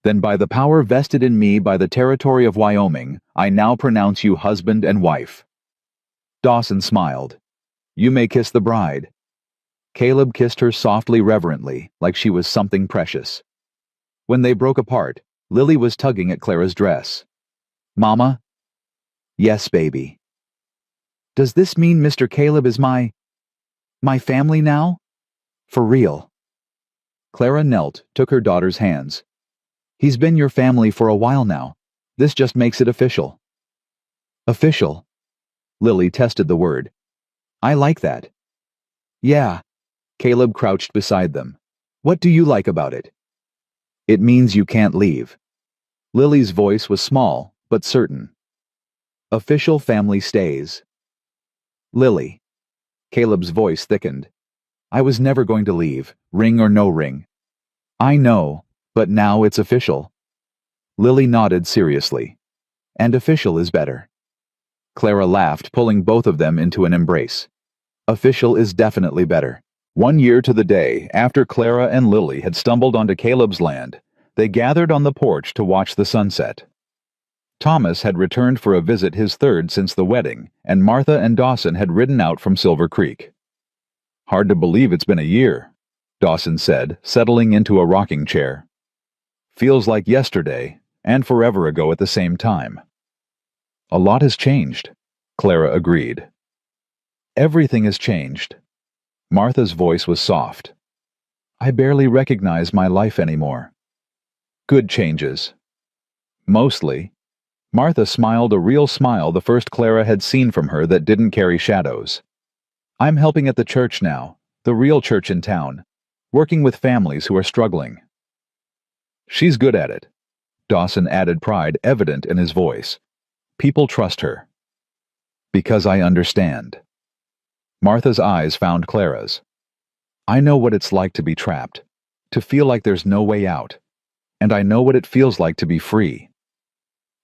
Then by the power vested in me by the territory of Wyoming, I now pronounce you husband and wife. Dawson smiled. You may kiss the bride. Caleb kissed her softly, reverently, like she was something precious. When they broke apart, Lily was tugging at Clara's dress. Mama? Yes, baby. Does this mean Mr. Caleb is my family now? For real? Clara knelt, took her daughter's hands. He's been your family for a while now. This just makes it official. Official? Lily tested the word. I like that. Yeah. Caleb crouched beside them. What do you like about it? It means you can't leave. Lily's voice was small, but certain. Official family stays. Lily. Caleb's voice thickened. I was never going to leave, ring or no ring. I know, but now it's official. Lily nodded seriously. And official is better. Clara laughed, pulling both of them into an embrace. Official is definitely better. 1 year to the day after Clara and Lily had stumbled onto Caleb's land, they gathered on the porch to watch the sunset. Thomas had returned for a visit, his third since the wedding, and Martha and Dawson had ridden out from Silver Creek. Hard to believe it's been a year, Dawson said, settling into a rocking chair. Feels like yesterday, and forever ago at the same time. A lot has changed, Clara agreed. Everything has changed. Martha's voice was soft. I barely recognize my life anymore. Good changes. Mostly. Martha smiled a real smile, the first Clara had seen from her that didn't carry shadows. I'm helping at the church now, the real church in town, working with families who are struggling. She's good at it. Dawson added, pride evident in his voice. People trust her. Because I understand. Martha's eyes found Clara's. I know what it's like to be trapped, to feel like there's no way out, and I know what it feels like to be free.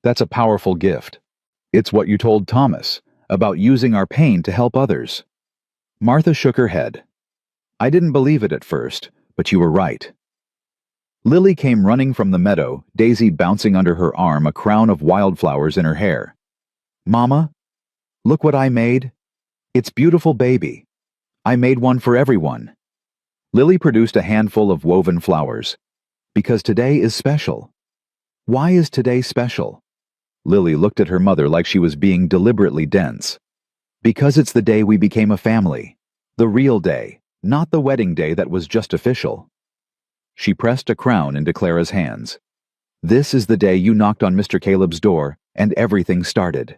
That's a powerful gift. It's what you told Thomas, about using our pain to help others. Martha shook her head. I didn't believe it at first, but you were right. Lily came running from the meadow, Daisy bouncing under her arm, a crown of wildflowers in her hair. Mama, look what I made. It's beautiful, baby. I made one for everyone. Lily produced a handful of woven flowers. Because today is special. Why is today special? Lily looked at her mother like she was being deliberately dense. Because it's the day we became a family. The real day, not the wedding day that was just official. She pressed a crown into Clara's hands. This is the day you knocked on Mr. Caleb's door, and everything started.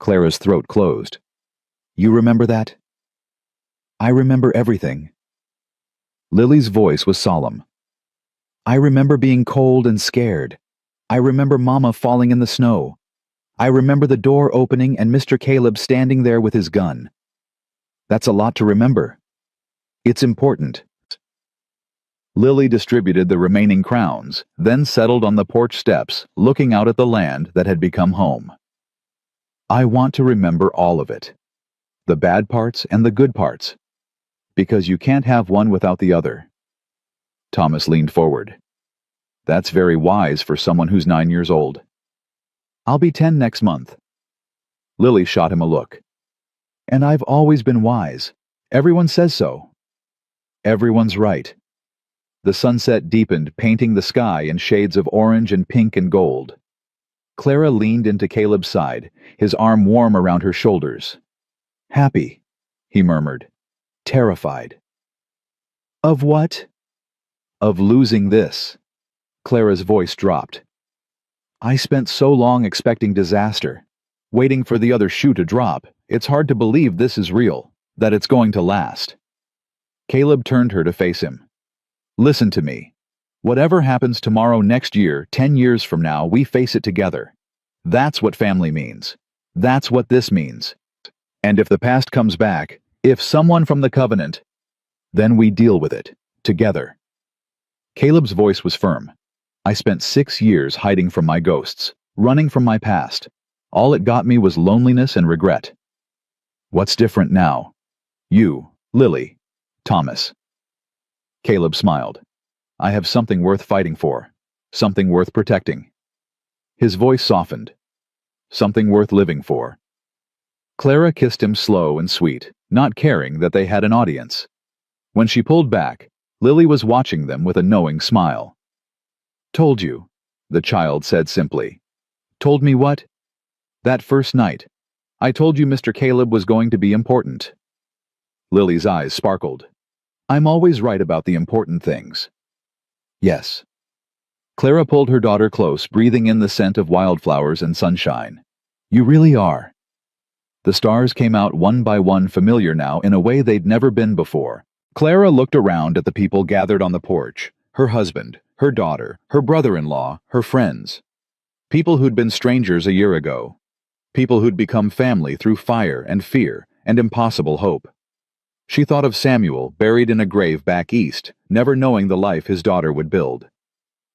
Clara's throat closed. You remember that? I remember everything. Lily's voice was solemn. I remember being cold and scared. I remember Mama falling in the snow. I remember the door opening and Mr. Caleb standing there with his gun. That's a lot to remember. It's important. Lily distributed the remaining crowns, then settled on the porch steps, looking out at the land that had become home. I want to remember all of it. The bad parts and the good parts. Because you can't have one without the other. Thomas leaned forward. That's very wise for someone who's 9 years old. I'll be 10 next month. Lily shot him a look. And I've always been wise. Everyone says so. Everyone's right. The sunset deepened, painting the sky in shades of orange and pink and gold. Clara leaned into Caleb's side, his arm warm around her shoulders. Happy, he murmured. Terrified. Of what? Of losing this. Clara's voice dropped. I spent so long expecting disaster, waiting for the other shoe to drop. It's hard to believe this is real, that it's going to last. Caleb turned her to face him. Listen to me. Whatever happens tomorrow, next year, 10 years from now, we face it together. That's what family means. That's what this means. And if the past comes back, if someone from the covenant, then we deal with it, together. Caleb's voice was firm. I spent 6 years hiding from my ghosts, running from my past. All it got me was loneliness and regret. What's different now? You, Lily, Thomas. Caleb smiled. I have something worth fighting for, something worth protecting. His voice softened. Something worth living for. Clara kissed him slow and sweet, not caring that they had an audience. When she pulled back, Lily was watching them with a knowing smile. Told you, the child said simply. Told me what? That first night. I told you Mr. Caleb was going to be important. Lily's eyes sparkled. I'm always right about the important things. Yes. Clara pulled her daughter close, breathing in the scent of wildflowers and sunshine. You really are. The stars came out one by one, familiar now in a way they'd never been before. Clara looked around at the people gathered on the porch, her husband, her daughter, her brother-in-law, her friends. People who'd been strangers a year ago. People who'd become family through fire and fear and impossible hope. She thought of Samuel, buried in a grave back east, never knowing the life his daughter would build.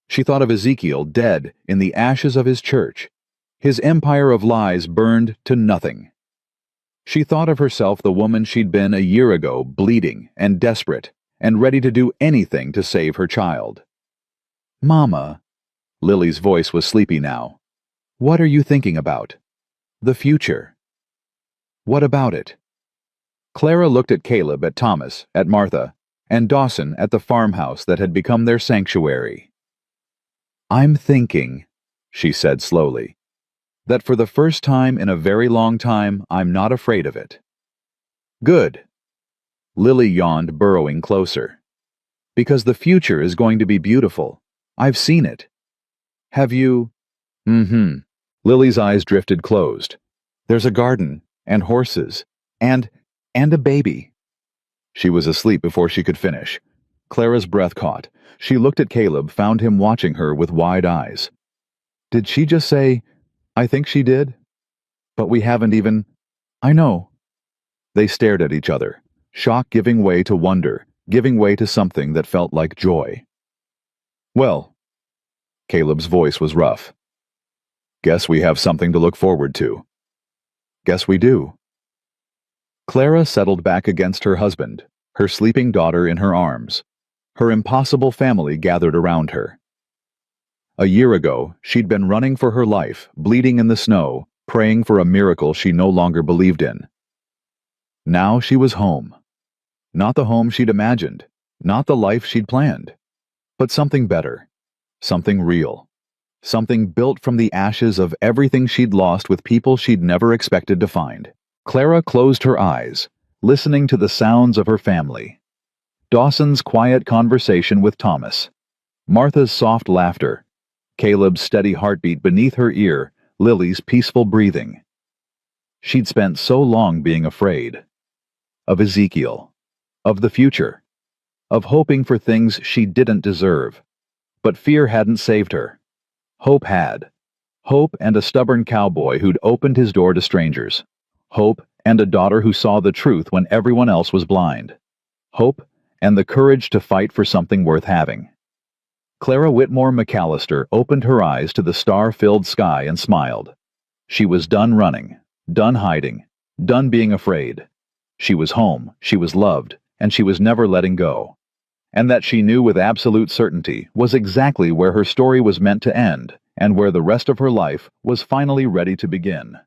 She thought of Ezekiel, dead in the ashes of his church. His empire of lies burned to nothing. She thought of herself the woman she'd been a year ago, bleeding and desperate, and ready to do anything to save her child. Mama, Lily's voice was sleepy now. What are you thinking about? The future. What about it? Clara looked at Caleb, at Thomas, at Martha, and Dawson at the farmhouse that had become their sanctuary. I'm thinking, she said slowly, that for the first time in a very long time, I'm not afraid of it. Good. Lily yawned, burrowing closer. Because the future is going to be beautiful. I've seen it. Have you? Lily's eyes drifted closed. There's a garden, and horses, and a baby. She was asleep before she could finish. Clara's breath caught. She looked at Caleb, found him watching her with wide eyes. Did she just say, I think she did? But we haven't even... I know. They stared at each other, shock giving way to wonder, giving way to something that felt like joy. Well, Caleb's voice was rough. Guess we have something to look forward to. Guess we do. Clara settled back against her husband, her sleeping daughter in her arms. Her impossible family gathered around her. A year ago, she'd been running for her life, bleeding in the snow, praying for a miracle she no longer believed in. Now she was home. Not the home she'd imagined, not the life she'd planned, but something better, something real, something built from the ashes of everything she'd lost with people she'd never expected to find. Clara closed her eyes, listening to the sounds of her family. Dawson's quiet conversation with Thomas, Martha's soft laughter, Caleb's steady heartbeat beneath her ear, Lily's peaceful breathing. She'd spent so long being afraid. Of Ezekiel. Of the future. Of hoping for things she didn't deserve. But fear hadn't saved her. Hope had. Hope and a stubborn cowboy who'd opened his door to strangers. Hope and a daughter who saw the truth when everyone else was blind. Hope and the courage to fight for something worth having. Clara Whitmore McAllister opened her eyes to the star-filled sky and smiled. She was done running, done hiding, done being afraid. She was home, she was loved, and she was never letting go. And that she knew with absolute certainty was exactly where her story was meant to end, and where the rest of her life was finally ready to begin.